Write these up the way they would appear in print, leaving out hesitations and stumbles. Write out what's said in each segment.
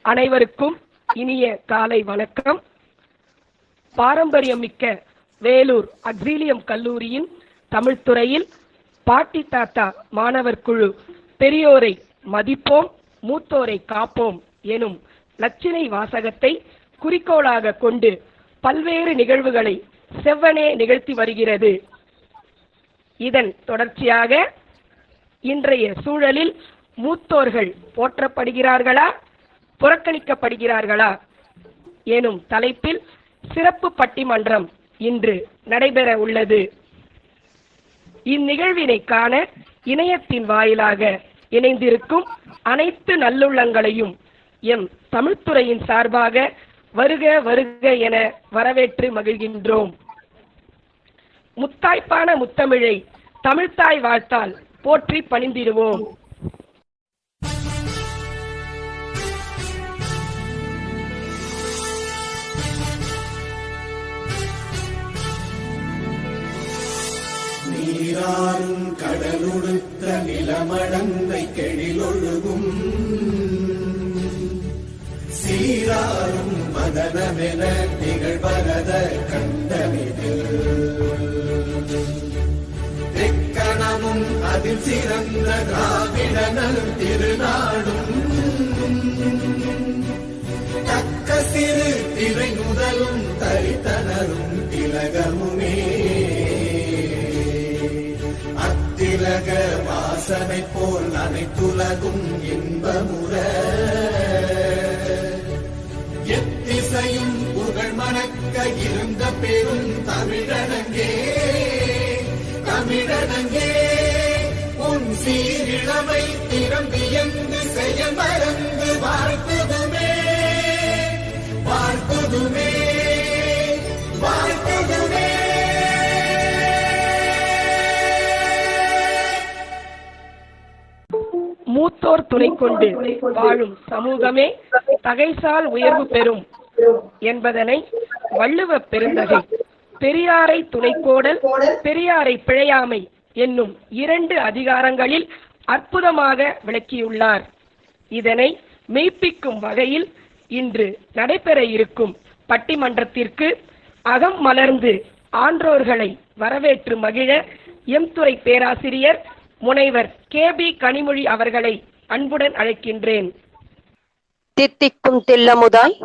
அனைவருக்கும் இனிய காலை வணக்கம். பாரம்பரியமிக்க வேலூர் அக்ஸிலியம் கல்லூரியின் தமிழ்துறையில் பாட்டி தாத்தா மாணவர் குழு பெரியோரை மதிப்போம் மூத்தோரை காப்போம் எனும் லட்சினை வாசகத்தை குறிக்கோளாக கொண்டு பல்வேறு நிகழ்வுகளை செவ்வனே நிகழ்த்தி வருகிறது. இதன் தொடர்ச்சியாக இன்றைய சூழலில் மூத்தோர்கள் போற்றப்படுகிறார்களா புறக்கணிக்கப்படுகிறார்களா எனும் தலைப்பில் சிறப்பு பட்டிமன்றம் இன்று நடைபெற உள்ளது. இந்நிகழ்வினை காண இணையத்தின் வாயிலாக இணைந்திருக்கும் அனைத்து நல்லுள்ளங்களையும் எம் தமிழ்துறையின் சார்பாக வருக வருக என வரவேற்று மகிழ்கின்றோம். முத்தாய்ப்பான முத்தமிழை தமிழ்த்தாய் வாழ்த்தால் போற்றி பணிந்திடுவோம். நீராறும் கடலுடுத்த நிலமடந்தை கெழிலொழுகும் சீராறும் மதனமென நிகழ்வரத கண்டமிதில் தெக்கணமும் அதில் சிறந்த திராவிடனல் திருநாடும் தக்க சிறு திரை முதலும் தரித்தனரும் திலகமுமே அத்திலக வாசனை போல் அனைத்துலகும் இன்பமுற எத்திசையும் புகழ் மணக்க இருந்த பெரும் தமிழனங்கே தமிழனங்கே உன் சீரிழமை திறம்பியந்து செய்ய மறந்து வாழ்த்துதுமே வாழ்த்துதுமே வாழ்த்துதுமே. மூத்தோர் துணை கொண்டு வாழும் சமூகமே தகைசால் உயர்வு பெறும் என்பதனை வள்ளுவ பெருந்தகை பெரியாரை துணைக்கோடல் பெரியாரை பிழையாமை என்னும் 2 அதிகாரங்களில் அற்புதமாக விளக்கியுள்ளார். இதனை மெய்ப்பிக்கும் வகையில் இன்று நடைபெற இருக்கும் பட்டிமன்றத்திற்கு அகம் மலர்ந்து ஆன்றோர்களை வரவேற்று மகிழ எம் துறை பேராசிரியர் முனைவர் KB கனிமொழி அவர்களை அன்புடன் அழைக்கின்றேன். தித்திக்கும் தெல்லமுதாய்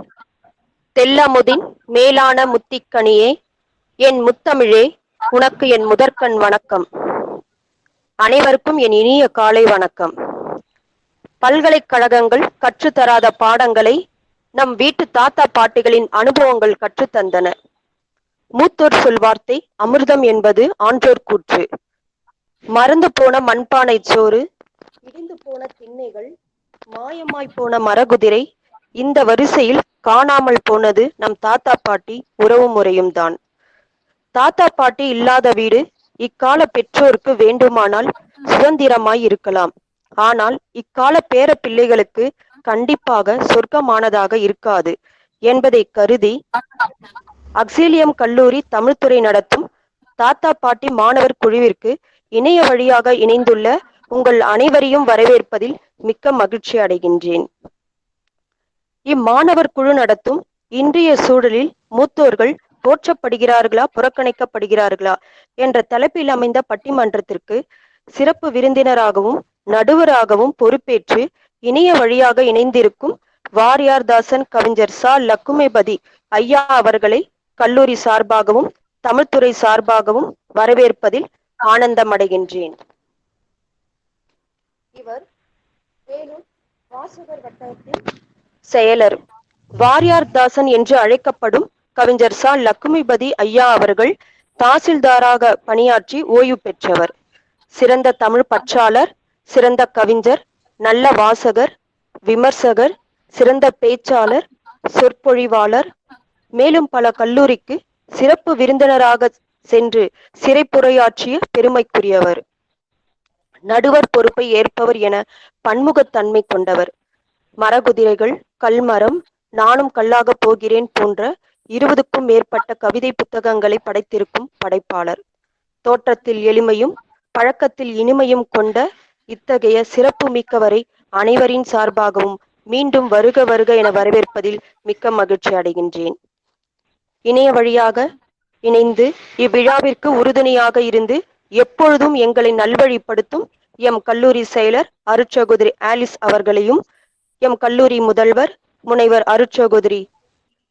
தெல்லமுதின் மேலான முத்திக்கனியே என் முத்தமிழே உனக்கு என் முதற்கண் வணக்கம். அனைவருக்கும் என் இனிய காலை வணக்கம். பல்கலைக்கழகங்கள் கற்றுத்தராத பாடங்களை நம் வீட்டு தாத்தா பாட்டிகளின் அனுபவங்கள் கற்றுத்தந்தன. மூத்தோர் சொல்வார்த்தை அமிர்தம் என்பது ஆன்றோர் கூற்று. மறந்து போன மண்பானை சோறு, இடிந்து போன திண்ணைகள், மாயமாய் போன மரகுதிரை, இந்த வரிசையில் காணாமல் போனது நம் தாத்தா பாட்டி உறவு முறையும் தான். தாத்தா பாட்டி இல்லாத வீடு இக்கால பெற்றோருக்கு வேண்டுமானால் சுதந்திரமாய் இருக்கலாம். ஆனால் இக்கால பேர பிள்ளைகளுக்கு கண்டிப்பாக சொர்க்கமானதாக இருக்காது என்பதை கருதி அக்ஸிலியம் கல்லூரி தமிழ்துறை நடத்தும் தாத்தா பாட்டி மாணவர் குழுவிற்கு இணைய வழியாக இணைந்துள்ள உங்கள் அனைவரையும் வரவேற்பதில் மிக்க மகிழ்ச்சி அடைகின்றேன். இம்மாணவர் குழு நடத்தும் இன்றைய சூழலில் மூத்தோர்கள் போற்றப்படுகிறார்களா புறக்கணிக்கப்படுகிறார்களா என்ற தலைப்பில் அமைந்த பட்டிமன்றத்திற்கு சிறப்பு விருந்தினராகவும் நடுவராகவும் பொறுப்பேற்று இணைய வழியாக இணைந்திருக்கும் வாரியார்தாசன் கவிஞர் ச. லக்குமிபதி ஐயா அவர்களை கல்லூரி சார்பாகவும் தமிழ்துறை சார்பாகவும் வரவேற்பதில் ஆனந்தம் அடைகின்றேன். இவர் வேலூர் வாசகர் வட்டத்தின் செயலர். வாரியார்தாசன் என்று அழைக்கப்படும் கவிஞர் ச. லக்குமிபதி ஐயா அவர்கள் தாசில்தாராக பணியாற்றி ஓய்வு பெற்றவர். சிறந்த தமிழ் பற்றாளர், சிறந்த கவிஞர், நல்ல வாசகர், விமர்சகர், சிறந்த பேச்சாளர், சொற்பொழிவாளர், மேலும் பல கல்லூரிக்கு சிறப்பு விருந்தினராக சென்று சிறைப்புரையாற்றிய பெருமைக்குரியவர். நடுவர் பொறுப்பை ஏற்பவர் என பன்முகத்தன்மை கொண்டவர். மரகுதிரைகள், கல்மரம், நானும் கல்லாக போகிறேன் போன்ற 20க்கும் மேற்பட்ட கவிதை புத்தகங்களை படைத்திருக்கும் படைப்பாளர். தோற்றத்தில் எளிமையும் பழக்கத்தில் இனிமையும் கொண்ட இத்தகைய சிறப்பு மிக்கவரை அனைவரின் சார்பாகவும் மீண்டும் வருக வருக என வரவேற்பதில் மிக்க மகிழ்ச்சி அடைகின்றேன். இணைய வழியாக இணைந்து இவ்விழாவிற்கு உறுதுணையாக இருந்து எப்பொழுதும் எங்களை நல்வழிப்படுத்தும் எம் கல்லூரி செயலர் அருட்சகோதரி ஆலிஸ் அவர்களையும், எம் கல்லூரி முதல்வர் முனைவர் அருட்சகோதரி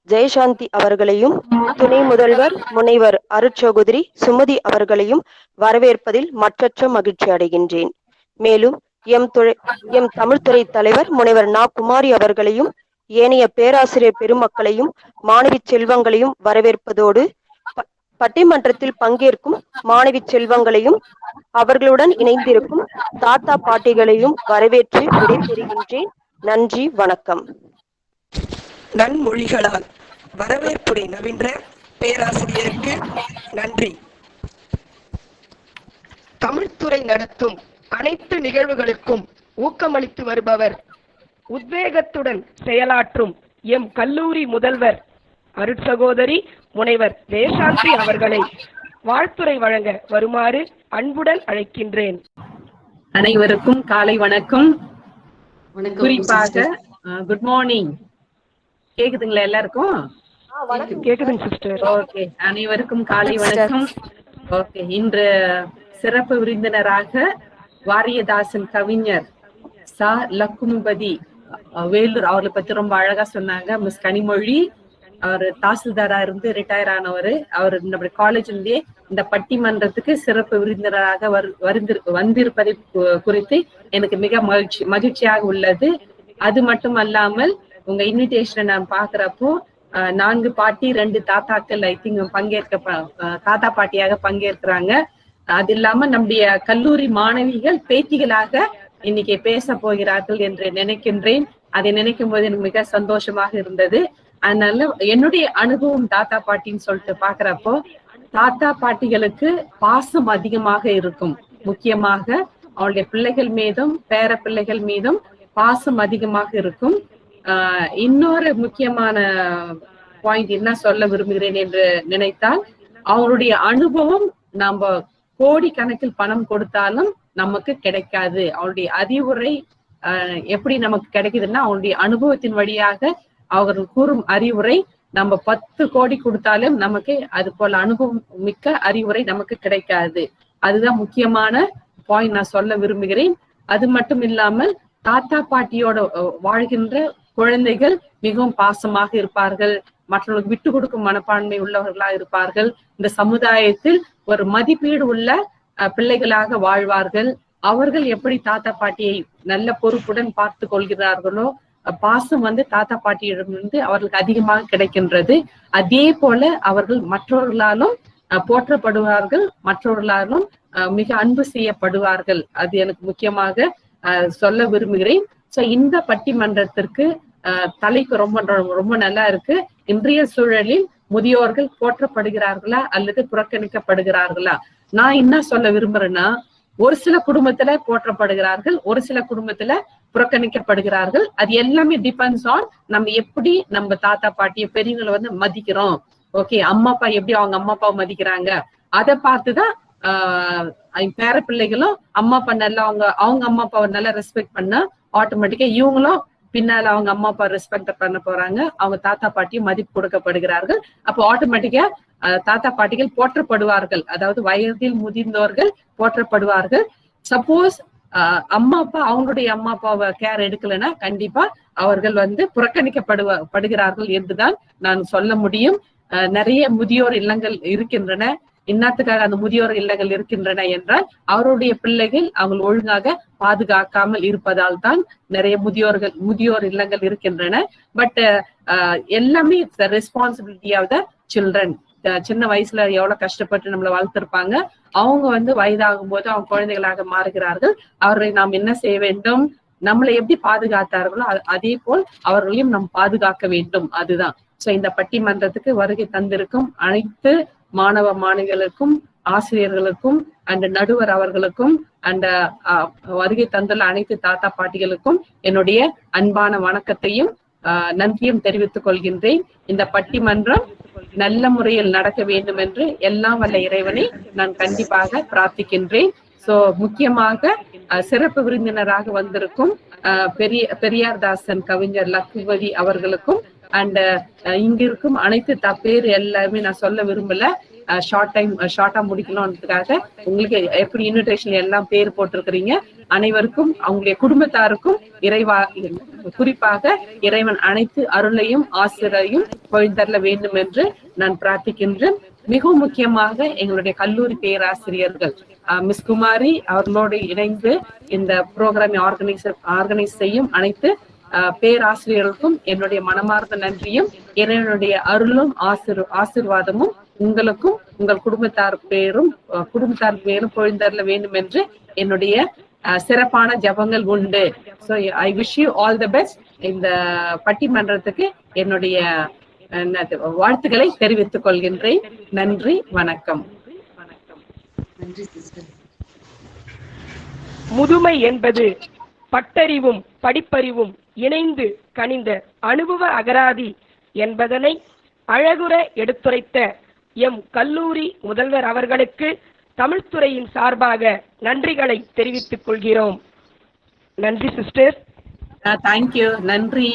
ஜெயசாந்தி அவர்களையும், துணை முதல்வர் முனைவர் அருட்சகோதரி சுமதி அவர்களையும் வரவேற்பதில் மற்றற்ற மகிழ்ச்சி அடைகின்றேன். மேலும் எம் தமிழ்துறை தலைவர் முனைவர் நா. குமாரி அவர்களையும், ஏனைய பேராசிரியர் பெருமக்களையும் மாணவி செல்வங்களையும் வரவேற்பதோடு பட்டிமன்றத்தில் பங்கேற்கும் மாணவி செல்வங்களையும் அவர்களுடன் இணைந்திருக்கும் தாத்தா பாட்டிகளையும் வரவேற்று விடைபெறுகின்றேன். நன்றி, வணக்கம். நன்மொழிகளால் வரவேற்புரை நவின்ற பேராசிரியருக்கு நன்றி. தமிழ்துறை நடத்தும் அனைத்து நிகழ்வுகளுக்கும் ஊக்கமளித்து வருபவர், உத்வேகத்துடன் செயலாற்றும் எம் கல்லூரி முதல்வர் அருட்சகோதரி முனைவர் ஜெயசாந்தி அவர்களை வாழ்த்துரை வழங்க வருமாறு அன்புடன் அழைக்கின்றேன். அனைவருக்கும் காலை வணக்கம். குறிப்பாக குட் மார்னிங். கேக்குதுங்களா எல்லாருக்கும்? கேக்குதுங்க சிஸ்டர். ஓகே, அனைவருக்கும் காலை வணக்கம். ஓகே, இன்று சிறப்பு விருந்தினராக வாரியதாசன் கவிஞர் சா. லக்குமிபதி வேலூர் அவர்களை பத்தி ரொம்ப அழகா சொன்னாங்க. மிஸ் கனிமொழி அவர் தாசில்தாரா இருந்து ரிட்டையர் ஆனவர். அவர் நம்முடைய காலேஜ்லயே இந்த பட்டிமன்றத்துக்கு சிறப்பு விருந்தினராக வந்திருப்பதை குறித்து எனக்கு மிக மகிழ்ச்சியாக உள்ளது. அது மட்டும் அல்லாமல் உங்க இன்விடேஷனை நான் பாக்குறப்போ 4 பாட்டி 2 தாத்தாக்கள் ஐ திங்க் தாத்தா பாட்டியாக பங்கேற்கிறாங்க. அது இல்லாம நம்முடைய கல்லூரி மாணவிகள் பேத்திகளாக இன்னைக்கு பேச போகிறார்கள் என்று நினைக்கின்றேன். அதை நினைக்கும் போது எனக்கு மிக சந்தோஷமாக இருந்தது. அதனால என்னுடைய அனுபவம் தாத்தா பாட்டின்னு சொல்லிட்டு பாக்குறப்போ, தாத்தா பாட்டிகளுக்கு பாசம் அதிகமாக இருக்கும். முக்கியமாக அவளுடைய பிள்ளைகள் மீதும் பேர பிள்ளைகள் மீதும் பாசம் அதிகமாக இருக்கும். இன்னொரு முக்கியமான பாயிண்ட் என்ன சொல்ல விரும்புகிறேன் என்று நினைத்தால், அவருடைய அனுபவம் நம்ம கோடி கணக்கில் பணம் கொடுத்தாலும் நமக்கு கிடைக்காது. அவருடைய அறிவுரை எப்படி நமக்கு கிடைக்குதுன்னா, அவருடைய அனுபவத்தின் வழியாக அவர்கள் கூறும் அறிவுரை நம்ம 10 கோடி கொடுத்தாலும் நமக்கு அது போல அனுபவம் மிக்க அறிவுரை நமக்கு கிடைக்காது. அதுதான் முக்கியமான பாயிண்ட் நான் சொல்ல விரும்புகிறேன். அது மட்டும் இல்லாமல் தாத்தா பாட்டியோட வாழ்கின்ற குழந்தைகள் மிகவும் பாசமாக இருப்பார்கள், மற்றவர்களுக்கு விட்டு கொடுக்கும் மனப்பான்மை உள்ளவர்களா இருப்பார்கள். இந்த சமுதாயத்தில் ஒரு மதிப்பீடு உள்ள பிள்ளைகளாக வாழ்வார்கள். அவர்கள் எப்படி தாத்தா பாட்டியை நல்ல பொறுப்புடன் பார்த்து கொள்கிறார்களோ, பாசம் தாத்தா பாட்டியிடமிருந்து அவர்களுக்கு அதிகமாக கிடைக்கின்றது. அதே போல அவர்கள் மற்றவர்களாலும் போற்றப்படுவார்கள், மற்றவர்களாலும் மிக அன்பு செய்யப்படுவார்கள். அது எனக்கு முக்கியமாக சொல்ல விரும்புகிறேன். சோ இந்த பட்டிமன்றத்திற்கு தலைப்பு ரொம்ப நல்லா இருக்கு. இன்றைய சூழலில் முதியோர்கள் போற்றப்படுகிறார்களா அல்லது புறக்கணிக்கப்படுகிறார்களா? நான் என்ன சொல்ல விரும்புறேன்னா, ஒரு சில குடும்பத்துல போற்றப்படுகிறார்கள், ஒரு சில குடும்பத்துல புறக்கணிக்கப்படுகிறார்கள். அது எல்லாமே டிபெண்ட்ஸ் ஆன் நம்ம எப்படி நம்ம தாத்தா பாட்டிய பெரியவங்களை மதிக்கிறோம். ஓகே, அம்மா அப்பா எப்படி அவங்க அம்மா அப்பாவை மதிக்கிறாங்க, அதை பார்த்துதான் பேர பிள்ளைகளும் அம்மா அப்பா நல்லா அவங்க அம்மா அப்பாவை நல்லா ரெஸ்பெக்ட் பண்ணா ஆட்டோமேட்டிக்கா இவங்களும் பின்னால அவங்க அம்மா அப்பா ரெஸ்பெக்ட் பண்ண போறாங்க. அவங்க தாத்தா பாட்டியும் மதிப்பு கொடுக்கப்படுகிறார்கள். அப்போ ஆட்டோமேட்டிக்கா தாத்தா பாட்டிகள் போற்றப்படுவார்கள். அதாவது வயதில் முதிர்ந்தவர்கள் போற்றப்படுவார்கள். சப்போஸ் அம்மா அப்பா அவங்களுடைய அம்மா அப்பாவை கேர் எடுக்கலைன்னா கண்டிப்பா அவர்கள் புறக்கணிக்கப்படுகிறார்கள் என்றுதான் நான் சொல்ல முடியும். நிறைய முதியோர் இல்லங்கள் இருக்கின்றன. இன்னத்துக்காக அந்த முதியோர் இல்லங்கள் இருக்கின்றன என்றால் அவருடைய பிள்ளைகள் அவங்க ஒழுங்காக பாதுகாக்காமல் இருப்பதால் தான் நிறைய முதியோர் இல்லங்கள் இருக்கின்றன. பட் எல்லாமே ரெஸ்பான்சிபிலிட்டி ஆஃப் த சில்ட்ரன். சின்ன வயசுல எவ்வளவு கஷ்டப்பட்டு நம்மளை வளர்த்திருப்பாங்க, அவங்க வயதாகும் போது அவங்க குழந்தைகளாக மாறுகிறார்கள். அவர்களை நாம் என்ன செய்ய வேண்டும்? நம்மளை எப்படி பாதுகாத்தார்களோ அதே போல் அவர்களையும் நாம் பாதுகாக்க வேண்டும். அதுதான். சோ இந்த பட்டிமன்றத்துக்கு வருகை தந்திருக்கும் அனைத்து மாணவ மாணவிகளுக்கும், ஆசிரியர்களுக்கும், அந்த நடுவர் அவர்களுக்கும், அந்த வருகை தந்துள்ள அனைத்து தாத்தா பாட்டிகளுக்கும் என்னுடைய அன்பான வணக்கத்தையும் நன்றியும் தெரிவித்துக் கொள்கின்றேன். இந்த பட்டிமன்றம் நல்ல முறையில் நடக்க வேண்டும் என்று எல்லாம் வல்ல இறைவனை நான் கண்டிப்பாக பிரார்த்திக்கின்றேன். சோ முக்கியமாக சிறப்பு விருந்தினராக வந்திருக்கும் பெரியார் தாசன் கவிஞர் லக்குபதி அவர்களுக்கும் அண்ட் இங்க இருக்கும் அனைத்து பேர் எல்லாருமே நான் சொல்ல விரும்பல, ஷார்ட்டா முடிக்கணும்ன்றதுக்காக உங்களுக்கு எப்படி இன்விடேஷன் எல்லாம் பேர் போட்டிருக்கிறீங்க. அனைவருக்கும் அவங்களுடைய குடும்பத்தாருக்கும் குறிப்பாக இறைவன் அனைத்து அருளையும் ஆசிரியரையும் பொழிந்தரல வேண்டும் என்று நான் பிரார்த்திக்கின்றேன். மிகவும் முக்கியமாக எங்களுடைய கல்லூரி பேராசிரியர்கள் மிஸ் குமாரி அவர்களோடு இணைந்து இந்த ப்ரோக்ராமை ஆர்கனைஸ் செய்யும் அனைத்து பேராசிரியர்களுக்கும் என்னுடைய மனமார்ந்த நன்றியும் இறைவனுடைய அருளும் ஆசீர்வாதமும் உங்களுக்கும் உங்கள் குடும்பத்தார் பேரும் பொழிந்தரல வேண்டும் என்று என்னுடைய சிறப்பான ஜபங்கள் உண்டு. So I wish you all the best. இந்த பட்டிமன்றத்துக்கு என்னுடைய வாழ்த்துக்களை தெரிவித்துக் கொள்கின்றேன். நன்றி, வணக்கம். முதுமை என்பது பட்டறிவும் படிப்பறிவும் இணைந்து கனிந்த அனுபவ அகராதி என்பதனை அழகுற எடுத்துரைத்த எம் கல்லூரி முதல்வர் அவர்களுக்கு தமிழ்துறையின் சார்பாக நன்றிகளை தெரிவித்துக் கொள்கிறோம். நன்றி சிஸ்டர். தேங்க்யூ. நன்றி.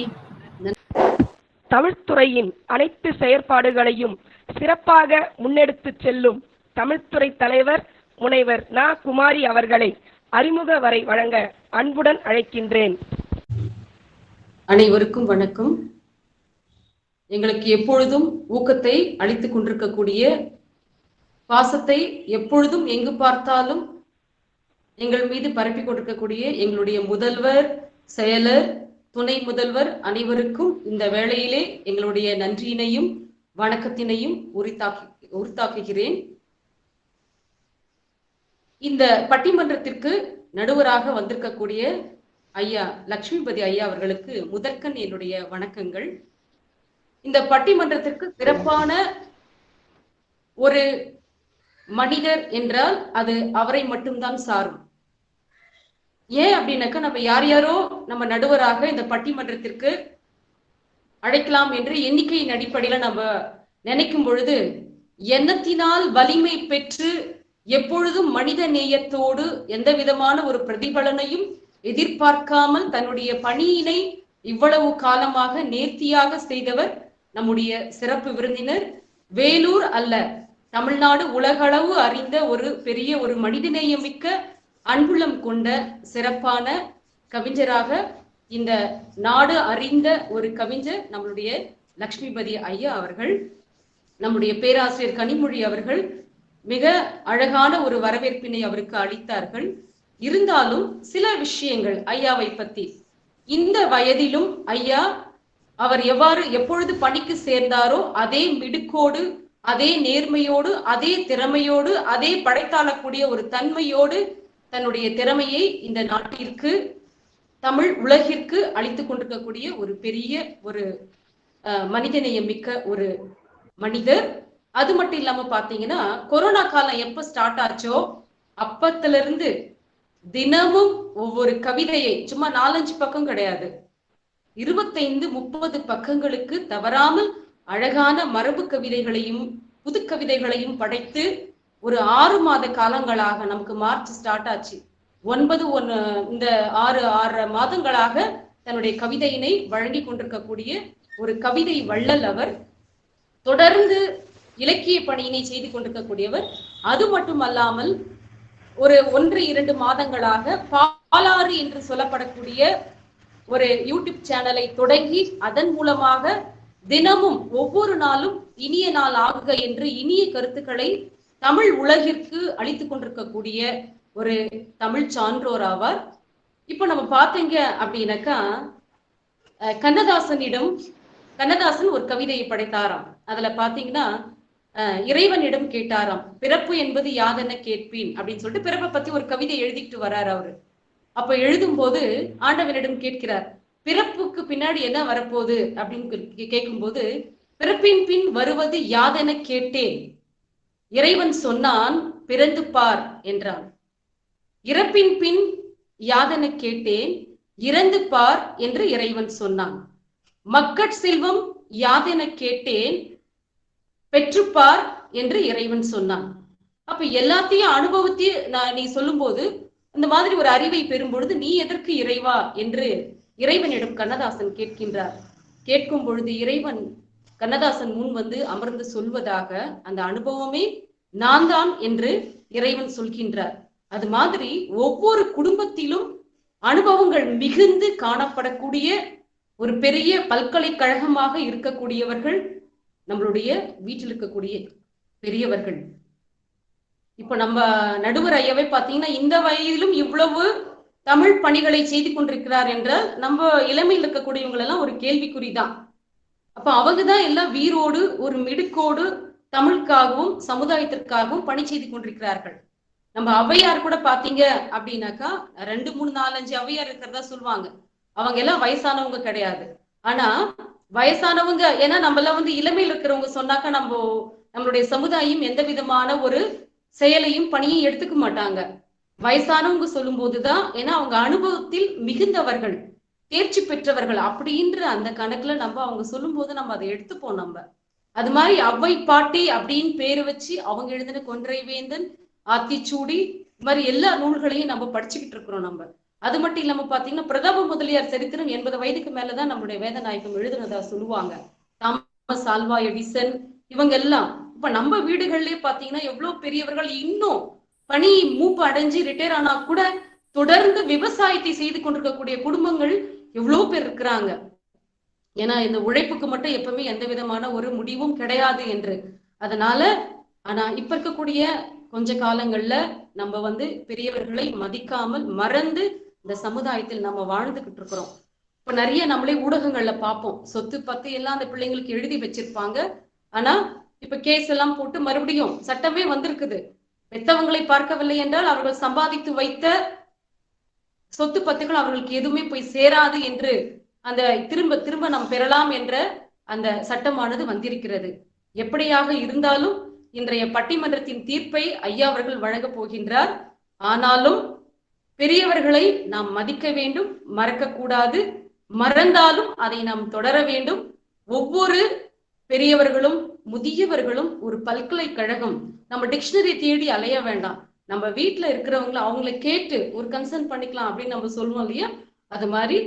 தமிழ்துறையின் அனைத்து செயற்பாடுகளையும் சிறப்பாக முன்னெடுத்து செல்லும் தமிழ்துறை தலைவர் முனைவர் நா. குமாரி அவர்களை அறிமுக வரை வழங்க அன்புடன் அழைக்கின்றேன். அனைவருக்கும் வணக்கம். எங்களுக்கு எப்பொழுதும் ஊக்கத்தை அளித்துக் கொண்டிருக்கக்கூடிய, பாசத்தை எப்பொழுதும் எங்கு பார்த்தாலும் எங்கள் மீது பரப்பிக் கொண்டிருக்கக்கூடிய எங்களுடைய முதல்வர், செயலர், துணை முதல்வர் அனைவருக்கும் இந்த வேளையிலே எங்களுடைய நன்றியினையும் வணக்கத்தினையும் உரித்தாக்குகிறேன். இந்த பட்டிமன்றத்திற்கு நடுவராக வந்திருக்கக்கூடிய ஐயா லட்சுமிபதி ஐயா அவர்களுக்கு முதற்கண் என்னுடைய வணக்கங்கள். இந்த பட்டிமன்றத்திற்கு சிறப்பான ஒரு மனிதர் என்றால் அது அவரை மட்டும்தான் சாரும். ஏன் அப்படின்னாக்கா, நம்ம யாரோ நம்ம நடுவராக இந்த பட்டிமன்றத்திற்கு அழைக்கலாம் என்று எண்ணிக்கையின் அடிப்படையில நம்ம நினைக்கும் பொழுது, எண்ணத்தினால் வலிமை பெற்று எப்பொழுதும் மனித நேயத்தோடு எந்த விதமான ஒரு பிரதிபலனையும் எதிர்பார்க்காமல் தன்னுடைய பணியினை இவ்வளவு காலமாக நேர்த்தியாக செய்தவர் நம்முடைய சிறப்பு விருந்தினர். வேலூர் அல்ல, தமிழ்நாடு உலகளவு அறிந்த ஒரு பெரிய ஒரு மனிதநேயம் மிக்க அன்புள்ளம் கொண்ட சிறப்பான கவிஞராக இந்த நாடு அறிந்த ஒரு கவிஞர் நம்மளுடைய லட்சுமிபதி ஐயா அவர்கள். நம்முடைய பேராசிரியர் கனிமொழி அவர்கள் மிக அழகான ஒரு வரவேற்பினை அவருக்கு அளித்தார்கள். இருந்தாலும் சில விஷயங்கள் ஐயாவை பத்தி, இந்த வயதிலும் ஐயா அவர் எப்பொழுது பணிக்கு சேர்ந்தாரோ அதே மிடுக்கோடு, அதே நேர்மையோடு, அதே திறமையோடு, அதே படைத்தாளக்கூடிய ஒரு தன்மையோடு தன்னுடைய திறமையை இந்த நாட்டிற்கு, தமிழ் உலகிற்கு அளித்துக் கொண்டிருக்கக்கூடிய ஒரு பெரிய ஒரு மனிதநேயம் மிக்க ஒரு மனிதர். அது மட்டும் இல்லாம பாத்தீங்கன்னா, கொரோனா காலம் எப்ப ஸ்டார்ட் ஆச்சோ அப்பத்துல இருந்து தினமும் ஒவ்வொரு கவிதையை, சும்மா 4-5 பக்கம் கிடையாது, 25-30 பக்கங்களுக்கு தவறாமல் அழகான மரபு கவிதைகளையும் புது கவிதைகளையும் படைத்து ஒரு 6 மாத காலங்களாக, நமக்கு மார்ச் ஸ்டார்ட் ஆச்சு, 9 இந்த 6 மாதங்களாக தன்னுடைய கவிதையினை வழங்கி கொண்டிருக்கக்கூடிய ஒரு கவிதை வள்ளல் அவர். தொடர்ந்து இலக்கிய பணியினை செய்து கொண்டிருக்கக்கூடியவர். அது மட்டுமல்லாமல் ஒரு 1-2 மாதங்களாக பாலாறு என்று சொல்லப்படக்கூடிய ஒரு யூடியூப் சேனலை தொடங்கி அதன் மூலமாக தினமும் ஒவ்வொரு நாளும் இனிய நாள் ஆகுக என்று இனிய கருத்துக்களை தமிழ் உலகிற்கு அளித்துக் கொண்டிருக்கக்கூடிய ஒரு தமிழ் சான்றோர் ஆவார். இப்ப நம்ம பார்த்தீங்க அப்படின்னாக்கா, கண்ணதாசன் ஒரு கவிதையை படைத்தாராம். அதுல பாத்தீங்கன்னா, இறைவனிடம் கேட்டாராம், பிறப்பு என்பது யாதென கேட்பேன் அப்படின்னு சொல்லிட்டு பிறப்பை பத்தி ஒரு கவிதை எழுதிட்டு வர்றாரு அவரு. அப்ப எழுதும் போது ஆண்டவனிடம் கேட்கிறார், பிறப்புக்கு பின்னாடி என்ன வரப்போகுது அப்படின்னு கேட்கும் போது, பிறப்பின் பின் வருவது யாதென கேட்டேன், இறைவன் சொன்னான் பிறந்து பார் என்றான். இறப்பின் பின் யாதென கேட்டேன், இறந்து பார் என்று இறைவன் சொன்னான். மக்கட் செல்வம் யாதென கேட்டேன், பெற்றுப்பார் என்று இறைவன் சொன்னான். அப்ப எல்லாத்தையும் அனுபவத்தையே நீ சொல்லும் போது இந்த மாதிரி ஒரு அறிவை பெறும் பொழுது நீ எதற்கு இறைவா என்று இறைவனிடம் கண்ணதாசன் கேட்கின்றார். கேட்கும் பொழுது இறைவன் கண்ணதாசன் முன் வந்து அமர்ந்து சொல்வதாக அந்த அனுபவமே நான் தான் என்று இறைவன் சொல்கின்றார். அது மாதிரி ஒவ்வொரு குடும்பத்திலும் அனுபவங்கள் மிகுந்து காணப்படக்கூடிய ஒரு பெரிய பல்கலைக்கழகமாக இருக்கக்கூடியவர்கள் நம்மளுடைய வீட்டில் இருக்கக்கூடிய பெரியவர்கள். இப்ப நம்ம நடுவர் ஐயாவை பாத்தீங்கன்னா இந்த வயதிலும் இவ்வளவு தமிழ் பணிகளை செய்து கொண்டிருக்கிறார் என்றால் நம்ம இளமையில் இருக்கக்கூடியவங்க எல்லாம் ஒரு கேள்விக்குறிதான். அப்ப அவங்கதான் எல்லாம் வீரோடு ஒரு மிடுக்கோடு தமிழுக்காகவும் சமுதாயத்திற்காகவும் பணி செய்து கொண்டிருக்கிறார்கள். நம்ம ஔவையார் கூட பாத்தீங்க அப்படின்னாக்கா 2, 3, 4, 5 ஔவையார் இருக்கிறதா சொல்லுவாங்க. அவங்க எல்லாம் வயசானவங்க கிடையாது. ஆனா வயசானவங்க ஏன்னா நம்ம எல்லாம் வந்து இளமையில் இருக்கிறவங்க சொன்னாக்கா நம்மளுடைய சமுதாயம் எந்த விதமான ஒரு செயலையும் பணியை எடுத்துக்க மாட்டாங்க. வயசானவங்க சொல்லும் போதுதான், ஏன்னா அவங்க அனுபவத்தில் மிகுந்தவர்கள், தேர்ச்சி பெற்றவர்கள் அப்படின்ற அந்த கணக்குல நம்ம அவங்க சொல்லும் போது நம்ம அதை எடுத்துப்போம். நம்ம அது மாதிரி ஔவை பாட்டி அப்படின்னு பேரு வச்சு அவங்க எழுதின கொன்றை வேந்தன், ஆத்திச்சூடி, இது மாதிரி எல்லா நூல்களையும் நம்ம படிச்சுக்கிட்டு இருக்கிறோம். நம்ம அது மட்டும் இல்லாம பாத்தீங்கன்னா பிரதாப முதலியார் சரித்திரம் 80 வயதுக்கு மேலதான் நம்மளுடைய வேதநாயகம் எழுதுனதா சொல்லுவாங்க. தாமஸ் ஆல்வா எடிசன் இவங்க எல்லாம் இப்ப நம்ம வீடுகள்லயே பாத்தீங்கன்னா எவ்வளவு பெரியவர்கள் இன்னும் பணி மூப்பு அடைஞ்சு ரிட்டையர் ஆனா கூட தொடர்ந்து விவசாயத்தை செய்து கொண்டிருக்கக்கூடிய குடும்பங்கள் எவ்வளவு பேர் இருக்கிறாங்க. ஏன்னா இந்த உழைப்புக்கு மட்டும் எப்பவுமே எந்த விதமான ஒரு முடிவும் கிடையாது என்று. அதனால ஆனா இப்ப இருக்கக்கூடிய கொஞ்ச காலங்கள்ல நம்ம வந்து பெரியவர்களை மதிக்காமல் மறந்து இந்த சமுதாயத்தில் நம்ம வாழ்ந்துகிட்டு இருக்கிறோம். இப்ப நிறைய நம்மளே ஊடகங்கள்ல பார்ப்போம், சொத்து பத்து எல்லாம் அந்த பிள்ளைங்களுக்கு எழுதி வச்சிருப்பாங்க. ஆனா இப்ப கேஸ் எல்லாம் போட்டு மறுபடியும் சட்டமே வந்திருக்குது. பெத்தவங்களை பார்க்கவில்லை என்றால் அவர்கள் சம்பாதித்து வைத்த சொத்து பத்துகள் அவர்களுக்கு எதுவுமே போய் சேராது என்று அந்த திரும்ப திரும்ப நாம் பெறலாம் என்ற அந்த சட்டமானது வந்திருக்கிறது. எப்படியாக இருந்தாலும் இன்றைய பட்டிமன்றத்தின் தீர்ப்பை ஐயா அவர்கள் வழங்க போகின்றார். ஆனாலும் பெரியவர்களை நாம் மதிக்க வேண்டும், மறக்க கூடாது. மறந்தாலும் அதை நாம் தொடர வேண்டும். ஒவ்வொரு பெரியவர்களும் முதியவர்களும் ஒரு பல்கலைக்கழகம், நம்ம டிக்ஷனரி தேடி அலைய வேண்டாம். நம்ம வீட்டுல இருக்கிறவங்களை அவங்களை கேட்டு ஒரு கன்சர்ன் பண்ணிக்கலாம் அப்படின்னு நம்ம சொல்லுவோம் இல்லையா? அது மாதிரி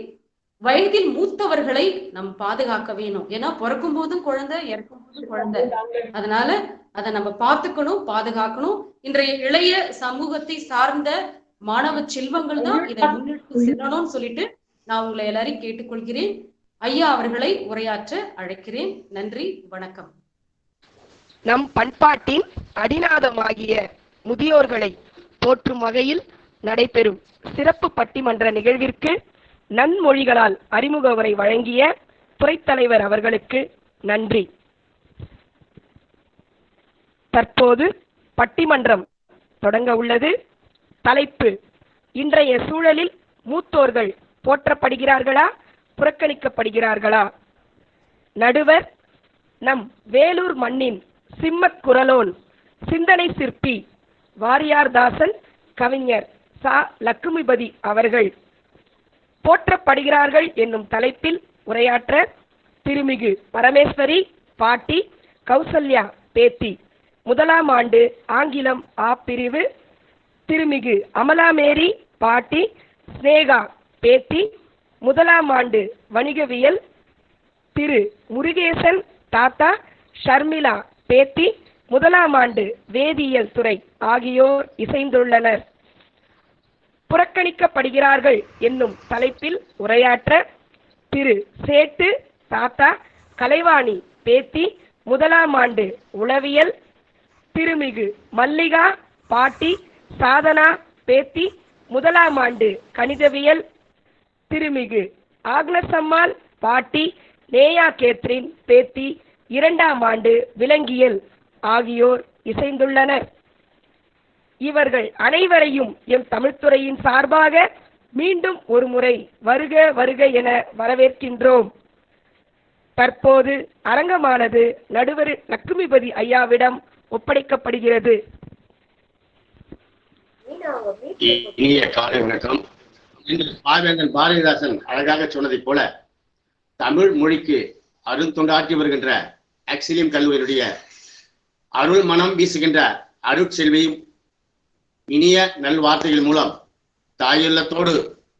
வயதில் மூத்தவர்களை நம்ம பாதுகாக்க வேணும். ஏன்னா பிறக்கும் போதும் குழந்தை, இறக்கும் போதும் குழந்தை. அதனால அதை நம்ம பார்த்துக்கணும், பாதுகாக்கணும். இன்றைய இளைய சமூகத்தை சார்ந்த மாணவ செல்வங்கள் தான் இதை முன்னெடுத்து செல்லணும்னு சொல்லிட்டு நான் உங்களை எல்லாரையும் கேட்டுக்கொள்கிறேன். ஐயா அவர்களை உரையாற்ற அழைக்கிறேன். நன்றி, வணக்கம். நம் பண்பாட்டின் அடிநாதமாகிய முதியோர்களை போற்றும் வகையில் நடைபெறும் சிறப்பு பட்டிமன்ற நிகழ்விற்கு நன்மொழிகளால் அறிமுக உரை வழங்கிய துறைத் தலைவர் அவர்களுக்கு நன்றி. தற்போது பட்டிமன்றம் தொடங்க உள்ளது. தலைப்பு: இன்றைய சூழலில் மூத்தோர்கள் போற்றப்படுகிறார்களா, புறக்கணிக்கப்படுகிறார்களா? நடுவர் நம் வேலூர் மண்ணின் சிம்மக் குரலோன், சிந்தனை சிற்பி வாரியார்தாசன் கவிஞர் சா. லக்குமிபதி அவர்கள். போற்றப்படுகிறார்கள் என்னும் தலைப்பில் உரையாற்ற திருமிகு பரமேஸ்வரி பாட்டி, கௌசல்யா பேத்தி, 1ஆம் ஆண்டு ஆங்கிலம் ஆ பிரிவு, திருமிகு அமலாமேரி பாட்டி, ஸ்னேகா பேத்தி, 1ஆம் ஆண்டு வணிகவியல், திரு முருகேசன் தாத்தா, ஷர்மிளா பேத்தி, 1ஆம் ஆண்டு வேதியியல் துறை ஆகியோர் இசைந்துள்ளனர். புறக்கணிக்கப்படுகிறார்கள் என்னும் தலைப்பில் உரையாற்ற திரு சேட்டு தாத்தா, கலைவாணி பேத்தி, 1ஆம் ஆண்டு உளவியல், திருமிகு மல்லிகா பாட்டி, சாதனா பேத்தி, 1ஆம் ஆண்டு கணிதவியல், திருமிகு ஆக்னசம்மாள் பாட்டி, நேயா கேத்ரின் பேத்தி, 2ஆம் ஆண்டு விலங்கியல் ஆகியோர் இசைந்துள்ளனர். இவர்கள் அனைவரையும் எம் தமிழ்துறையின் சார்பாக மீண்டும் ஒரு முறை வருக வருக என வரவேற்கின்றோம். தற்போது அரங்கமானது நடுவர் லக்குமிபதி ஐயாவிடம் ஒப்படைக்கப்படுகிறது. இனிய காலை வணக்கம். இன்று பாவேந்தன் பாரதிதாசன் அழகாக சொன்னதைப் போல தமிழ் மொழிக்கு அருந்தொண்டாற்றி வருகின்ற ஆக்சிலியம் கல்லூரியுடைய அருள் மனம் வீசுகின்ற அருட்செல்வியும் இனிய நல்வார்த்தைகள் மூலம் தாயுள்ளத்தோடு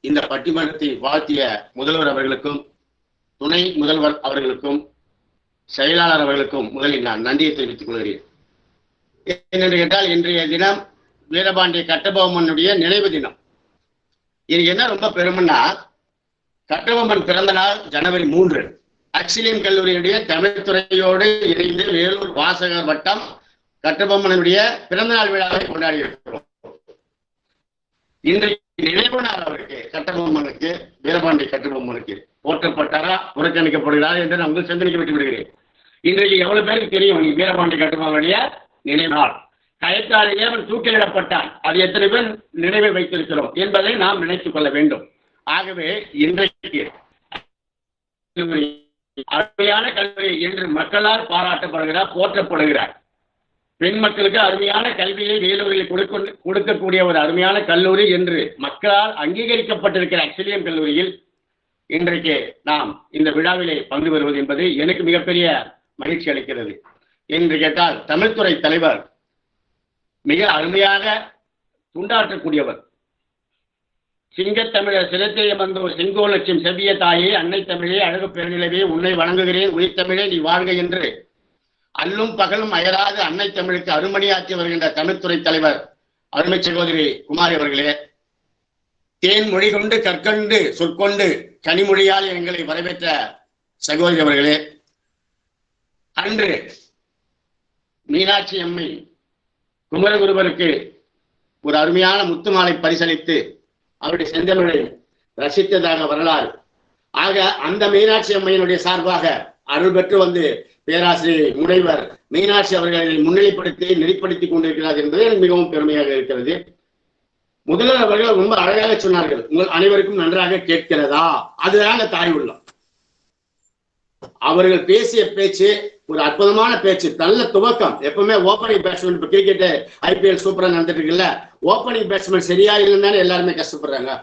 இந்த பட்டிமன்றத்தை வாழ்த்திய முதல்வர் அவர்களுக்கும் துணை முதல்வர் அவர்களுக்கும் செயலாளர் அவர்களுக்கும் முதலில் நான் நன்றியை தெரிவித்துக் கொள்கிறேன். என்னென்று கேட்டால் இன்றைய தினம் வீரபாண்டிய கட்டபொம்மனுடைய நினைவு தினம். இது என்ன ரொம்ப பெருமைன்னா, கட்டபொம்மன் பிறந்த நாள் ஜனவரி 3. அக்ஸிலியம் கல்லூரியுடைய தமிழ் துறையோடு இணைந்து வேலூர் வாசகர் வட்டம் கட்டபொம்மனுடைய பிறந்தநாள் விழாவை கொண்டாடி இருக்கிறோம். இன்றைக்கு நினைவு நாள் அவருக்கு, கட்டபொம்மனுக்கு, வீரபாண்டிய கட்டபொம்மனுக்கு போற்றப்பட்டாரா புறக்கணிக்கப்படுகிறார் என்று நான் உங்கள் சிந்தனைக்கு விட்டு விடுகிறேன். இன்றைக்கு எவ்வளவு பேருக்கு தெரியும் வீரபாண்டிய கட்டபொம்மனுடைய நினைவு நாள்? கயத்தாலேயே அவர் தூக்கிலிடப்பட்டார். அது எத்தனை பேர் நினைவை வைத்திருக்கிறோம் என்பதை நாம் நினைத்துக் கொள்ள வேண்டும். ஆகவே இன்றைக்கு அருமையான கல்வி என்று மக்களால் பாராட்டப்படுகிறார், போற்றப்படுகிறார். பெண் மக்களுக்கு அருமையான கல்வியை வேலூரில் கொடுக்கக்கூடிய ஒரு அருமையான கல்லூரி என்று மக்களால் அங்கீகரிக்கப்பட்டிருக்கிற அக்ஸிலியம் கல்லூரியில் இன்றைக்கு நாம் இந்த விழாவிலே பங்கு பெறுவது என்பது எனக்கு மிகப்பெரிய மகிழ்ச்சி அளிக்கிறது. என்று கேட்டால் தமிழ்துறை தலைவர் மிக அருமையாக துண்டாற்றக்கூடியவர். சிங்கத்தமிழர் சிலத்தைய வந்தோர் செங்கோலட்சியம் செவ்விய தாயே அன்னை தமிழே அழகு பெருநிலவே உன்னை வணங்குகிறேன் உயிர் தமிழே நீ வாழ்க என்று அல்லும் பகலும் அயராது அன்னை தமிழுக்கு அருமணியாற்றி வருகின்ற தமிழ்துறை தலைவர் அருமை சகோதரி குமாரி அவர்களே, தேன் மொழி கொண்டு கற்கண்டு சொற்கொண்டு கனிமொழியால் எங்களை வரவேற்ற சகோதரி அவர்களே, அன்று மீனாட்சி அம்மை குமரகுருவருக்கு ஒரு அருமையான முத்துமாலை பரிசளித்து அவருடைய செந்தமிழை ரசித்ததாக வரலாறு. ஆக அந்த மீனாட்சி அம்மையினுடைய சார்பாக அருள் பெற்று வந்து பேராசிரியர் முனைவர் மீனாட்சி அவர்களை முன்னிலைப்படுத்தி நெறிப்படுத்திக் கொண்டிருக்கிறார் என்பது மிகவும் பெருமையாக இருக்கிறது. முதல்வர் அவர்கள் ரொம்ப அழகாக சொன்னார்கள், உங்கள் அனைவருக்கும் நன்றாக கேட்கிறதா? அதுதாங்க தாய் உள்ளம். அவர்கள் பேசிய பேச்சு ஒரு அற்புதமான பேச்சு, நல்ல துவக்கம். எப்பவுமே ஓப்பனிங் பேட்ஸ்மேன், இப்ப கிரிக்கெட் ஐபிஎல் சூப்பரா நடந்துட்டு இருக்குல்ல, ஓப்பனிங் பேட்ஸ்மேன் சரியா இல்லைன்னு எல்லாருமே கஷ்டப்படுறாங்க.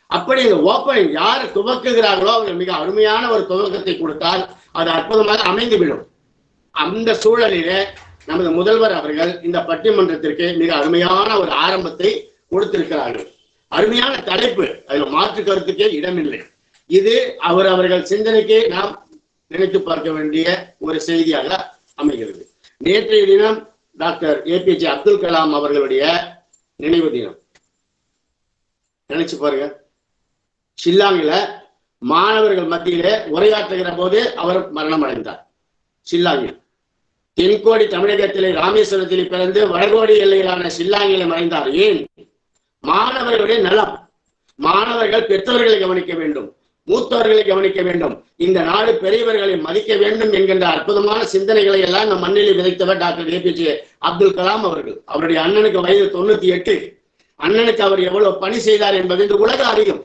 அப்படி இந்த ஓப்பனிங் யார் துவக்குகிறார்களோ அவங்க மிக அருமையான ஒரு துவக்கத்தை கொடுத்தால் அது அற்புதமாக அமைந்து விடும். அந்த சூழலிலே நமது முதல்வர் அவர்கள் இந்த பட்டிமன்றத்திற்கு மிக அருமையான ஒரு ஆரம்பத்தை கொடுத்திருக்கிறார்கள். அருமையான தலைப்பு, அதுல மாற்று கருத்துக்கே இடமில்லை. இது அவர்கள் சிந்தனைக்கு நாம் நினைத்து பார்க்க வேண்டிய ஒரு செய்தியாக அமைகிறது. நேற்றைய தினம் டாக்டர் APJ அப்துல் கலாம் அவர்களுடைய நினைவு தினம். நினைச்சு பாருங்க, ஷில்லாங்கில மாணவர்கள் மத்தியிலே உரையாற்றுகிற போது அவர் மரணம் அடைந்தார். ஷில்லாங்கில் தென்கோடி தமிழகத்திலே ராமேஸ்வரத்திலே பிறந்து வடகோடி எல்லையிலான ஷில்லாங்கில மறைந்தார். ஏன்? மாணவர்களுடைய நலம். மாணவர்கள் பெற்றோர்களை கவனிக்க வேண்டும், மூத்தவர்களை கவனிக்க வேண்டும், இந்த நாடு பெரியவர்களை மதிக்க வேண்டும் என்கின்ற அற்புதமான சிந்தனைகளை எல்லாம் நம் மண்ணில் விதைத்தவர் டாக்டர் APJ அப்துல் கலாம் அவர்கள். அவருடைய அண்ணனுக்கு வயது 98. அண்ணனுக்கு அவர் எவ்வளவு பணி செய்தார் என்பது இந்த உலக அறியும்.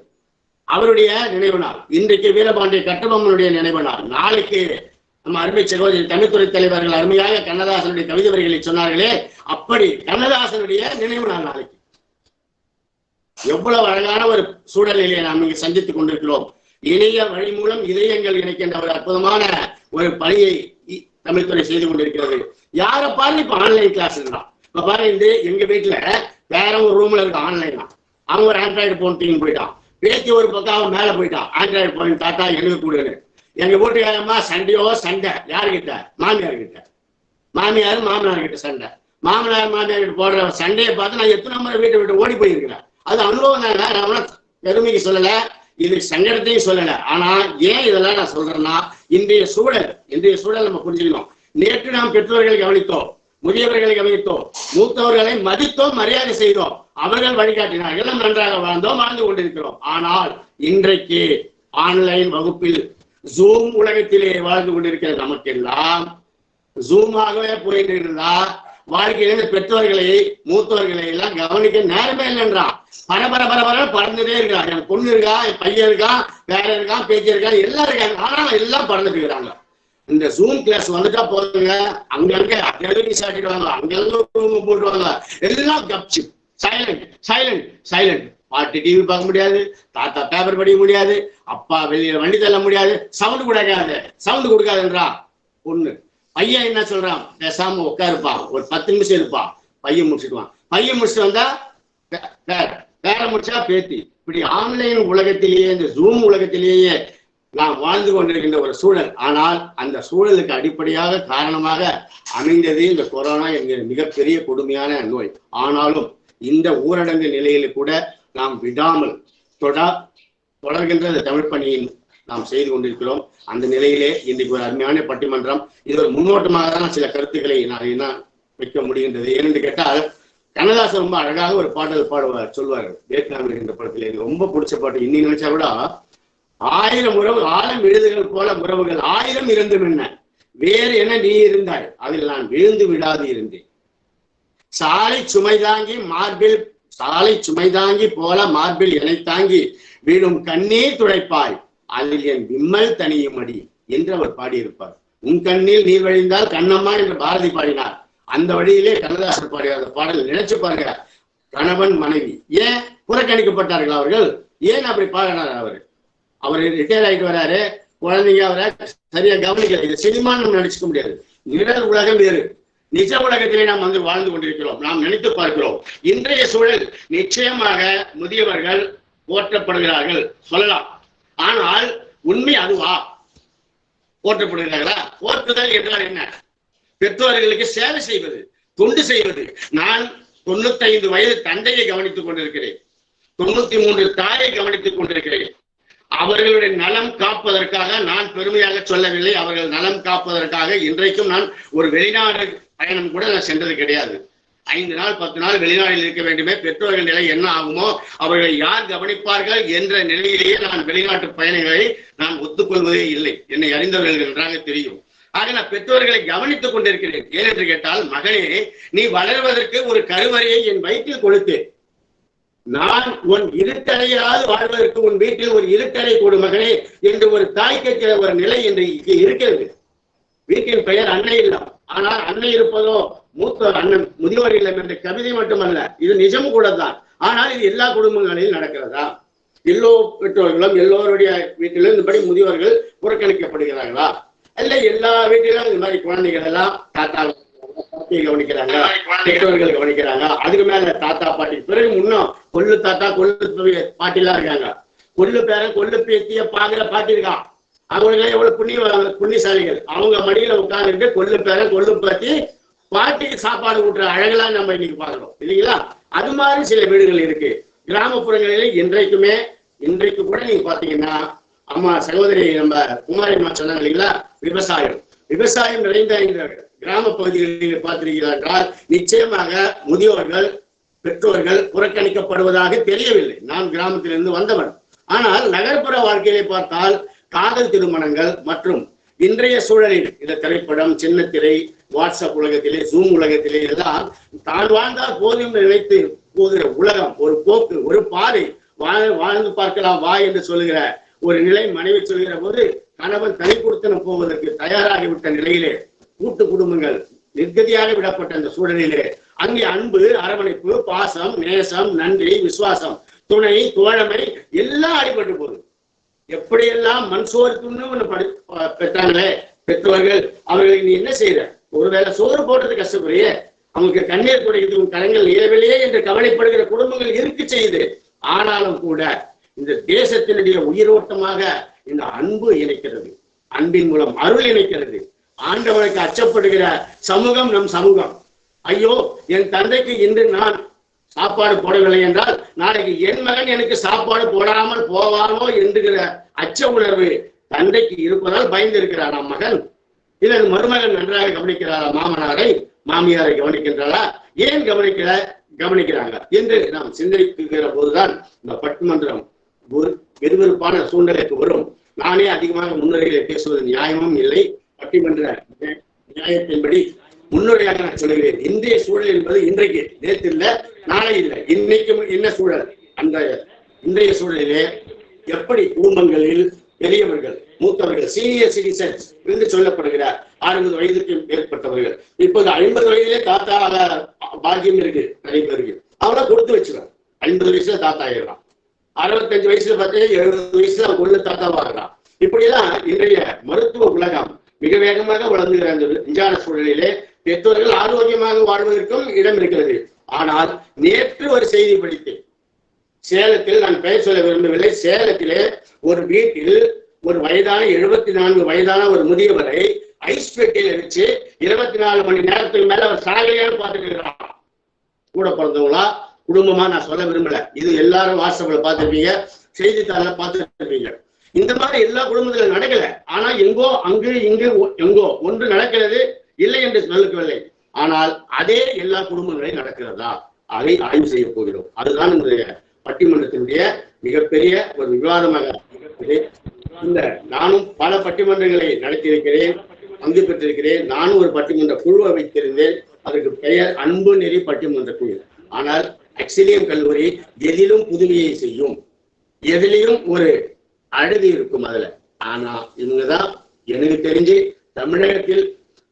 அவருடைய நினைவு நாள் இன்றைக்கு. வீரபாண்டிய கட்டபொம்மனுடைய நினைவு நாள் நாளைக்கு. நம்ம அருமை சகோதரி தமிழ்துறை தலைவர்கள் அருமையாக கண்ணதாசனுடைய கவிதை வரிகளை சொன்னார்களே, அப்படி கண்ணதாசனுடைய நினைவு நாள் நாளைக்கு. எவ்வளவு அழகான ஒரு சூழலிலே நாம் இங்கு சந்தித்துக் கொண்டிருக்கிறோம். இணைய வழி மூலம் இதயங்கள் இணைக்கின்ற ஒரு அற்புதமான ஒரு பணியை தமிழ்துறை செய்து கொண்டிருக்கிறது. யாரை பாருங்க இப்ப ஆன்லைன் கிளாஸ் தான். இப்ப பாருங்க, எங்க வீட்டுல வேற ஒரு ரூம்ல இருக்க ஆன்லைன் தான். அவங்க ஒரு ஆண்ட்ராய்டு போன் தூக்கி போயிட்டான். பேத்தி ஒரு பக்கம் அவன் மேல போயிட்டான், ஆண்ட்ராய்டு போன் தாத்தா எனக்கு கூடுன்னு. எங்க வீட்டுக்காரம்மா சண்டையோ சண்டை. யாருக்கிட்ட? மாமியார் கிட்ட. மாமியார் மாமனார் கிட்ட சண்டை. மாமனார் மாமியார் கிட்ட போடுற சண்டையை பார்த்து நான் எத்தனை முறை வீட்டை விட்டு ஓடி போயிருக்கிறேன். அது அனுபவம் தாங்க, நான் பெருமைக்கு சொல்லல, இது சங்கடத்தையும் சொல்லல. ஆனா ஏன் இதெல்லாம் நான் சொல்றேன்னா, இன்றைய சூழல் நம்ம புரிஞ்சுக்கணும். நேற்று நாம் பெற்றோர்களை கவனித்தோம், முதியவர்களை கவனித்தோம், மூத்தவர்களை மதித்தோம், மரியாதை செய்தோம், அவர்கள் வழிகாட்டினார்கள், எல்லாம் நன்றாக வாழ்ந்து கொண்டிருக்கிறோம். ஆனால் இன்றைக்கு ஆன்லைன் வகுப்பில் ஜூம் உலகத்திலே வாழ்ந்து கொண்டிருக்கிற நமக்கெல்லாம் ஜூமாகவே போயிட்டு இருந்தா வாழ்க்கையில பெற்றோர்களை மூத்தவர்களை எல்லாம் கவனிக்க நேரமே இல்லைன்றான். பரபர பறந்துட்டே இருக்கான். என் பொண்ணு இருக்கா, என் பையன் இருக்கான், வேற இருக்கான், பேச்சு இருக்கா, எல்லாம் இருக்காங்க. ஆனா எல்லாம் பறந்துட்டு இருக்கிறாங்க. இந்த ஜூம் கிளாஸ் வந்துட்டா போதுங்க, அங்கங்க எழுதி சாட்டிடுவாங்க, அங்கெல்லாம் போட்டுவாங்க, எல்லாம் கப்சி சைலண்ட். பாட்டு டிவி பார்க்க முடியாது, தாத்தா பேப்பர் படிக்க முடியாது, அப்பா வெளியே வண்டி தள்ள முடியாது, சவுண்ட் கொடுக்காதுன்றா பொண்ணு. பையன் என்ன சொல்றான், பேசாம உட்காருப்பா, ஒரு 10 நிமிஷம் இருப்பா, பையன் முடிச்சுடுவான், பையன் முடிச்சுட்டு வந்தா பேர முடிச்சா பேத்தி. இப்படி ஆன்லைன் உலகத்திலேயே, இந்த ஜூம் உலகத்திலேயே நாம் வாழ்ந்து கொண்டிருக்கின்ற ஒரு சூழல். ஆனால் அந்த சூழலுக்கு அடிப்படையாக காரணமாக அமைந்தது இந்த கொரோனா என்கிற மிகப்பெரிய கொடுமையான நோய். ஆனாலும் இந்த ஊரடங்கு நிலையில் கூட நாம் விடாமல் தொடர்கின்ற இந்த தமிழ் பணியில் நாம் செய்து கொண்டிருக்கிறோம். அந்த நிலையிலே இன்றைக்கு ஒரு அருமையான பட்டிமன்றம். இது ஒரு முன்னோட்டமாக தான் சில கருத்துக்களை நான் என்ன வைக்க முடிகின்றது. ஏனென்று கேட்டால், கண்ணதாசன் ரொம்ப அழகாக ஒரு பாடல் பாடுவார், சொல்வார். வியட்நாம் என்ற படத்தில் எனக்கு ரொம்ப பிடிச்ச பாட்டு. இன்னும் நினைச்சா கூட, 1000 உறவு ஆழம் எழுதுகள் போல உறவுகள் 1000 இருந்தும் என்ன, வேறு என்ன நீ இருந்தாய், அதில் நான் விழுந்து விடாது இருந்தேன். சாலை சுமைதாங்கி போல மார்பில் எனை தாங்கி வீடும் கண்ணீர் துடைப்பாய், அதில் என் விம்மல் தனியும் அடி என்று அவர் பாடியிருப்பார். உன் கண்ணில் நீர் வழிந்தால் கண்ணம்மா என்று பாரதி பாடினார். அந்த வழியிலே கண்ணதாசன் பாடிய அந்த பாடல் நினைச்சு பாருங்க. கணவன் மனைவி ஏன் புறக்கணிக்கப்பட்டார்கள் அவர்கள்? ஏன் அப்படி பாடினார்? அவர் ரிட்டையர் ஆகிட்டு வராரு, குழந்தைங்க அவரை சரியா கவனிக்கல. இது சினிமான்னு நம்ம நினைச்சுக்க முடியாது. நிழல் உலகம் வேறு, நிஜ உலகத்திலே நாம் வாழ்ந்து கொண்டிருக்கிறோம். நாம் நினைத்து பார்க்கிறோம். இன்றைய சூழல் நிச்சயமாக முதியவர்கள் போற்றப்படுகிறார்கள் சொல்லலாம். ஆனால் உண்மை அதுவா? போற்றப்படுகிறார்களா? போற்றுதல் என்றால் என்ன? பெற்றோர்களுக்கு சேவை செய்வது, தொண்டு செய்வது. நான் 95 வயது தந்தையை கவனித்துக் கொண்டிருக்கிறேன், 93 தாயை கவனித்துக் கொண்டிருக்கிறேன். அவர்களுடைய நலம் காப்பதற்காக நான் பெருமையாக சொல்லவில்லை. அவர்கள் நலம் காப்பதற்காக இன்றைக்கும் நான் ஒரு வெளிநாடு பயணம் கூட நான் சென்றது கிடையாது. 5 நாள் 10 நாள் வெளிநாட்டில் இருக்க வேண்டுமே, பெற்றோர்கள் நிலை என்ன ஆகுமோ, அவர்களை யார் கவனிப்பார்கள் என்ற நிலையிலேயே நான் வெளிநாட்டு பயணங்களை நான் ஒத்துக்கொள்வதே இல்லை. என்னை அறிந்தவர்கள் நன்றாக தெரியும். ஆக நான் பெற்றோர்களை கவனித்துக் கொண்டிருக்கிறேன். ஏனென்று கேட்டால், மகனே, நீ வளர்வதற்கு ஒரு கருவறையை என் வயிற்றில் கொடுத்தேன். நான் உன் இருட்டறையாவது வாழ்வதற்கு உன் வீட்டில் ஒரு இருட்டறை கொடு மகனே என்று ஒரு தாய் கேட்கிற ஒரு நிலை என்று இருக்கிறது. வீட்டின் பெயர் அன்னை இல்லம். ஆனால் அன்னை இருப்பதோ மூத்த அண்ணன் முதியோர் இல்லம் என்ற கவிதை மட்டுமல்ல, இது நிஜம் கூட தான். ஆனால் இது எல்லா குடும்பங்களிலும் நடக்கிறதா? எல்லோ பெற்றோர்களும் எல்லோருடைய வீட்டிலும் இந்தபடி முதியோர்கள் புறக்கணிக்கப்படுகிறார்களா? இல்ல எல்லா வீட்டிலும் இந்த மாதிரி குழந்தைகள் எல்லாம் தாத்தா கவனிக்கிறாங்க, பெற்றோர்கள் கவனிக்கிறாங்க. அதுக்கு மேல தாத்தா பாட்டி, பிறகு முன்னும் கொள்ளு தாத்தா கொள்ளு பாட்டிலாம் இருக்காங்க. கொள்ளு பேரன் கொள்ளு பேத்திய பாக்குற பாட்டி இருக்கான். அவங்க எவ்வளவு புண்ணியசாலிகள். அவங்க மடியில உட்கார்ந்துட்டு கொள்ளு பேரன் கொள்ளு பாத்தி பாட்டிக்கு சாப்பாடு ஊட்டுற அழகெல்லாம் நம்ம இன்னைக்கு பாக்குறோம் இல்லைங்களா? அது மாதிரி சில வீடுகள் இருக்கு கிராமப்புறங்களிலே. இன்றைக்கு கூட நீங்க பாத்தீங்கன்னா, அம்மா சகோதரி நம்ம குமாரி அம்மா சொன்னாங்க இல்லைங்களா, விவசாயம் நிறைந்த இந்த கிராம பகுதிகளில் பார்த்திருக்கிறார் என்றால் நிச்சயமாக முதியோர்கள் பெற்றோர்கள் புறக்கணிக்கப்படுவதாக தெரியவில்லை. நான் கிராமத்திலிருந்து வந்தவன். ஆனால் நகர்ப்புற வாழ்க்கையை பார்த்தால் காதல் திருமணங்கள் மற்றும் இன்றைய சூழலில் இந்த திரைப்படம், சின்னத்திரை, வாட்ஸ்அப் உலகத்திலே, ஜூம் உலகத்திலே எல்லாம் தான் வாழ்ந்தால் போதும் நினைத்து போகிற உலகம், ஒரு போக்கு, ஒரு பாதை, வாழ்ந்து பார்க்கலாம் வா என்று சொல்லுகிற ஒரு நிலை மனைவி சொல்கிற போது, கணவன் தனி கொடுத்தனம் போவதற்கு தயாராகிவிட்ட நிலையிலே கூட்டு குடும்பங்கள் நிர்கதியாக விடப்பட்ட அந்த சூழலிலே அங்கே அன்பு, அரவணைப்பு, பாசம், நேசம், நன்றி, விசுவாசம், துணை, தோழமை எல்லாம் அடிபட்டு போகுது. எப்படியெல்லாம் மண் சோறு பெற்றாங்களே பெற்றோர்கள், அவர்களுக்கு நீ என்ன செய்யற? ஒருவேளை சோறு போடுறது கஷ்டப்படுறிய, அவங்களுக்கு கண்ணீர் துடைக்கிறதுக்கு கரங்கள் நீளவில்லையே என்று கவலைப்படுகிற குடும்பங்கள் இருக்கு செய்யுது. ஆனாலும் கூட இந்த தேசத்தினுடைய உயிரோட்டமாக இந்த அன்பு இணைக்கிறது, அன்பின் மூலம் அருள் இணைக்கிறது. ஆண்டவனுக்கு அச்சப்படுகிற சமூகம் நம் சமூகம். ஐயோ, என் தந்தைக்கு இன்று நான் சாப்பாடு போடவில்லை என்றால் நாளைக்கு என் மகன் எனக்கு சாப்பாடு போடாமல் போவானோ என்கிற அச்ச உணர்வு தந்தைக்கு இருப்பதால் பயந்து இருக்கிறாரா மகன்? இல்லை மருமகன் நன்றாக கவனிக்கிறாரா மாமனாரை, மாமியாரை கவனிக்கின்றாரா? ஏன் கவனிக்கிறாங்க என்று நாம் சிந்திக்கிற போதுதான் இந்த பட்டிமன்றம் ஒரு விறுவிறுப்பான சூழ்நிலைக்கு வரும். நானே அதிகமாக முன்னுரைகளை பேசுவது நியாயமும் இல்லை. பட்டிமன்ற நியாயத்தின்படி முன்னுரையாக நான் சொல்லுகிறேன். இன்றைய சூழல் என்பது இன்றைக்கு, நேற்று இல்லை, நாளை இல்லை, இன்னைக்கு என்ன சூழல்? அந்த இன்றைய சூழலிலே எப்படி குடும்பங்களில் பெரியவர்கள், மூத்தவர்கள், சீனியர் சிட்டிசன்ஸ் என்று சொல்லப்படுகிறார், 60 வயதுக்கு மேற்பட்டவர்கள், இப்போது 50 வயதிலே தாத்தா பாக்கியம் இருக்கு நிறைய பேருக்கு. அவங்கள கொடுத்து வச்சுருவாங்க. 50 வயசுல தாத்தா ஆயிடலாம், 65 வயசுல பார்த்தீங்கன்னா 70 வயசுல கொள்ளு தாத்தாவாகலாம். இப்படியெல்லாம் இன்றைய மருத்துவ உலகம் மிக வேகமாக வளர்ந்துகிற அந்த விஞ்ஞான சூழலிலே பெற்றோர்கள் ஆரோக்கியமாக வாழ்வதற்கும் இடம் இருக்கிறது. ஆனால் நேற்று ஒரு செய்தி படித்தேன். சேலத்தில், நான் பெயர் சொல்ல விரும்பவில்லை, சேலத்திலே ஒரு வீட்டில் ஒரு வயதான 74 வயதான ஒரு முதியவரை ஐஸ் பெட்டியில வச்சு 24 மணி நேரத்துக்கு மேல அவர் சாகலையான்னு பார்த்துட்டு இருக்கிறான். கூட பிறந்தவங்களா குடும்பமா நான் சொல்ல விரும்பல, இது எல்லாரும் வாட்ஸ்அப்ல பார்த்துருப்பீங்க, செய்தித்தாள பார்த்துருப்பீங்க. இந்த மாதிரி எல்லா குடும்பத்திலும் நடக்கல. ஆனா எங்கோ அங்கு இங்கு எங்கோ ஒன்று நடக்கிறது, இல்லை என்று சொல்லவில்லை. ஆனால் அதே எல்லா குடும்பங்களையும் நடக்கிறதா, அதை ஆய்வு செய்ய போகிறோம். அதுதான் இன்றைய பட்டிமன்றத்தினுடைய மிகப்பெரிய ஒரு விவாதமாக இருக்கிறது. இந்த நானும் பல பட்டிமன்றங்களை நடத்தியிருக்கிறேன், பங்கு பெற்றிருக்கிறேன். நானும் ஒரு பட்டிமன்ற குழுவை வைத்திருந்தேன். அதற்கு பெயர் அன்பு நெறி பட்டிமன்ற குழு. ஆனால் அக்ஸிலியம் கல்லூரி எதிலும் புதுமையை செய்யும், எதிலையும் ஒரு அழுதி இருக்கும் அதுல. ஆனா இவங்கதான் எனக்கு தெரிஞ்சு தமிழகத்தில்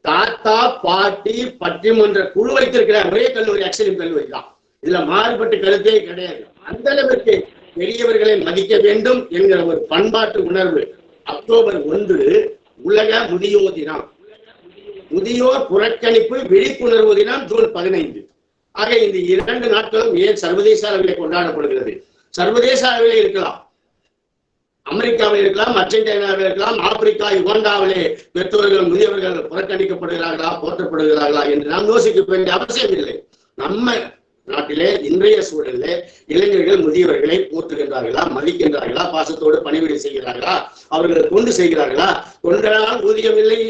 தாத்தா பாட்டி பட்டிமன்ற குழு வைத்திருக்கிற ஒரே கல்லூரி அக்ஸிலியம் கல்லூரி தான். இதுல மாறுபட்ட கருத்தே கிடையாது. அந்த அளவிற்கு பெரியவர்களை மதிக்க வேண்டும் என்கிற ஒரு பண்பாட்டு உணர்வு. அக்டோபர் 1 உலக முதியோர் தினம், முதியோர் புறக்கணிப்பு விழிப்புணர்வு தினம் ஜூன் 15. ஆக இந்த 2 நாட்களும் ஏன் சர்வதேச அளவிலே கொண்டாடப்படுகிறது? சர்வதேச அளவிலே இருக்கலாம், அமெரிக்காவில் இருக்கலாம், அர்ஜென்டினாவில் இருக்கலாம், ஆப்பிரிக்கா யுகாண்டாவிலே பெற்றோர்கள் முதியவர்கள் புறக்கணிக்கப்படுகிறார்களா போற்றப்படுகிறார்களா என்று நாம் யோசிக்க வேண்டிய அவசியம் இல்லை. நம்ம நாட்டிலே இன்றைய சூழலிலே இளைஞர்கள் முதியவர்களை போற்றுகின்றார்களா, மதிக்கின்றார்களா, பாசத்தோடு பணிவிடை செய்கிறார்களா, அவர்கள் தொண்டு செய்கிறார்களா? தொண்டரால் ஊதியம் இல்லை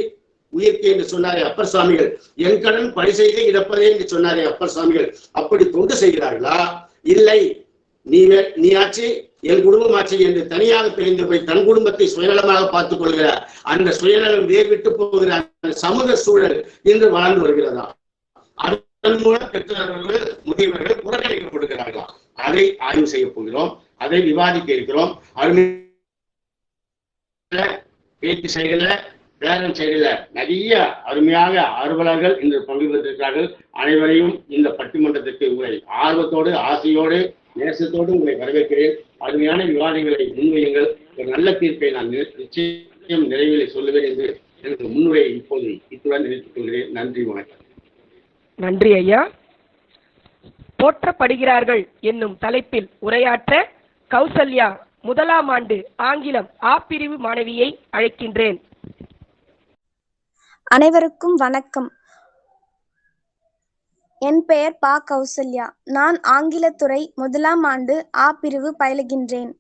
உயிர்க்கு என்று சொன்னாரே அப்பர் சுவாமிகள், என் கடன் பணி செய்து இழப்பதே என்று சொன்னாரே அப்பர் சுவாமிகள், அப்படி தொண்டு செய்கிறார்களா? இல்லை, நீ ஆட்சி என் குடும்பம் ஆட்சி என்று தனியாக பிரிந்து போய் தன் குடும்பத்தை சுயநலமாக பார்த்துக் கொள்கிற அந்த சுயநலம் வேர்விட்டு போகிற அந்த சமூக சூழல் இன்று வளர்ந்து வருகிறதா? அதன் மூலம் பெற்றோர்கள் முதியவர்கள் புறக்கணிக்கப்படுகிறார்களா? அதை ஆய்வு செய்ய போகிறோம், அதை விவாதிக்க இருக்கிறோம். பேச்சு செயல பேரன் செயல நிறைய அருமையாக ஆர்வலர்கள் இன்று பங்கு பெற்றிருக்கிறார்கள். அனைவரையும் இந்த பட்டிமன்றத்திற்கு உங்களை ஆர்வத்தோடு ஆசையோடு நேசத்தோடு உங்களை வரவேற்கிறேன். அருமையான விவாதங்களை முன்வையுங்கள். ஒரு நல்ல தீர்ப்பை நான் நிச்சயம் நிறைவில் சொல்லுவேன் என்று எனக்கு முன்னுரையை இப்போது இத்துடன் நினைத்துக் கொள்கிறேன். நன்றி, வணக்கம். நன்றி ஐயா. போற்றப்படுகிறார்கள் என்னும் தலைப்பில் உரையாற்ற கௌசல்யா 1ஆம் ஆண்டு ஆங்கிலம் ஆ பிரிவு மாணவியை அழைக்கின்றேன். அனைவருக்கும் வணக்கம். என் பெயர் பா கௌசல்யா. நான் ஆங்கிலத்துறை 1ஆம் ஆண்டு ஆ பிரிவு பயிலுகின்றேன்.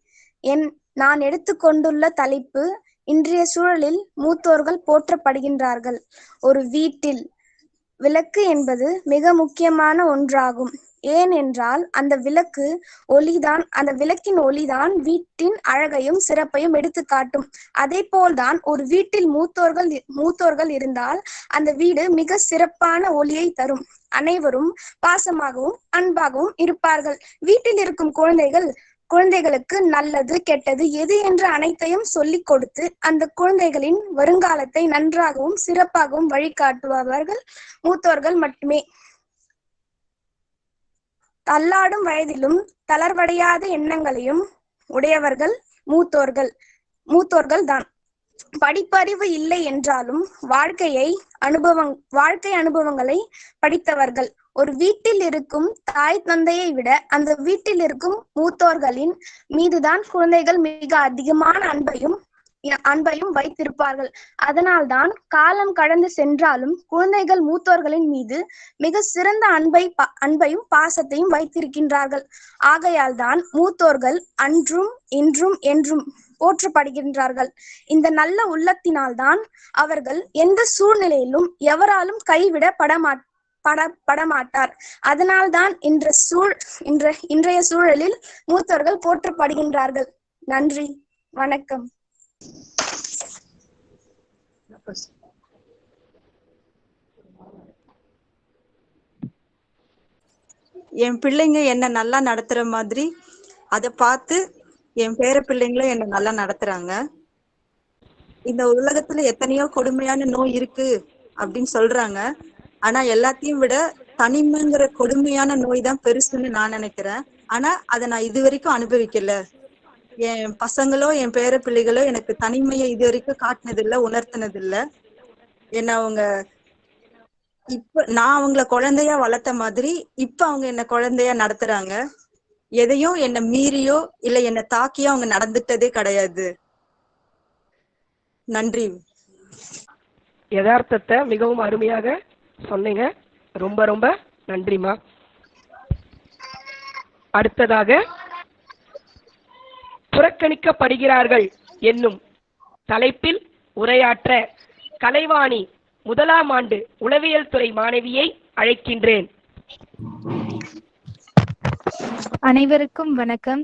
நான் எடுத்துக்கொண்டுள்ள தலைப்பு, இன்றைய சூழலில் மூத்தோர்கள் போற்றப்படுகின்றார்கள். ஒரு வீட்டில் விளக்கு என்பது மிக முக்கியமான ஒன்றாகும். ஏனென்றால் அந்த விளக்கின் ஒளிதான் வீட்டின் அழகையும் சிறப்பையும் எடுத்து காட்டும். அதே போல்தான் ஒரு வீட்டில் மூத்தோர்கள் இருந்தால் அந்த வீடு மிக சிறப்பான ஒளியை தரும். அனைவரும் பாசமாகவும் அன்பாகவும் இருப்பார்கள். வீட்டில் இருக்கும் குழந்தைகளுக்கு நல்லது கெட்டது எது என்ற அனைத்தையும் சொல்லிக் கொடுத்து அந்த குழந்தைகளின் வருங்காலத்தை நன்றாகவும் சிறப்பாகவும் வழிகாட்டுபவர்கள் மூத்தோர்கள் மட்டுமே. தள்ளாடும் வயதிலும் தளர்வடையாத எண்ணங்களையும் உடையவர்கள் மூத்தோர்கள் தான். படிப்பறிவு இல்லை என்றாலும் வாழ்க்கை அனுபவங்களை படித்தவர்கள். ஒரு வீட்டில் இருக்கும் தாய் தந்தையை விட அந்த வீட்டில் இருக்கும் மூத்தோர்களின் மீதுதான் குழந்தைகள் மிக அதிகமான அன்பையும் வைத்திருப்பார்கள். அதனால்தான் காலம் கடந்து சென்றாலும் குழந்தைகள் மூத்தோர்களின் மீது மிக சிறந்த அன்பையும் பாசத்தையும் வைத்திருக்கின்றார்கள். ஆகையால் தான் மூத்தோர்கள் அன்றும் இன்றும் என்றும் போற்றப்படுகின்றார்கள். இந்த நல்ல உள்ளத்தினால் தான் அவர்கள் எந்த சூழ்நிலையிலும் எவராலும் கைவிட படமாட்டார். அதனால்தான் இன்றைய சூழலில் மூத்தோர்கள் போற்றப்படுகின்றார்கள். நன்றி, வணக்கம். என் பிள்ளைங்க என்ன நல்லா நடத்துற மாதிரி அதை பார்த்து என் பேர பிள்ளைங்களும் என்ன நல்லா நடத்துறாங்க. இந்த உலகத்துல எத்தனையோ கொடுமையான நோய் இருக்கு அப்படின்னு சொல்றாங்க. ஆனா எல்லாத்தையும் விட தனிமைங்கிற கொடுமையான நோய் தான் பெருசுன்னு நான் நினைக்கிறேன். ஆனா அதை நான் இது வரைக்கும் அனுபவிக்கல. என் பசங்களோ என் பேர பிள்ளைகளோ எனக்கு தனிமையை இது வரைக்கும் காட்டினது இல்லை, உணர்த்தினது இல்லை. என்ன அவங்க இப்ப நான் அவங்கள குழந்தையா வளர்த்த மாதிரி இப்ப அவங்க என்ன குழந்தையா நடத்துறாங்க. எதையும் என்ன மீறியோ இல்ல என்ன தாக்கியோ அவங்க நடந்துட்டதே கிடையாது. நன்றி. யதார்த்தத்தை மிகவும் அருமையாக சொன்னீங்க. ரொம்ப ரொம்ப நன்றிமா. அடுத்ததாக புறக்கணிக்கப்படுகிறார்கள் என்னும் தலைப்பில் உரையாற்ற கலைவாணி முதலாம் ஆண்டு உளவியல் துறை மாணவியை அழைக்கின்றேன். அனைவருக்கும் வணக்கம்.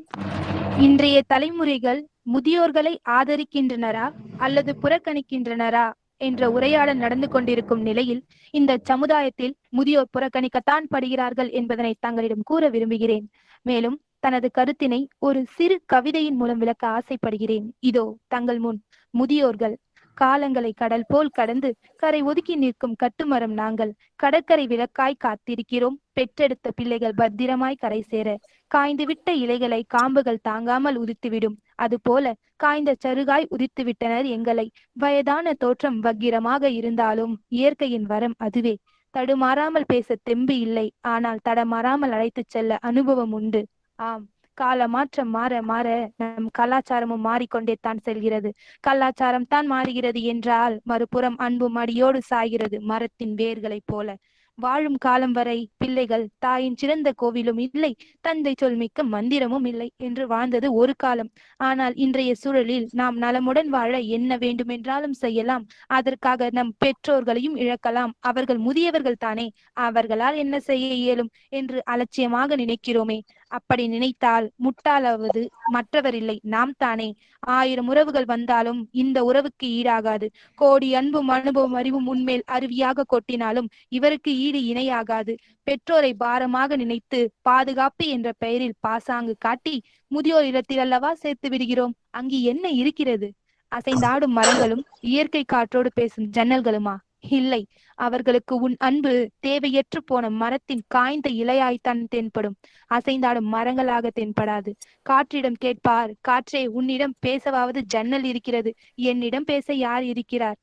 இன்றைய தலைமுறைகள் முதியோர்களை ஆதரிக்கின்றனரா அல்லது புறக்கணிக்கின்றனரா என்ற உரையாடல் நடந்து கொண்டிருக்கும் நிலையில் இந்த சமுதாயத்தில் முதியோர் புறக்கணிக்கத்தான் படுகிறார்கள் என்பதனை தங்களிடம் கூற விரும்புகிறேன். மேலும் தனது கருத்தினை ஒரு சிறு கவிதையின் மூலம் விளக்க ஆசைப்படுகிறேன். இதோ தங்கள் முன். முதியோர்கள் காலங்களை கடல் போல் கடந்து கரை ஒதுக்கி நிற்கும் கட்டுமரம் நாங்கள். கடற்கரை விளக்காய் காத்திருக்கிறோம் பெற்றெடுத்த பிள்ளைகள் பத்திரமாய் கரை சேர. காய்ந்துவிட்ட இலைகளை காம்புகள் தாங்காமல் உதித்துவிடும். அதுபோல காய்ந்த சருகாய் உதித்துவிட்டனர் எங்களை. வயதான தோற்றம் வக்கிரமாக இருந்தாலும் இயற்கையின் வரம் அதுவே. தடுமாறாமல் பேச தெம்பு இல்லை, ஆனால் தடமாறாமல் அழைத்துச் செல்ல அனுபவம் உண்டு. ஆம், கால மாற்றம் மாற மாற நம் கலாச்சாரமும் மாறிக்கொண்டே தான் செல்கிறது. கலாச்சாரம் தான் மாறுகிறது என்றால் மறுபுறம் அன்பும் அடியோடு சாய்கிறது மரத்தின் வேர்களைப் போல. வாழும் காலம் வரை பிள்ளைகள் தாயின் சிறந்த கோவிலும் இல்லை, தந்தை சொல் மிக்க மந்திரமும் இல்லை என்று வாழ்ந்தது ஒரு காலம். ஆனால் இன்றைய சூழலில் நாம் நலமுடன் வாழ என்ன வேண்டுமென்றாலும் செய்யலாம். அதற்காக நம் பெற்றோர்களையும் இழக்கலாம். அவர்கள் முதியவர்கள் தானே, அவர்களால் என்ன செய்ய இயலும் என்று அலட்சியமாக நினைக்கிறோமே. அப்படி நினைத்தால் முட்டாளாவது மற்றவர் இல்லை, நாம் தானே. 1000 உறவுகள் வந்தாலும் இந்த உறவுக்கு ஈடாகாது. கோடி அன்பும் அனுபவம் அறிவும் உன்மேல் அருவியாக கொட்டினாலும் இவருக்கு ஈடு இணையாகாது. பெற்றோரை பாரமாக நினைத்து பாதுகாப்பு என்ற பெயரில் பாசாங்கு காட்டி முதியோர் இல்லத்தில் அல்லவா சேர்த்து விடுகிறோம். அங்கு என்ன இருக்கிறது? அசைந்தாடும் மரங்களும் இயற்கை காற்றோடு பேசும் ஜன்னல்களுமா? இல்லை, அவர்களுக்கு உன் அன்பு தேவையற்று போன மரத்தின் காய்ந்த இலையாய்த்தான் தென்படும், அசைந்தாடும் மரங்களாக தென்படாது. காற்றிடம் கேட்பார், காற்றே உன்னிடம் பேசவாவது ஜன்னல் இருக்கிறது, என்னிடம் பேச யார் இருக்கிறார்?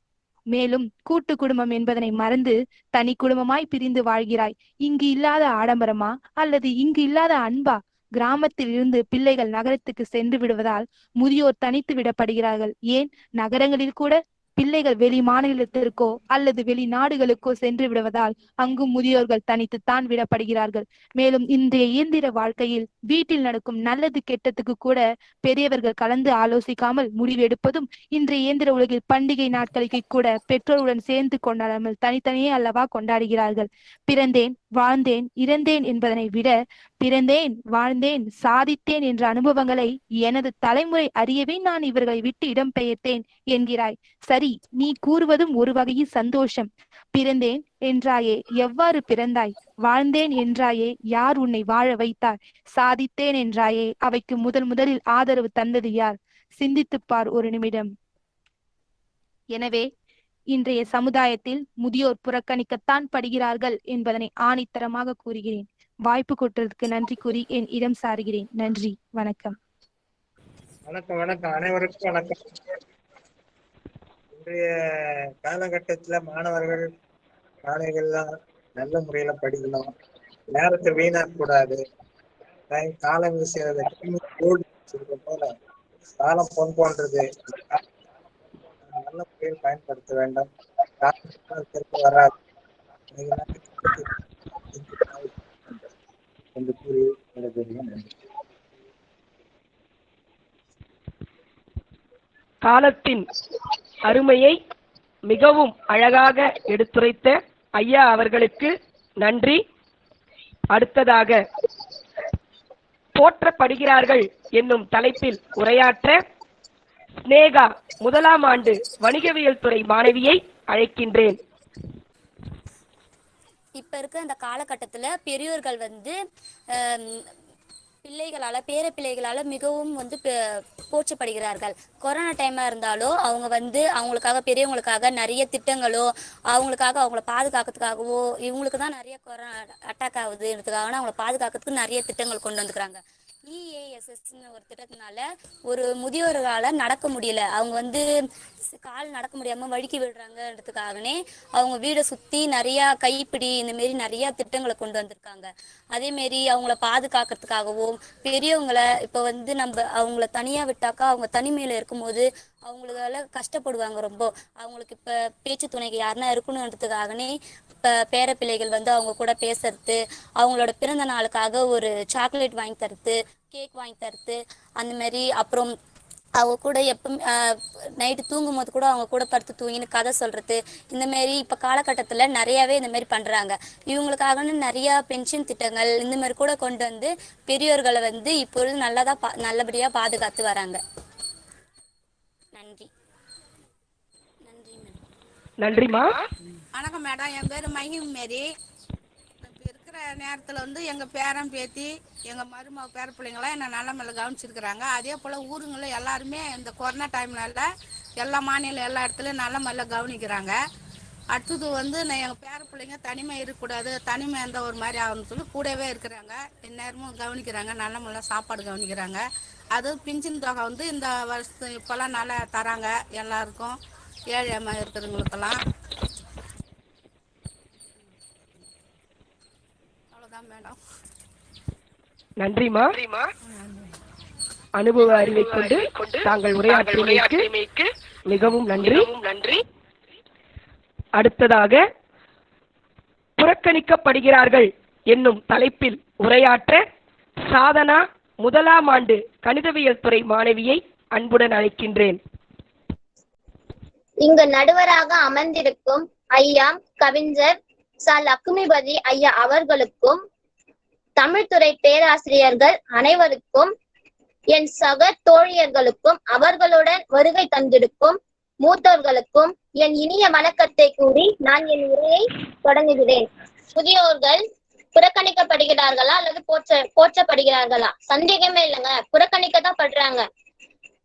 மேலும் கூட்டு குடும்பம் என்பதனை மறந்து தனி குடும்பமாய் பிரிந்து வாழ்கிறாய். இங்கு இல்லாத ஆடம்பரமா அல்லது இங்கு இல்லாத அன்பா? கிராமத்தில் இருந்து பிள்ளைகள் நகரத்துக்கு சென்று விடுவதால் முதியோர் தனித்து விடப்படுகிறார்கள். ஏன், நகரங்களில் கூட பிள்ளைகள் வெளி மாநிலத்திற்கோ அல்லது வெளிநாடுகளுக்கோ சென்று விடுவதால் அங்கும் முதியோர்கள் தனித்துத்தான் விடப்படுகிறார்கள். மேலும் இன்றைய இயந்திர வாழ்க்கையில் வீட்டில் நடக்கும் நல்லது கெட்டத்துக்கு கூட பெரியவர்கள் கலந்து ஆலோசிக்காமல் முடிவெடுப்பதும், இன்றைய இயந்திர உலகில் பண்டிகை நாட்களுக்கு கூட பெற்றோருடன் சேர்ந்து கொண்டாடாமல் தனித்தனியே அல்லவா கொண்டாடுகிறார்கள். பிறந்தேன், வாழ்ந்தேன், இறந்தேன் என்பதனை விட பிறந்தேன், வாழ்ந்தேன், சாதித்தேன் என்ற அனுபவங்களை எனது தலைமுறை அறியவே நான் இவர்களை விட்டு இடம்பெயர்த்தேன் என்கிறாய். சரி, நீ கூறுவதும் ஒரு வகையில் சந்தோஷம். பிறந்தேன் என்றாயே, எவ்வாறு பிறந்தாய்? வாழ்ந்தேன் என்றாயே, யார் உன்னை வாழ வைத்தார்? சாதித்தேன் என்றாயே, அவைக்கு முதலில் ஆதரவு தந்தது யார்? சிந்தித்துப்பார் ஒரு நிமிடம். எனவே இன்றைய சமுதாயத்தில் முதியோர் புறக்கணிக்கத்தான் படுகிறார்கள் என்பதனை ஆணித்தரமாக கூறுகிறேன். வாய்ப்பு கொடுத்ததற்கு நன்றி கூறி என் இடம் சாருகிறேன். நன்றி, வணக்கம். வணக்கம். வணக்கம், அனைவருக்கும் வணக்கம். இன்றைய காலகட்டத்துல மாணவர்கள் மாணவிகள்லாம் நல்ல முறையில படிக்கணும், நேரத்தை வீணாக்க கூடாது. காலம் போல காலம் பொன் போன்றது, நல்ல முறையில் பயன்படுத்த வேண்டும். வராது என்று கூறி நன்றி. காலத்தின் அருமையை மிகவும் அழகாக எடுத்துரைத்த ஐயா அவர்களுக்கு நன்றி. அடுத்ததாக போற்றப்படுகிறார்கள் என்னும் தலைப்பில் உரையாற்ற ஸ்னேகா முதலாம் ஆண்டு வணிகவியல் துறை மாணவியை அழைக்கின்றேன். இப்ப இருக்க இந்த காலகட்டத்துல பெரியோர்கள் பிள்ளைகளால பேர பிள்ளைகளால மிகவும் போற்றப்படுகிறார்கள். கொரோனா டைமா இருந்தாலும் அவங்க அவங்களுக்காக பெரியவங்களுக்காக நிறைய திட்டங்களோ, அவங்கள பாதுகாக்கிறதுக்காகவோ, இவங்களுக்கு தான் நிறைய கொரோனா அட்டாக் ஆகுதுன்றதுக்காக அவங்கள பாதுகாக்கிறதுக்கு நிறைய திட்டங்கள் கொண்டு வந்துக்கிறாங்க. EASSன்னு ஒரு திட்டத்தினால ஒரு முதியோர்களால நடக்க முடியல. அவங்க வந்து கால் நடக்க முடியாம வழுக்கி விடுறாங்கன்றதுக்காகனே அவங்க வீடை சுத்தி நிறைய கைப்பிடி இந்த மாரி நிறைய திட்டங்களை கொண்டு வந்திருக்காங்க. அதே மாரி அவங்கள பாதுகாக்கிறதுக்காகவும் பெரியவங்களை இப்ப வந்து நம்ம அவங்கள தனியா விட்டாக்கா அவங்க தனிமையில இருக்கும்போது அவங்களால கஷ்டப்படுவாங்க ரொம்ப. அவங்களுக்கு இப்ப பேச்சு துணைக்கு யாருன்னா இருக்கணுன்றதுக்காகனே இப்ப பேர பிள்ளைகள் வந்து அவங்க கூட பேசுறது, அவங்களோட பிறந்த நாளுக்காக ஒரு சாக்லேட் வாங்கி தருது, கேக் வாங்கி தருது, அந்த மாதிரி. அப்புறம் அவங்க கூட எப்பவும் நைட்டு தூங்கும் போது கூட அவங்க கூட படுத்து தூங்கின்னு கதை சொல்றது, இந்த மாரி இப்ப காலகட்டத்துல நிறையவே இந்த மாதிரி பண்றாங்க. இவங்களுக்காக நிறைய பென்ஷன் திட்டங்கள் இந்த மாதிரி கூட கொண்டு வந்து பெரியோர்களை வந்து இப்பொழுது நல்லபடியா பாதுகாத்து வராங்க. நன்றி. நன்றிமா. வணக்கம் மேடம், என் பேரு மகிம் மேரி. இப்போ இருக்கிற நேரத்தில் வந்து எங்கள் பேரன் பேத்தி எங்கள் மருமக பேர பிள்ளைங்களாம் என்னை நல்ல மேலே கவனிச்சிருக்கிறாங்க. அதே போல் ஊருங்களும் எல்லாருமே இந்த கொரோனா டைம்னால எல்லா மாநிலம் எல்லா இடத்துலையும் நல்ல மேலே கவனிக்கிறாங்க. அடுத்தது வந்து எங்கள் பேர பிள்ளைங்க தனிமை இருக்கக்கூடாது, தனிமை இருந்தால் ஒரு மாதிரி ஆகும்னு சொல்லி கூடவே இருக்கிறாங்க, எந்நேரமும் கவனிக்கிறாங்க, நல்ல மேலே சாப்பாடு கவனிக்கிறாங்க. அதுவும் பிஞ்சின் தொகை வந்து இந்த வருஷத்து இப்போல்லாம் நல்லா தராங்க எல்லாருக்கும், ஏழையமாக இருக்கிறவங்களுக்கெல்லாம். அவ்வளோதான் மேடம். நன்றிமா. அனுபவ அறிவை கொண்டு தாங்கள் உரையாற்றியமைக்கு மிகவும் நன்றி. அடுத்ததாக புறக்கணிக்கப்படுகிறார்கள் என்னும் தலைப்பில் உரையாற்ற சாதனா முதலாம் ஆண்டு கணிதவியல் துறை மாணவியை அன்புடன் அழைக்கின்றேன். இங்கு நடுவராக அமர்ந்திருக்கும் ஐயா கவிஞர் ச. லக்குமிபதி ஐயா அவர்களுக்கும், தமிழ்துறை பேராசிரியர்கள் அனைவருக்கும், என் சக தோழியர்களுக்கும், அவர்களுடன் வருகை தந்திருக்கும் மூத்தோர்களுக்கும் என் இனிய வணக்கத்தை கூறி நான் என் உரையை தொடங்குகிறேன். முதியோர்கள் புறக்கணிக்கப்படுகிறார்களா அல்லது போற்றப்படுகிறார்களா? சந்தேகமே இல்லைங்க, புறக்கணிக்கத்தான் படுறாங்க.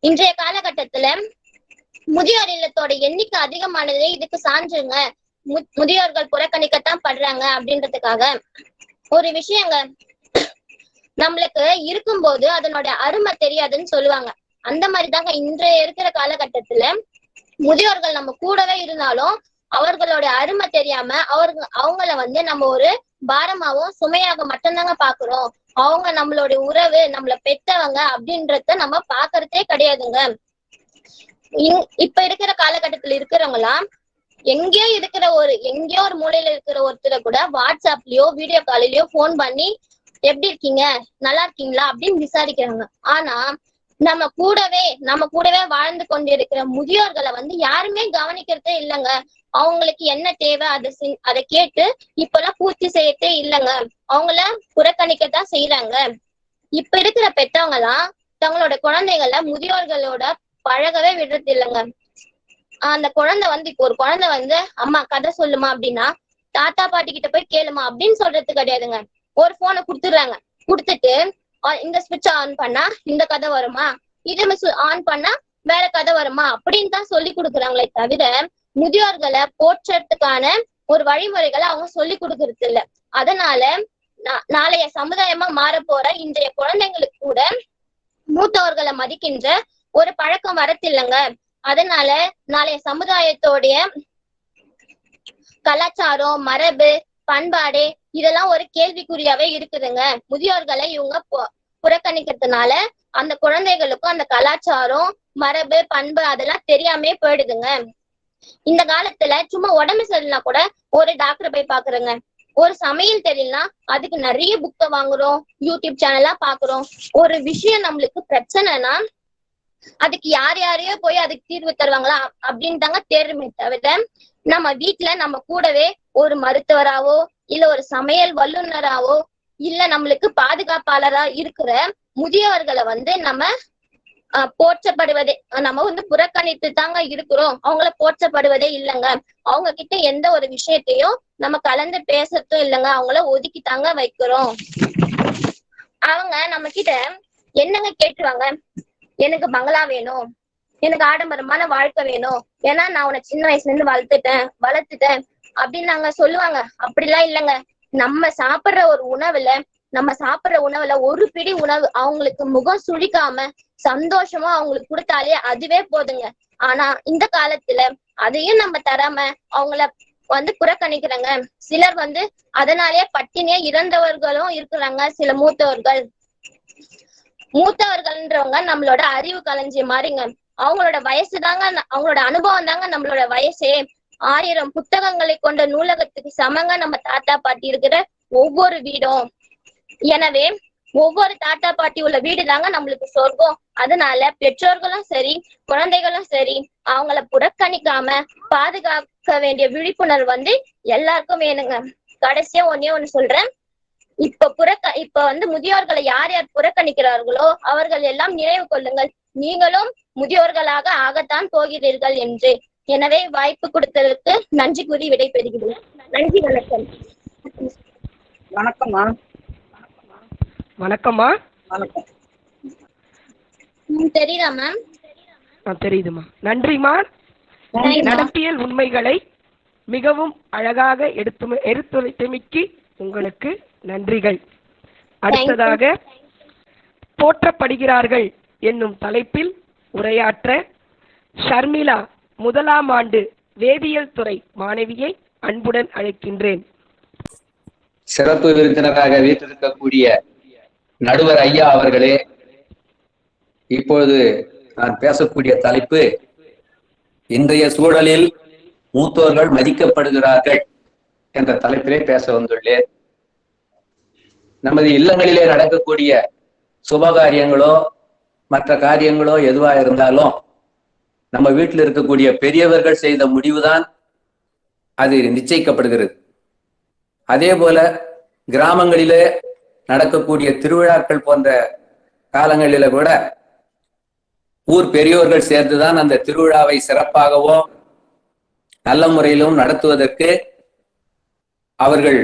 இன்றைய காலகட்டத்துல முதியோர் இல்லத்தோட எண்ணிக்கை அதிகமானதே இதுக்கு சான்றுங்க. முதியோர்கள் புறக்கணிக்கத்தான் படுறாங்க அப்படின்றதுக்காக ஒரு விஷயங்க, நம்மளுக்கு இருக்கும்போது அதனோட அருமை தெரியாதுன்னு சொல்லுவாங்க. அந்த மாதிரிதாங்க இன்றைய இருக்கிற காலகட்டத்துல முதியோர்கள் நம்ம கூடவே இருந்தாலும் அவர்களோட அருமை தெரியாம அவங்கள வந்து நம்ம ஒரு பாரமாவும் சுமையாக மட்டும்தாங்க பாக்குறோம். அவங்க நம்மளோட உறவு, நம்மள பெத்தவங்க அப்படின்றத நம்ம பாக்குறதே கிடையாதுங்க. இப்ப இருக்கிற காலகட்டத்துல இருக்கிறவங்களாம் எங்கேயோ ஒரு மூலையில இருக்கிற ஒருத்தரை கூட வாட்ஸ்அப்லயோ வீடியோ காலிலயோ போன் பண்ணி எப்படி இருக்கீங்க, நல்லா இருக்கீங்களா அப்படின்னு விசாரிக்கிறாங்க. ஆனா நம்ம கூடவே வாழ்ந்து கொண்டிருக்கிற முதியோர்களை வந்து யாருமே கவனிக்கிறதே இல்லைங்க. அவங்களுக்கு என்ன தேவை அதை கேட்டு இப்பெல்லாம் பூர்த்தி செய்யறதே இல்லைங்க. அவங்கள புறக்கணிக்கத்தான் செய்யறாங்க. இப்ப இருக்கிற பெற்றவங்கலாம் தங்களோட குழந்தைகளை முதியோர்களோட பழகவே விடுறது இல்லைங்க. அந்த குழந்தை வந்து இப்போ ஒரு குழந்தை வந்து அம்மா கதை சொல்லுமா அப்படின்னா தாத்தா பாட்டி கிட்ட போய் கேளுமா அப்படின்னு சொல்றது கிடையாதுங்க. ஒரு போனை கொடுத்துடுறாங்க, கொடுத்துட்டு இந்த ஸ்விட்ச் ஆன் பண்ணா இந்த கதை வருமா, இதை ஆன் பண்ணா வேற கதை வருமா அப்படின்னு தான் சொல்லி கொடுக்குறாங்களே தவிர முதியோர்களை போற்றதுக்கான ஒரு வழிமுறைகளை அவங்க சொல்லி கொடுக்கறது இல்லை. அதனால நாளைய சமுதாயமா மாற போற இன்றைய குழந்தைங்களுக்கு கூட மூத்தவர்களை மதிக்கின்ற ஒரு பழக்கம் வரத்தில்லைங்க. அதனால நாளைய சமுதாயத்தோடைய கலாச்சாரம், மரபு, பண்பாடு இதெல்லாம் ஒரு கேள்விக்குறியாவே இருக்குதுங்க. முதியோர்களை இவங்க புறக்கணிக்கிறதுனால அந்த குழந்தைகளுக்கும் அந்த கலாச்சாரம், மரபு, பண்பு அதெல்லாம் தெரியாமே போயிடுதுங்க. இந்த காலத்துல சும்மா உடம்பு சரியில்லைனா கூட ஒரு டாக்டரை போய் பாக்குறேங்க. ஒரு சமையல் தெரியலனா அதுக்கு நிறைய புக்கை வாங்குறோம், யூடியூப் சேனலா பாக்குறோம். ஒரு விஷயம் நம்மளுக்கு பிரச்சனைனா அதுக்கு யாரையோ போய் அதுக்கு தீர்வு தருவாங்களா அப்படின்னு தாங்க தேர்வுமே தவிர நம்ம வீட்டுல நம்ம கூடவே ஒரு மருத்துவராவோ இல்ல ஒரு சமையல் வல்லுநராவோ இல்ல நம்மளுக்கு பாதுகாப்பாளரா இருக்கிற முதியவர்களை வந்து நம்ம போற்றப்படுவதே, நம்ம வந்து புறக்கணித்து தாங்க இருக்கிறோம். அவங்கள போற்றப்படுவதே இல்லைங்க. அவங்க கிட்ட எந்த ஒரு விஷயத்தையும் நம்ம கலந்து பேசுறதும் இல்லைங்க. அவங்கள ஒதுக்கி தாங்க வைக்கிறோம். அவங்க நம்ம கிட்ட என்னங்க கேட்டுருவாங்க, எனக்கு பங்களா வேணும், எனக்கு ஆடம்பரமான வாழ்க்கை வேணும், ஏன்னா நான் உன்னை சின்ன வயசுல இருந்து வளர்த்துட்டேன் அப்படின்னு நாங்க சொல்லுவாங்க. அப்படிலாம் இல்லைங்க. நம்ம சாப்பிடுற ஒரு உணவுல நம்ம சாப்பிடுற உணவுல ஒரு பிடி உணவு அவங்களுக்கு முகம் சுழிக்காம சந்தோஷமா அவங்களுக்கு கொடுத்தாலே அதுவே போதுங்க. ஆனா இந்த காலத்துல அதையும் நம்ம தராம அவங்கள புறக்கணிக்கிறாங்க. சிலர் அதனாலே பட்டினியே இறந்தவர்களும் இருக்கிறாங்க. சில மூத்தவர்கள்ன்றவங்க நம்மளோட அறிவு களஞ்சியம் மாறிங்க. அவங்களோட வயசு தாங்க, அவங்களோட அனுபவம் தாங்க நம்மளோட வயசே. 1000 புத்தகங்களை கொண்ட நூலகத்துக்கு சமங்க நம்ம தாத்தா பாட்டி இருக்கிற ஒவ்வொரு வீடும். எனவே ஒவ்வொரு தாத்தா பாட்டி உள்ள வீடு தாங்க நம்மளுக்கு சொர்க்கம். அதனால பெற்றோர்களும் சரி குழந்தைகளும் சரி அவங்கள புறக்கணிக்காம பாதுகாக்க வேண்டிய விழிப்புணர்வு எல்லாருக்கும் வேணுங்க. கடைசியா ஒண்ணு சொல்றேன். இப்ப முதியோர்களை யார் யார் புறக்கணிக்கிறார்களோ அவர்கள் எல்லாம் நினைவு கொள்ளுங்கள், நீங்களும் முதியோர்களாக ஆகத்தான் போகிறீர்கள் என்று. எனவே வாய்ப்பு கொடுத்ததற்கு நன்றி கூறி விடைபெறுகிறேன். நன்றி, வணக்கம். வணக்கம்மா. வணக்கம்மா. வணக்கம். தெரியுதா மேம்? தெரியுதுமா. நன்றிமா. நடப்பியல் உண்மைகளை மிகவும் அழகாக எடுத்துரைத்தமைக்கு உங்களுக்கு நன்றிகள். அடுத்ததாக போற்றப்படுகிறார்கள் என்னும் தலைப்பில் உரையாற்ற ஷர்மிளா 1ஆம் ஆண்டு வேதியியல் துறை மாணவியை அன்புடன் அழைக்கின்றேன். சிறப்பு விருந்தினராக வீற்றிருக்கக்கூடிய நடுவர் ஐயா அவர்களே, இப்பொழுது நான் பேசக்கூடிய தலைப்பு இன்றைய சூழலில் மூத்தோர்கள் மதிக்கப்படுகிறார்கள் என்ற தலைப்பிலே பேச வந்துள்ளேன். நமது இல்லங்களிலே நடக்கக்கூடிய சுபகாரியங்களோ மற்ற காரியங்களோ எதுவா இருந்தாலும் நம்ம வீட்டில் இருக்கக்கூடிய பெரியவர்கள் செய்த முடிவுதான் அது நிச்சயிக்கப்படுகிறது. அதே போல கிராமங்களிலே நடக்கக்கூடிய திருவிழாக்கள் போன்ற காலங்களில கூட ஊர் பெரியோர்கள் சேர்ந்துதான் அந்த திருவிழாவை சிறப்பாகவோ நல்ல முறையிலும் நடத்துவதற்கு அவர்கள்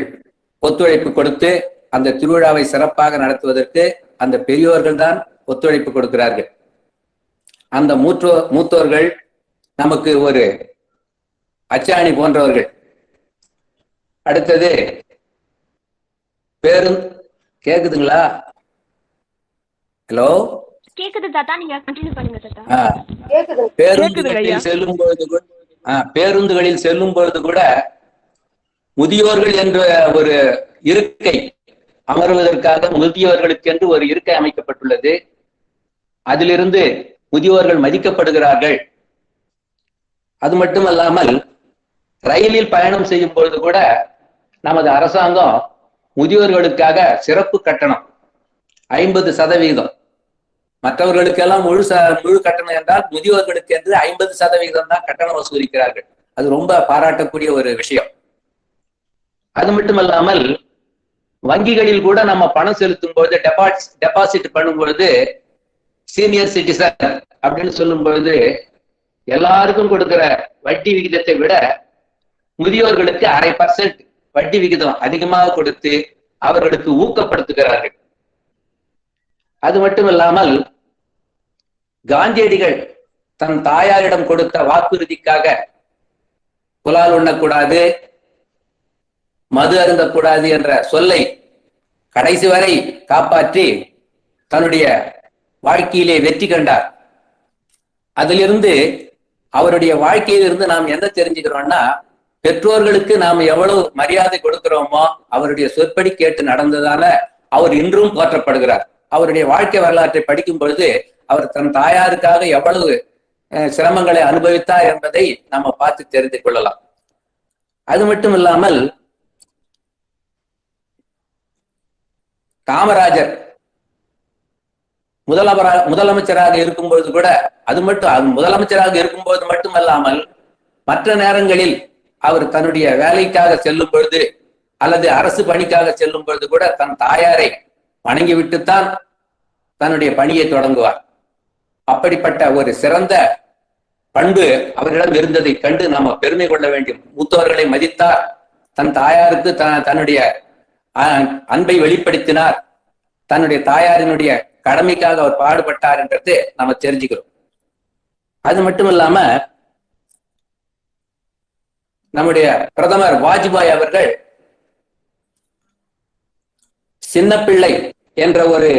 ஒத்துழைப்பு கொடுத்து அந்த திருவிழாவை சிறப்பாக நடத்துவதற்கு அந்த பெரியோர்கள் தான் ஒத்துழைப்பு கொடுக்கிறார்கள். அந்த மூத்தோர்கள் நமக்கு ஒரு அச்சாணி போன்றவர்கள். அடுத்தது கேக்குதுங்களா? ஹலோ, கேக்குது தாத்தா, நீங்க கண்டினியூ பண்ணுங்க தாத்தா. பேருந்துகளில் செல்லும் பொழுது கூட முதியோர்கள் என்ற ஒரு இருக்கை அமர்வதற்காக முதியோர்களுக்கு என்று ஒரு இருக்கை அமைக்கப்பட்டுள்ளது. அதிலிருந்து முதியோர்கள் மதிக்கப்படுகிறார்கள். அது மட்டுமல்லாமல் ரயிலில் பயணம் செய்யும் பொழுது கூட நமது அரசாங்கம் முதியோர்களுக்காக சிறப்பு கட்டணம் 50%, மற்றவர்களுக்கெல்லாம் முழு கட்டணம் என்றால் முதியோர்களுக்கு என்று 50% தான் கட்டணம் வசூலிக்கிறார்கள். அது ரொம்ப பாராட்டக்கூடிய ஒரு விஷயம். அது மட்டுமல்லாமல் வங்கிகளில் கூட நம்ம பணம் செலுத்தும் பொழுது டெபாசிட் பண்ணும் பொழுது சீனியர் சிட்டிசன் அப்படின்னு சொல்லும் பொழுது எல்லாருக்கும் கொடுக்கிற வட்டி விகிதத்தை விட முதியோர்களுக்கு 0.5% வட்டி விகிதம் அதிகமாக கொடுத்து அவர்களுக்கு ஊக்கப்படுத்துகிறார்கள். அது மட்டுமில்லாமல் காந்தியடிகள் தன் தாயாரிடம் கொடுத்த வாக்குறுதிக்காக புலால் உண்ணக்கூடாது, மது அருந்தக்கூடாது என்ற சொல்லை கடைசி வரை காப்பாற்றி தன்னுடைய வாழ்க்கையிலே வெற்றி கண்டார். அதிலிருந்து அவருடைய வாழ்க்கையிலிருந்து நாம் என்ன தெரிஞ்சுக்கிறோம்னா, பெற்றோர்களுக்கு நாம் எவ்வளவு மரியாதை கொடுக்கிறோமோ அவருடைய சொற்படி கேட்டு நடந்ததால அவர் இன்றும் போற்றப்படுகிறார். அவருடைய வாழ்க்கை வரலாற்றை படிக்கும் பொழுது அவர் தன் தாயாருக்காக எவ்வளவு சிரமங்களை அனுபவித்தார் என்பதை நம்ம பார்த்து தெரிந்து கொள்ளலாம். அது மட்டும் இல்லாமல் காமராஜர் முதலமைச்சராக இருக்கும் பொழுது கூட முதலமைச்சராக இருக்கும்போது மட்டுமல்லாமல் மற்ற நேரங்களில் அவர் தன்னுடைய வேலைக்காக செல்லும் பொழுது அல்லது அரசு பணிக்காக செல்லும் பொழுது கூட தன் தாயாரை வணங்கிவிட்டுத்தான் தன்னுடைய பணியை தொடங்குவார். அப்படிப்பட்ட ஒரு சிறந்த பண்பு அவரிடம் இருந்ததை கண்டு நாம பெருமை கொள்ள வேண்டும். மூத்தவர்களை மதித்தார், தன் தாயாருக்கு தன்னுடைய அன்பை வெளிப்படுத்தினார், தன்னுடைய தாயாரினுடைய கடமைக்காக அவர் பாடுபட்டார் என்றது நம்ம தெரிஞ்சுக்கிறோம். அது மட்டும் இல்லாம நம்முடைய பிரதமர் வாஜ்பாய் அவர்கள் சின்ன பிள்ளை என்ற ஒரு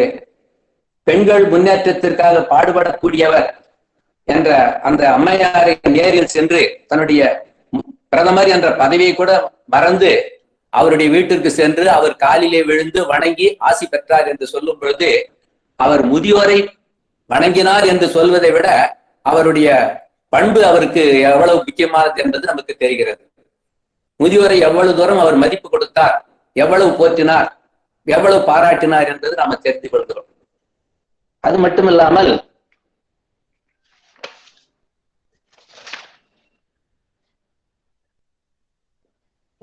பெண்கள் முன்னேற்றத்திற்காக பாடுபடக்கூடியவர் என்ற அந்த அம்மையாரை நேரில் சென்று தன்னுடைய பிரதமர் என்ற பதவியை கூட மறந்து அவருடைய வீட்டிற்கு சென்று அவர் காலிலே விழுந்து வணங்கி ஆசி பெற்றார் என்று சொல்லும் பொழுது அவர் முதியோரை வணங்கினார் என்று சொல்வதை விட அவருடைய பண்பு அவருக்கு எவ்வளவு முக்கியமானது என்பது நமக்கு தெரிகிறது. முதியோரை எவ்வளவு தூரம் அவர் மதிப்பு கொடுத்தார், எவ்வளவு போற்றினார், எவ்வளவு பாராட்டினார் என்பது நாம தெரிந்து கொள்கிறோம். அது மட்டுமில்லாமல்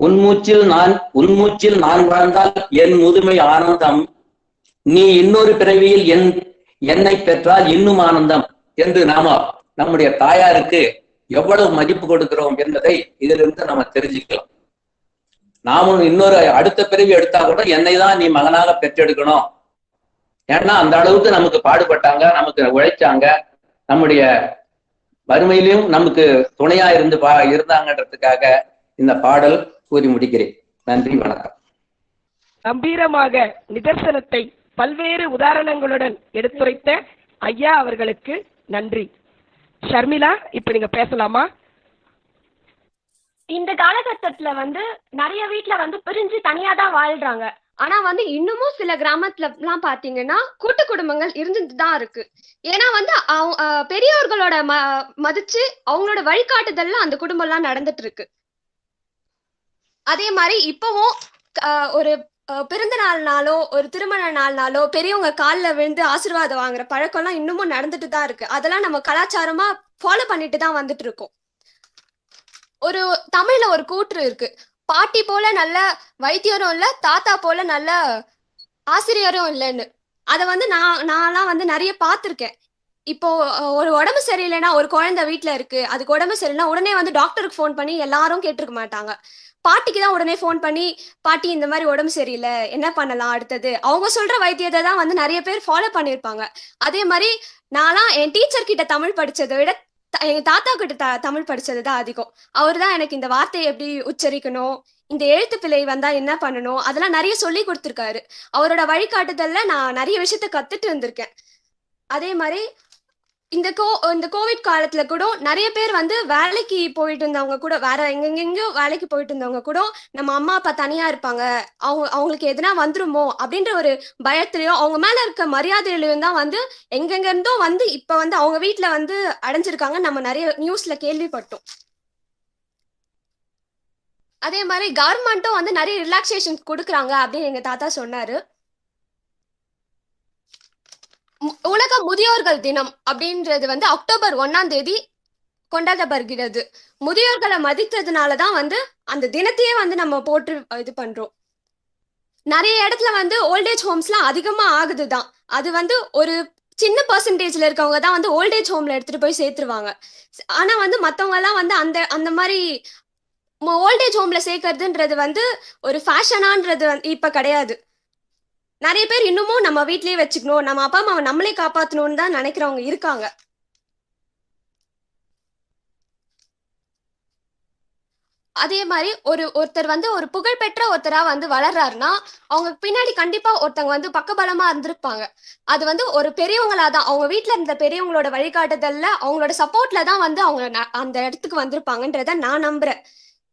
உன்மூச்சில் நான் வாழ்ந்தால் என் முதுமை ஆனந்தம், நீ இன்னொரு பிறவியில் என்னை பெற்றால் இன்னும் ஆனந்தம் என்று நாம நம்முடைய தாயாருக்கு எவ்வளவு மதிப்பு கொடுக்கிறோம் என்பதை இதிலிருந்து நம்ம தெரிஞ்சுக்கலாம். நாமும் இன்னொரு அடுத்த பிறவி எடுத்தா கூட என்னை தான் நீ மகனாக பெற்றெடுக்கணும், ஏன்னா அந்த அளவுக்கு நமக்கு பாடுபட்டாங்க, நமக்கு உழைச்சாங்க, நம்முடைய வறுமையிலும் நமக்கு துணையா இருந்தாங்கன்றதுக்காக இந்த பாடல் கூறி முடிக்கிறேன். நன்றி, வணக்கம். கம்பீரமாக நிதர்சனத்தை பல்வேறு உதாரணங்களுடன் எடுத்துரைத்த ஐயா அவர்களுக்கு நன்றி. ஷர்மிளா, இப்ப நீங்க பேசலாமா? இந்த காலகட்டத்துல நிறைய வீட்டுல பிரிஞ்சு தனியா தான் வாழ்றாங்க. ஆனா இன்னமும் சில கிராமத்துல எல்லாம் பாத்தீங்கன்னா கூட்டு குடும்பங்கள் இருந்துட்டு தான் இருக்கு. ஏன்னா பெரியோர்களோட மதிச்சு அவங்களோட வழிகாட்டுதல்ல அந்த குடும்பம் எல்லாம் நடந்துட்டு இருக்கு. அதே மாதிரி இப்பவும் ஒரு பிறந்த நாள்னாலோ ஒரு திருமண நாள்னாலோ பெரியவங்க காலில் விழுந்து ஆசீர்வாதம் வாங்குற பழக்கம்லாம் இன்னமும் நடந்துட்டு தான் இருக்கு. அதெல்லாம் நம்ம கலாச்சாரமா ஃபாலோ பண்ணிட்டு தான் வந்துட்டு இருக்கோம். ஒரு தமிழ்ல ஒரு கூற்று இருக்கு, பாட்டி போல நல்ல வைத்தியரும் இல்ல, தாத்தா போல நல்ல ஆசிரியரும் இல்லைன்னு. அதை நான்லாம் நிறைய பார்த்திருக்கேன். இப்போ ஒரு உடம்பு சரியில்லைன்னா, ஒரு குழந்தை வீட்டுல இருக்கு, அதுக்கு உடம்பு சரியில்லைன்னா உடனே டாக்டருக்கு ஃபோன் பண்ணி எல்லாரும் கேட்டிருக்க மாட்டாங்க. பாட்டிக்கு தான் உடனே ஃபோன் பண்ணி, பாட்டி இந்த மாதிரி உடம்பு சரியில்லை, என்ன பண்ணலாம் அடுத்தது, அவங்க சொல்ற வைத்தியத்தை தான் நிறைய பேர் ஃபாலோ பண்ணியிருப்பாங்க. அதே மாதிரி நான்லாம் என் டீச்சர் கிட்ட தமிழ் படிச்சதை விட எங்க தாத்தா கிட்ட தமிழ் படிச்சது தான் அதிகம். அவர் தான் எனக்கு இந்த வார்த்தையை எப்படி உச்சரிக்கணும், இந்த எழுத்து பிழை வந்தா என்ன பண்ணணும், அதெல்லாம் நிறைய சொல்லி கொடுத்துருக்காரு. அவரோட வழிகாட்டுதல்ல நான் நிறைய விஷயத்த கத்துட்டு வந்திருக்கேன். அதே மாதிரி இந்த கோவிட் காலத்துல கூட நிறைய பேர் வேலைக்கு போயிட்டு இருந்தவங்க கூட, வேற எங்கெங்கயோ வேலைக்கு போயிட்டு இருந்தவங்க கூட நம்ம அம்மா அப்பா தனியா இருப்பாங்க, அவங்களுக்கு எதுனா வந்துருமோ அப்படின்ற ஒரு பயத்திலயும் அவங்க மேல இருக்க மரியாதையிலயும் தான் எங்கெங்க இருந்தோ இப்ப அவங்க வீட்டுல அடைஞ்சிருக்காங்க. நம்ம நிறைய நியூஸ்ல கேள்விப்பட்டோம். அதே மாதிரி கவர்மெண்ட்டும் நிறைய ரிலாக்ஸேஷன் கொடுக்குறாங்க அப்படின்னு எங்க தாத்தா சொன்னாரு. உலக முதியோர்கள் தினம் அப்படின்றது அக்டோபர் 1ஆம் தேதி கொண்டாடப்படுகிறது. முதியோர்களை மதித்ததுனாலதான் அந்த தினத்தையே நம்ம போட்டு இது பண்றோம். நிறைய இடத்துல ஓல்டேஜ் ஹோம்ஸ்லாம் அதிகமா ஆகுதுதான். அது ஒரு சின்ன பெர்சன்டேஜ்ல இருக்கவங்க தான் ஓல்டேஜ் ஹோம்ல எடுத்துட்டு போய் சேர்த்துருவாங்க. ஆனா மத்தவங்க எல்லாம் அந்த மாதிரி ஓல்டேஜ் ஹோம்ல சேர்க்கறதுன்றது ஒரு ஃபேஷனான்றது இப்ப கிடையாது. நிறைய பேர் இன்னமும் நம்ம வீட்லயே வச்சுக்கணும், நம்ம அப்பா அம்மாவை நம்மளே காப்பாற்றணும்னு தான் நினைக்கிறவங்க இருக்காங்க. அதே மாதிரி ஒருத்தர் ஒரு புகழ்பெற்ற ஒருத்தரா வளர்றாருன்னா அவங்க பின்னாடி கண்டிப்பா ஒருத்தவங்க பக்கபலமா இருந்திருப்பாங்க. அது ஒரு பெரியவங்களாதான், அவங்க வீட்டுல இருந்த பெரியவங்களோட வழிகாட்டுதல்ல அவங்களோட சப்போர்ட்ல தான் அவங்க அந்த இடத்துக்கு வந்திருப்பாங்கன்றத நான் நம்புறேன்.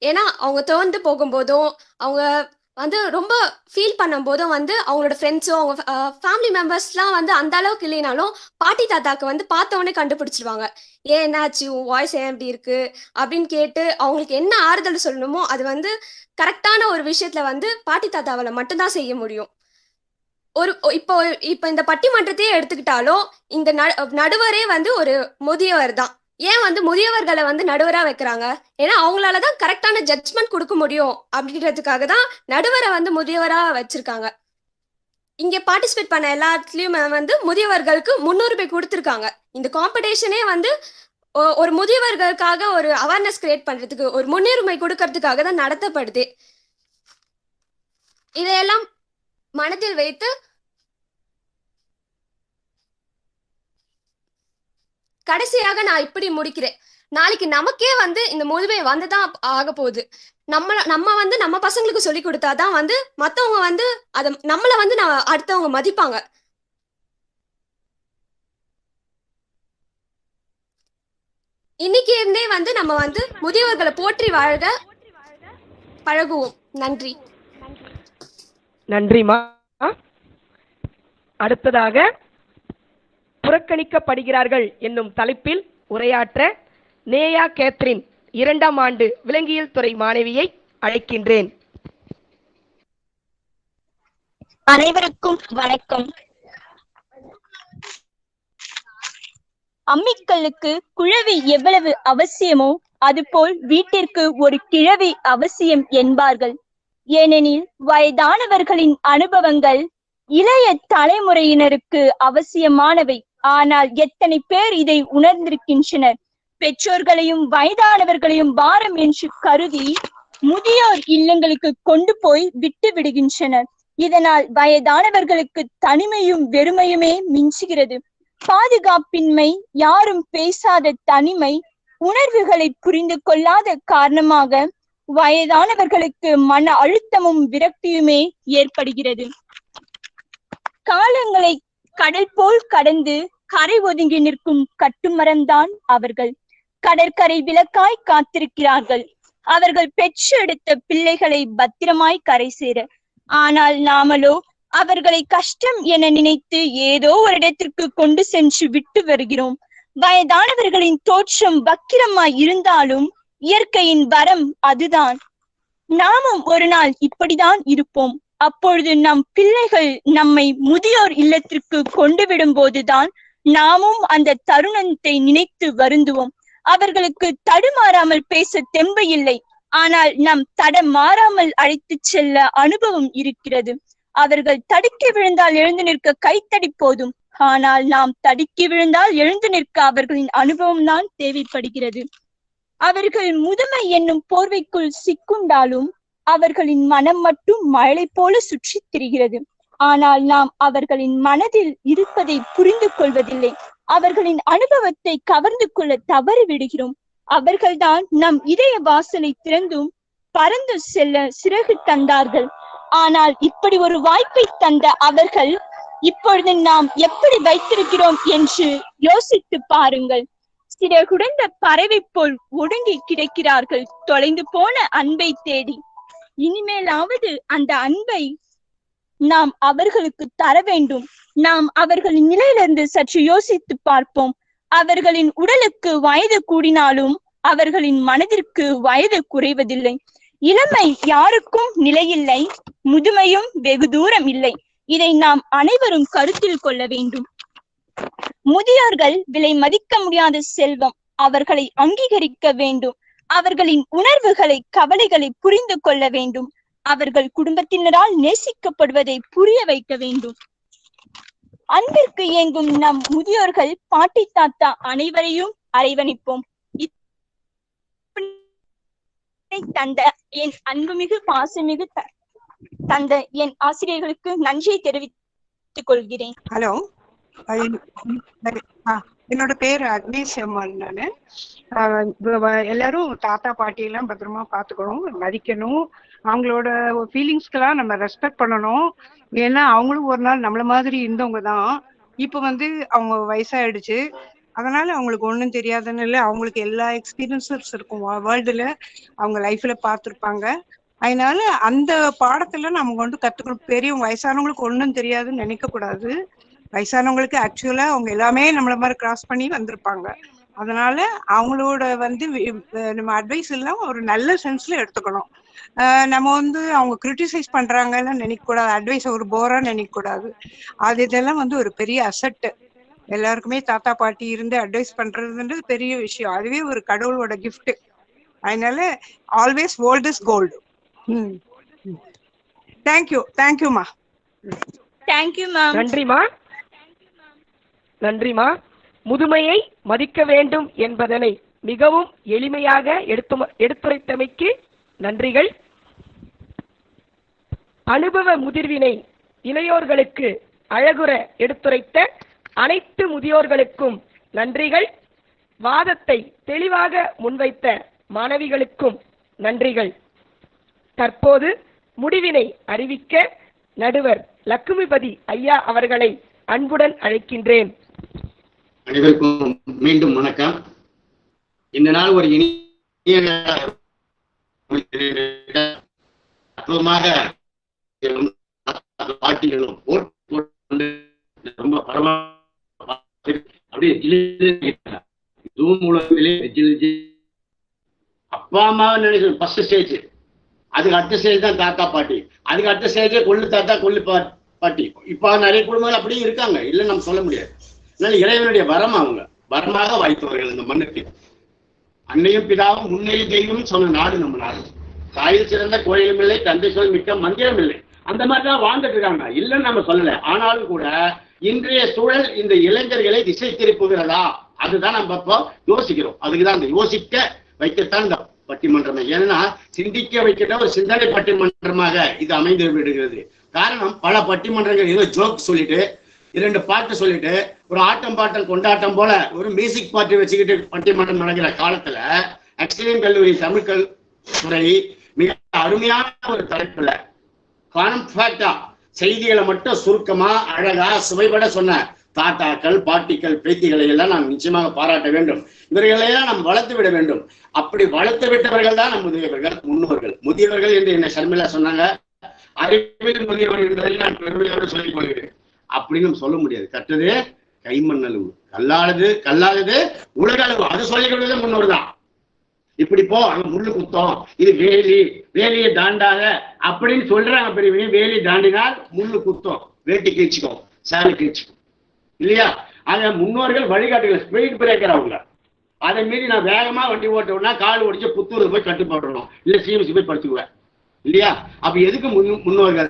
ஏன்னா அவங்க தோர்ந்து போகும்போதும் அவங்க ரொம்ப ஃபீல் பண்ணும் போதும் அவங்களோட ஃப்ரெண்ட்ஸோ அவங்க ஃபேமிலி மெம்பர்ஸ்லாம் அந்த அளவுக்கு இல்லைனாலும் பாட்டி தாத்தாக்கு பார்த்த உடனே கண்டுபிடிச்சிருவாங்க. ஏன் என்னாச்சு, உன் வாய்ஸ் ஏன் இப்படி இருக்கு அப்படின்னு கேட்டு அவங்களுக்கு என்ன ஆறுதல் சொல்லணுமோ அது கரெக்டான ஒரு விஷயத்துல பாட்டி தாத்தாவால மட்டும்தான் செய்ய முடியும். இப்போ இந்த பட்டிமன்றத்தையே எடுத்துக்கிட்டாலும் இந்த நடுவரே ஒரு முதியவர் தான். ஏன் முதியவர்களை நடுவரா வைக்கிறாங்க? ஏன்னா அவங்களாலதான் கரெக்டான ஜட்ஜ்மெண்ட் கொடுக்க முடியும் அப்படின்றதுக்காக தான் நடுவரை முதியவரா வச்சிருக்காங்க. இங்க பார்ட்டிசிபேட் பண்ண எல்லாத்துலயுமே முதியவர்களுக்கு முன்னுரிமை கொடுத்திருக்காங்க. இந்த காம்படிஷனே ஒரு முதியவர்களுக்காக ஒரு அவேர்னஸ் கிரியேட் பண்றதுக்கு, ஒரு முன்னுரிமை கொடுக்கறதுக்காக தான் நடத்தப்படுது. இதையெல்லாம் மனதில் வைத்து கடைசியாக நான் இப்படி முடிக்கிறேன். நாளைக்கு நமக்கே இந்த முதுமை வந்துதான் ஆக போகுது. நம்ம வந்து நம்ம பசங்களுக்கு சொல்லி கொடுத்தாதான் வந்து மத்தவங்க வந்து அத நம்மள வந்து அடுத்தவங்க மதிப்பாங்க. இன்னைக்கு இருந்தே வந்து நம்ம வந்து முதியோர்களை போற்றி வாழ்க பழகுவோம். நன்றி. நன்றிமா. அடுத்ததாக புறக்கணிக்கப்படுகிறார்கள் என்னும் தலைப்பில் உரையாற்ற நேயா கேத்ரின் 2ஆம் ஆண்டு விலங்கியல் துறை மாணவியை அழைக்கின்றேன். அனைவருக்கும் வணக்கம். அம்மிக்கல்லுக்கு குழவி எவ்வளவு அவசியமோ அதுபோல் வீட்டிற்கு ஒரு கிழவி அவசியம் என்பார்கள். ஏனெனில் வயதானவர்களின் அனுபவங்கள் இளைய தலைமுறையினருக்கு அவசியமானவை. ஆனால் எத்தனை பேர் இதை உணர்ந்திருக்கின்றனர்? பெற்றோர்களையும் வயதானவர்களையும் பாரம் என்று கருதி முதியோர் இல்லங்களுக்கு கொண்டு போய் விட்டு விடுகின்றனர். இதனால் வயதானவர்களுக்கு தனிமையும் வெறுமையுமே மிஞ்சுகிறது. பாதுகாப்பின்மை, யாரும் பேசாத தனிமை, உணர்வுகளை புரிந்து கொள்ளாத காரணமாக வயதானவர்களுக்கு மன அழுத்தமும் விரக்தியுமே ஏற்படுகிறது. காலங்களை கடல் போல் கடந்து கரை ஒதுங்கி நிற்கும் கட்டுமரம்தான் அவர்கள். கடற்கரை விளக்காய் காத்திருக்கிறார்கள் அவர்கள் பெற்றெடுத்த பிள்ளைகளை பத்திரமாய் கரை சேர. ஆனால் நாமளோ அவர்களை கஷ்டம் என நினைத்து ஏதோ ஒரு இடத்திற்கு கொண்டு சென்று விட்டு வருகிறோம். வயதானவர்களின் தோற்றம் வக்கிரமாய் இருந்தாலும் இயற்கையின் வரம் அதுதான். நாமும் ஒரு நாள் இப்படிதான் இருப்போம். அப்பொழுது நம் பிள்ளைகள் நம்மை முதியோர் இல்லத்திற்கு கொண்டு விடும் போதுதான் நாமும் அந்த தருணத்தை நினைத்து வருந்துவோம். அவர்களுக்கு தடுமாறாமல் பேச தெம்பு இல்லை, ஆனால் நம் தடம் மாறாமல் அழைத்து செல்ல அனுபவம் இருக்கிறது. அவர்கள் தடுக்கி விழுந்தால் எழுந்து நிற்க கைத்தடி போதும், ஆனால் நாம் தடுக்கி விழுந்தால் எழுந்து நிற்க அவர்களின் அனுபவம் தான் தேவைப்படுகிறது. அவர்கள் முதுமை என்னும் போர்வைக்குள் சிக்குண்டாலும் அவர்களின் மனம் மட்டும் மழை போல சுற்றி திரிகிறது. ஆனால் நாம் அவர்களின் மனதில் இருப்பதை புரிந்து கொள்வதில்லை. அவர்களின் அனுபவத்தை கவர்ந்து கொள்ள தவறி விடுகிறோம். அவர்கள்தான் நம் இதய வாசலை திறந்தும் பறந்து செல்ல சிறகு தந்தார்கள். ஆனால் இப்படி ஒரு வாய்ப்பை தந்த அவர்கள் இப்பொழுது நாம் எப்படி வைத்திருக்கிறோம் என்று யோசித்து பாருங்கள். சிறகுடைந்த பறவை போல் ஒடுங்கி கிடக்கிறார்கள் தொலைந்து போன அன்பை தேடி. இனிமேலாவது அந்த அன்பை நாம் அவர்களுக்கு தர வேண்டும். நாம் அவர்களின் நிலையிலிருந்து சற்று யோசித்து பார்ப்போம். அவர்களின் உடலுக்கு வயது கூடினாலும் அவர்களின் மனதிற்கு வயது குறைவதில்லை. இளமை யாருக்கும் நிலையில்லை, முதுமையும் வெகு தூரம் இல்லை. இதை நாம் அனைவரும் கருத்தில் கொள்ள வேண்டும். முதியோர்கள் விலை மதிக்க முடியாத செல்வம். அவர்களை அங்கீகரிக்க வேண்டும். அவர்களின் உணர்வுகளை, கவலைகளை புரிந்து கொள்ள வேண்டும். அவர்கள் குடும்பத்தினரால் நேசிக்கப்படுவதை புரிய வைக்க வேண்டும். அன்பிற்கு இயங்கும் நம் முதியோர்கள், பாட்டி தாத்தா அனைவரையும் அரவணைப்போம். தந்த என் அன்புமிகு பாசமிகு தந்த என் ஆசிரியர்களுக்கு நன்றியை தெரிவித்துக் கொள்கிறேன். ஹலோ, என்னோட பேர் அக்னேஷ் அம்மாள். நானு எல்லாரும் தாத்தா பாட்டி எல்லாம் பத்திரமா பாத்துக்கணும், மதிக்கணும். அவங்களோட ஃபீலிங்ஸ்க்கெல்லாம் நம்ம ரெஸ்பெக்ட் பண்ணணும். ஏன்னா அவங்களும் ஒரு நாள் நம்மள மாதிரி இருந்தவங்க தான். இப்போ அவங்க வயசாயிடுச்சு, அதனால அவங்களுக்கு ஒன்றும் தெரியாதுன்னு இல்லை. அவங்களுக்கு எல்லா எக்ஸ்பீரியன்ஸஸ் இருக்கும் வேர்ல்டுல, அவங்க லைஃப்ல பார்த்துருப்பாங்க. அதனால அந்த பாடத்துல நம்ம கத்துக்கணும். பெரியவங்க வயசானவங்களுக்கு ஒன்றும் தெரியாதுன்னு நினைக்க கூடாது. வயசானவங்களுக்கு ஆக்சுவலா அவங்க எல்லாமே நம்மள மாதிரி கிராஸ் பண்ணி வந்திருப்பாங்க. அதனால அவங்களோட நம்ம அட்வைஸ் எல்லாம் ஒரு நல்ல சென்ஸ்ல எடுத்துக்கணும். நம்ம அவங்க கிரிட்டிசைஸ் பண்றாங்கன்னு நினைக்க கூடாது. அட்வைஸ் ஒரு போரா நினைக்க கூடாது. அது இதெல்லாம் ஒரு பெரிய அசெட். எல்லாருக்குமே தாத்தா பாட்டி இருந்து அட்வைஸ் பண்றதுன்றது பெரிய விஷயம். அதுவே ஒரு கடவுளோட கிஃப்ட். அதனால ஆல்வேஸ் ஓல்ட் இஸ் கோல்டு. தேங்க்யூமா. Thank you ma'am. நன்றிமா. நன்றிமா. முதுமையை மதிக்க வேண்டும் என்பதனை மிகவும் எளிமையாக எடுத்துரைத்தமைக்கு நன்றிகள். அனுபவ முதிர்வினை இளையோர்களுக்கு அழகுற எடுத்துரைத்த அனைத்து முதியோர்களுக்கும் நன்றிகள். வாதத்தை தெளிவாக முன்வைத்த மாணவிகளுக்கும் நன்றிகள். தற்போது முடிவினை அறிவிக்க நடுவர் லக்குமிபதி ஐயா அவர்களை அன்புடன் அழைக்கின்றேன். அனைவருக்கும் மீண்டும் வணக்கம். இந்த நாள் ஒரு இனிய அற்புதமாக பாட்டிகளும் ரொம்ப அப்படியே அப்பா அம்மாவை நினைக்கணும். ஃபர்ஸ்ட் ஸ்டேஜ், அதுக்கு அடுத்த ஸ்டேஜ் தான் தாத்தா பாட்டி, அதுக்கு அடுத்த ஸ்டேஜ் கொள்ளு தாத்தா கொள்ளு பாட்டி. இப்ப நிறைய குடும்பங்கள் அப்படியே இருக்காங்க, இல்லைன்னு நம்ம சொல்ல முடியாது. அதனால இறைவனுடைய வரம், அவங்க வரமாக வாய்த்தவர்கள் இந்த மண்ணுக்கு. அன்னையும் பிதாவும் முன்னையும் தெய்வம் சொன்ன நாடு நம்ம நாடு. தாயில் சிறந்த கோயிலும் இல்லை, தந்தை சொல் மிக்க மந்திரம் இல்லை. அந்த மாதிரிதான் வாழ்ந்துட்டு இருக்காங்க, இல்லைன்னு நம்ம சொல்லல. ஆனாலும் கூட இன்றைய சூழல் இந்த இளைஞர்களை திசை திருப்புகிறதா, அதுதான் நம்ம இப்போ யோசிக்கிறோம். அதுக்குதான் அந்த யோசிக்க வைக்கத்தான் இந்த பட்டிமன்றமே. ஏன்னா சிந்திக்க வைக்கிற ஒரு சிந்தனை பட்டிமன்றமாக இது அமைந்து விடுகிறது. காரணம், பல பட்டிமன்றங்கள் ஏதோ ஜோக் சொல்லிட்டு 2 பாட்டு சொல்லிட்டு ஒரு ஆட்டம் பாட்டம் கொண்டாட்டம் போல ஒரு மியூசிக் பாட்டு வச்சுக்கிட்டு பட்டிமன்றம் நடக்கிற காலத்துல எக்ஸலியன் கல்லூரி தமிழ் துறை மிக அருமையான ஒரு தலைப்புல கான்ஃபேக்டா செய்திகளை மட்டும் சுருக்கமா அழகா சுவைபட சொன்ன தாத்தாக்கள் பாட்டிகள் பேத்திகளை எல்லாம் நாம் நிச்சயமாக பாராட்ட வேண்டும். இவர்களையெல்லாம் நாம் வளர்த்து விட வேண்டும். அப்படி வளர்த்து விட்டவர்கள் தான் நம் முதியவர்கள், முன்னோர்கள். முதியவர்கள் என்று என்ன ஷர்மிளா சொன்னாங்க, அறிவில் முதியவர் என்பதை நான் பெருமையோடு சொல்லிக் கொள்கிறேன். அப்படின்னு சொல்ல முடியாது. கற்றது கைமண் அளவு, கல்லாதது உலக அளவு, அது சொல்லிக் கொள்வது முன்னோர் தான். இப்படி போ, அங்க முள்ளு குத்தம், இது வேலியை தாண்டாத அப்படின்னு சொல்றாங்க பெரியவங்க. வேலி தாண்டினால் முள்ளு குத்தம், வேட்டி கிழிச்சுக்கும், சாலை கிழிச்சுக்கும், இல்லையா? அத முன்னோர்கள் வழிகாட்டுகள், ஸ்பீட் பிரேக்கர் அவங்க. அதை மீறி நான் வேகமா வண்டி ஓட்டணும்னா கால் ஒடிச்சு புத்தூருக்கு போய் கட்டுப்படணும், இல்ல சிஎம்சி போய் படிச்சுக்குவேன், இல்லையா? அப்ப எதுக்கு முன்னோர்கள்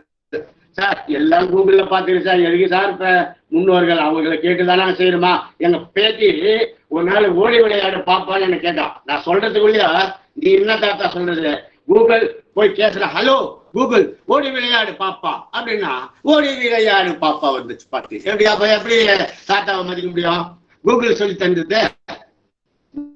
சார்? எல்லாம் கூகுள்ல பாத்துருக்கு சார். எதுக்கு சார் இப்ப முன்னோர்கள்? அவங்களை கேட்டுதானே செய்யணுமா? எங்க பேத்தி ஒரு நாள் ஓடி விளையாடு பாப்பான்னு என்ன கேட்டான். நான் சொல்றதுக்குள்ளயா நீ என்ன தாத்தா சொல்றது? கூகுள் போய் கேட்கிற, ஹலோ கூகுள் ஓடி விளையாடு பாப்பா அப்படின்னா ஓடி விளையாடு பாப்பா வந்துச்சு பாத்து. எப்படி தாத்தாவை மதிக்க முடியும்? கூகுள் சொல்லி தந்தது,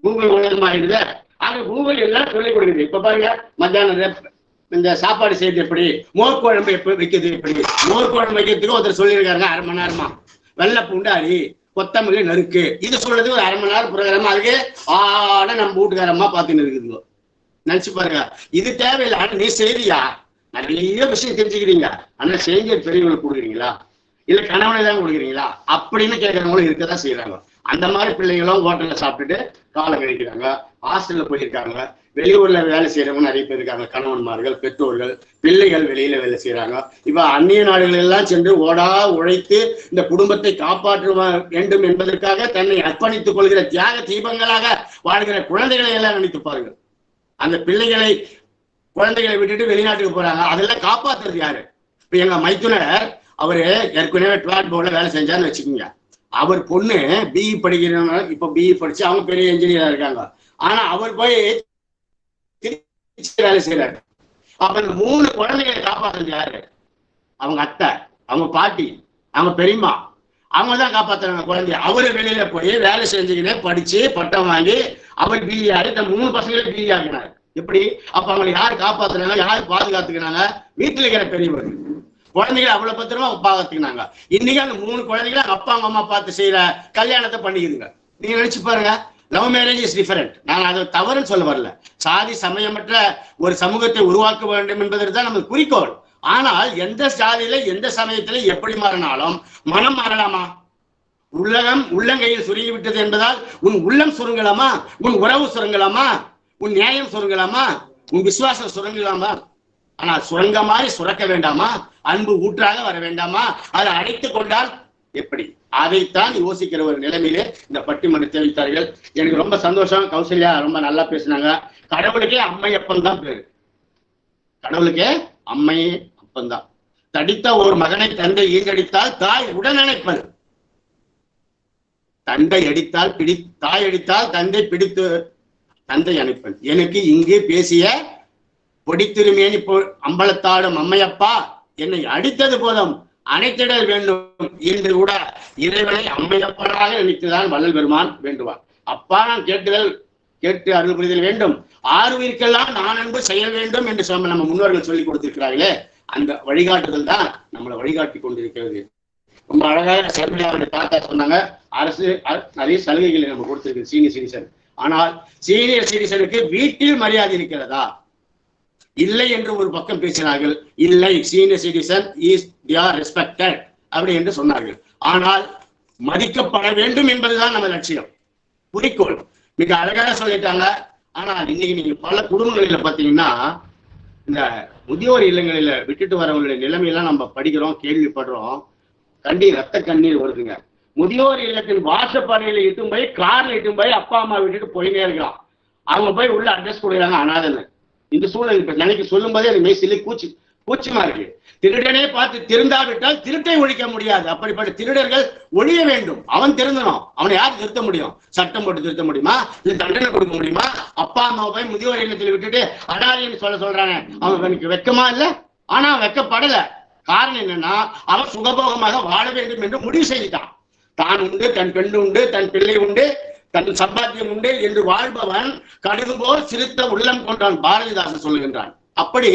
கூகுள் உலகமாயிடுது. ஆனா கூகுள் எல்லாம் சொல்லிக் கொடுக்குது. இப்ப பாருங்க, மத்தியானம் இந்த சாப்பாடு செய்யறது எப்படி, மோர் குழம்பு எப்படி வைக்கிறது, எப்படி மோர் குழம்பு வைக்கிறதுக்கு ஒருத்தர் சொல்லியிருக்காங்க 1/2 மணி நேரமா. வெள்ளை பூண்டு அரி, கொத்தமல்லி நறுக்கு, இது சொல்றது ஒரு 1/2 மணி நேரம் ப்ரோக்ராமா. அதுக்கு நம்ம வீட்டுக்காரமா பார்த்துன்னு இருக்குதுங்க. நினைச்சு பாருங்க, இது தேவையில்லை. ஆனா நீ செய்தியா, நிறைய விஷயம் தெரிஞ்சுக்கிறீங்க, ஆனா செஞ்ச பெரியவங்களுக்கு கொடுக்குறீங்களா, இல்ல கணவனை தான் கொடுக்குறீங்களா அப்படின்னு கேட்கறவங்களும் இருக்கதான் செய்யறாங்க. அந்த மாதிரி பிள்ளைங்களும் ஹோட்டல்ல சாப்பிட்டுட்டு காலம் கழிக்கிறாங்க, ஹாஸ்டல்ல போயிருக்காங்க, வெளியூர்ல வேலை செய்யறவங்க நிறைய பேர் இருக்காங்க. கணவன்மார்கள், பெற்றோர்கள், பிள்ளைகள் வெளியில வேலை செய்யறாங்க. இப்ப அந்நிய நாடுகள் எல்லாம் சென்று ஓடா உழைத்து இந்த குடும்பத்தை காப்பாற்ற வேண்டும் என்பதற்காக தன்னை அர்ப்பணித்துக் கொள்கிற தியாக தீபங்களாக வாழ்கிற குழந்தைகளை எல்லாம் நினைத்து பாருங்கள். அந்த குழந்தைகளை விட்டுட்டு வெளிநாட்டுக்கு போறாங்க, அதெல்லாம் காப்பாத்துறது யாரு? இப்ப எங்க மைத்துனர் அவரு ஏற்கனவே டுவாட் போர்ட்ல வேலை செஞ்சான்னு வச்சுக்கோங்க. அவர் பொண்ணு பிஇ படிக்கிறவங்க, இப்ப பிஇ படிச்சு அவங்க பெரிய இன்ஜினியரா இருக்காங்க. ஆனா அவர் போய் வேலை செய்யறாரு. அப்ப இந்த 3 குழந்தைகளை காப்பாத்துறது யாரு? அவங்க அத்தை, அவங்க பாட்டி, அவங்க பெரியம்மா, அவங்க தான் காப்பாத்துறாங்க குழந்தைய. அவரு வெளியில போய் வேலை செஞ்சுக்கினே படிச்சு பட்டம் வாங்கி அவர் பிஇ ஆகி இந்த 3 பசங்களும் பிஇ ஆகினாரு. எப்படி? அப்ப அவங்களை யாரு காப்பாத்துறாங்க, யாரு பாதுகாத்துக்கிறாங்க? வீட்டுல இருக்கிற பெரியவர். குழந்தைகளை அவ்வளவு பத்திரமா பாத்துக்கினாங்க. இன்னைக்கு அந்த 3 குழந்தைகளை அப்பா அவங்க அம்மா பார்த்து செய்யற கல்யாணத்தை பண்ணிக்குதுங்க. நீங்க நினைச்சு பாருங்க. Love marriage is different. நான் அதை தவறுன்னு சொல்ல வரல. சாதி சமயமற்ற ஒரு சமூகத்தை உருவாக்க வேண்டும் என்பதற்கு தான் நமக்கு குறிக்கோள். ஆனால் எந்த சாதியில எந்த சமயத்தில எப்படி மாறினாலும் மனம் மாறலாமா? உள்ளங்கையில் சுருங்கி விட்டது என்பதால் உன் உள்ளம் சுருங்கலாமா? உன் உறவு சுருங்கலாமா? உன் நியாயம் சுருங்கலாமா? உன் விசுவாசம் சுருங்கலாமா? ஆனால் சுரங்க மாதிரி சுரக்க வேண்டாமா? அன்பு ஊற்றாக வர வேண்டாமா? அதை அடைத்துக் கொண்டால் எப்படி? அதைத்தான் யோசிக்கிற ஒரு நிலைமையிலே இந்த பட்டிமன்றத்தை வைத்தார்கள். எனக்கு ரொம்ப சந்தோஷம். கௌசல்யா ரொம்ப நல்லா பேசினாங்க. கடவுளுக்கே அம்மையப்பன் தான் பேரு. கடவுளுக்கே அம்மை அப்பன் தான். தடித்த ஒரு மகனை தந்தை ஈங்கடித்தால் தாய் உடன் அணைப்பது. தந்தை அடித்தால் தாய் அடித்தால் தந்தை பிடித்து தந்தை அணைப்பது. எனக்கு இங்கு பேசிய பொடித்திருமேனி அம்பலத்தாடும் அம்மையப்பா என்னை அடித்தது போதும் அணைத்திடல் வேண்டும் என்று கூட இறைவனை அம்மையப்பனாக நினைத்துதான் வள்ளல் பெருமான் வேண்டுவார். அப்பா நான் கேட்டு அருள் புரிதல் வேண்டும். 6 உயிர்க்கெல்லாம் நான் அன்பு செய்ய வேண்டும் என்று நம்ம முன்னோர்கள் சொல்லி கொடுத்திருக்கிறார்களே, அந்த வழிகாட்டுதல் தான் நம்மளை வழிகாட்டி கொண்டிருக்கிறது. ரொம்ப அழகாக சர்மியாவுடைய தாத்தா சொன்னாங்க, அரசு நிறைய சலுகைகளை நம்ம கொடுத்திருக்கு சீனியர் சிட்டிசன். ஆனால் சீனியர் சிட்டிசனுக்கு வீட்டில் மரியாதை இருக்கிறதா? இல்லை என்று ஒரு பக்கம் பேசினார்கள். இல்லை, சீனியர் சிட்டிசன் இஸ் ரெஸ்பெக்டட் அப்படி என்று சொன்னார்கள். ஆனால் மதிக்கப்பட வேண்டும் என்பதுதான் நம்ம லட்சியம், குறிக்கோள். மிக அழகாக சொல்லிட்டாங்க. ஆனால் இன்னைக்கு நீங்க பல குடும்பங்களில பாத்தீங்கன்னா இந்த முதியோர் இல்லங்களில விட்டுட்டு வரவங்களுடைய நிலைமையெல்லாம் நம்ம படிக்கிறோம், கேள்விப்படுறோம். ரத்த கண்ணீர் வருதுங்க. முதியோர் இல்லத்தின் வாசப்படையில இட்டும் போய் கார்ல இட்டும் போய் அப்பா அம்மா விட்டுட்டு போயினே இருக்கலாம். அவங்க போய் உள்ள அட்ரஸ் கொடுக்குறாங்க அனாதன்னு. இந்த சூழல் இப்ப நினைக்க சொல்லும் போதே எனக்கு மெய்சிலி கூச்சமா இருக்கு. திருடனே பார்த்து திருந்தாவிட்டால் திருட்டை ஒழிக்க முடியாது. அப்படிப்பட்ட திருடர்கள் ஒழிய வேண்டும். அவன் திருந்தணும். அவனை யார் திருத்த முடியும்? சட்டம் போட்டு திருத்த முடியுமா? இல்ல தண்டனை கொடுக்க முடியுமா? அப்பா அம்மாவை போய் முதியோர் இல்லத்தில் விட்டுட்டு அனாதைன்னு சொல்றாங்க. அவனுக்கு வெக்கமா இல்ல? ஆனா வெக்கப்படல. காரணம் என்னன்னா, அவன் சுகபோகமாக வாழ வேண்டும் என்று முடிவு செய்துட்டான். தான் உண்டு, தன் பெண் உண்டு, தன் பிள்ளை உண்டு, தன் சம்பாத்தியம் உண்டு என்று வாழ்பவன் கடுகு போல் சிறுத்த உள்ளம் கொண்டான் பாரதிதாசன் சொல்லுகின்றான். அப்படி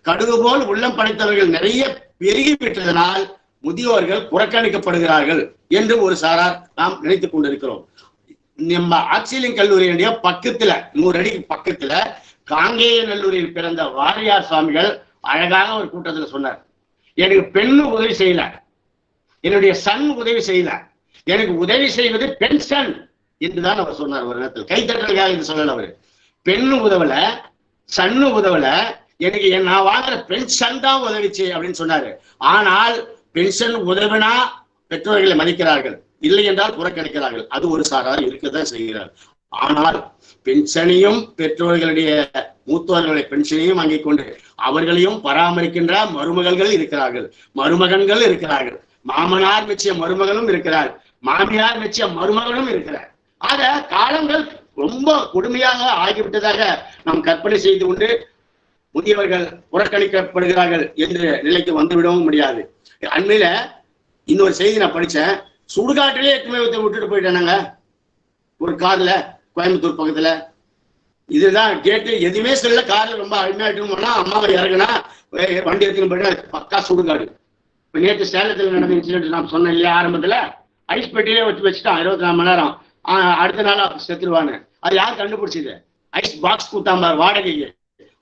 கடுகு போல் உள்ளம் படைத்தவர்கள் நிறைய பெருகிவிட்டதனால் முதியோர்கள் புறக்கணிக்கப்படுகிறார்கள் என்று ஒரு சாரார் நாம் நினைத்துக் கொண்டிருக்கிறோம். நம்ம ஆக்சிலிங் கல்லூரியுடைய பக்கத்துல 100 அடி பக்கத்துல காங்கேய நல்லூரில் பிறந்த வாரியார் சுவாமிகள் அழகாக ஒரு கூட்டத்துல சொன்னார், எனக்கு பெண்ணு உதவி செய்யல, என்னுடைய சன் உதவி செய்யல, எனக்கு உதவி செய்வது பென்ஷன் என்றுதான் அவர் சொன்னார். ஒரு நேரத்தில் கைத்தட்டலுக்காக இது சொல்லல. அவரு பெண்ணு உதவல, சன்னு உதவல, எனக்கு நான் வாங்குற பென்ஷன் தான் உதவிச்சு அப்படின்னு சொன்னாரு. ஆனால் பென்ஷன் உதவினா பெற்றோர்களை மதிக்கிறார்கள், இல்லை என்றால் புறக்கணிக்கிறார்கள். அது ஒரு சாரார் இருக்கதான் செய்கிறார். ஆனால் பென்ஷனையும் பெற்றோர்களுடைய மூத்தோர்களுடைய பென்ஷனையும் வாங்கிக் கொண்டு அவர்களையும் பராமரிக்கின்ற மருமகள்கள் இருக்கிறார்கள், மருமகன்கள் இருக்கிறார்கள், மாமனார் மெச்சிய மருமகளும் இருக்கிறார், மாமியார் மெச்சிய மருமகனும் இருக்கிறார். ஆக காலங்கள் ரொம்ப கொடுமையாக ஆகிவிட்டதாக நாம் கற்பனை செய்து கொண்டு முதியவர்கள் புறக்கணிக்கப்படுகிறார்கள் என்ற நிலைக்கு வந்துவிடவும் முடியாது. அண்மையில இன்னொரு செய்தி நான் படிச்சேன். சுடுகாட்டிலே விட்டுட்டு போயிட்டானாங்க ஒரு கார்ல, கோயம்புத்தூர் பக்கத்துல. இதுதான் கேட்டு எதுவுமே சொல்ல, கார்ல ரொம்ப அருமையாட்டு போனா அம்மாவை இறங்குனா வண்டி எடுத்துன்னு போயிட்டு பக்கா சுடுகாடு. இப்ப நேற்று சேலத்தில் நடந்த இன்சிடென்ட் நான் சொன்னேன் இல்லையா ஆரம்பத்துல, ஐஸ் பெட்டியிலே வச்சுட்டான் 24 மணி நேரம். அடுத்த நாள் செத்துருவான்னு. அது யார் கண்டுபிடிச்சது? ஐஸ் பாக்ஸ் கூட்டாம்பார் வாடகைக்கு.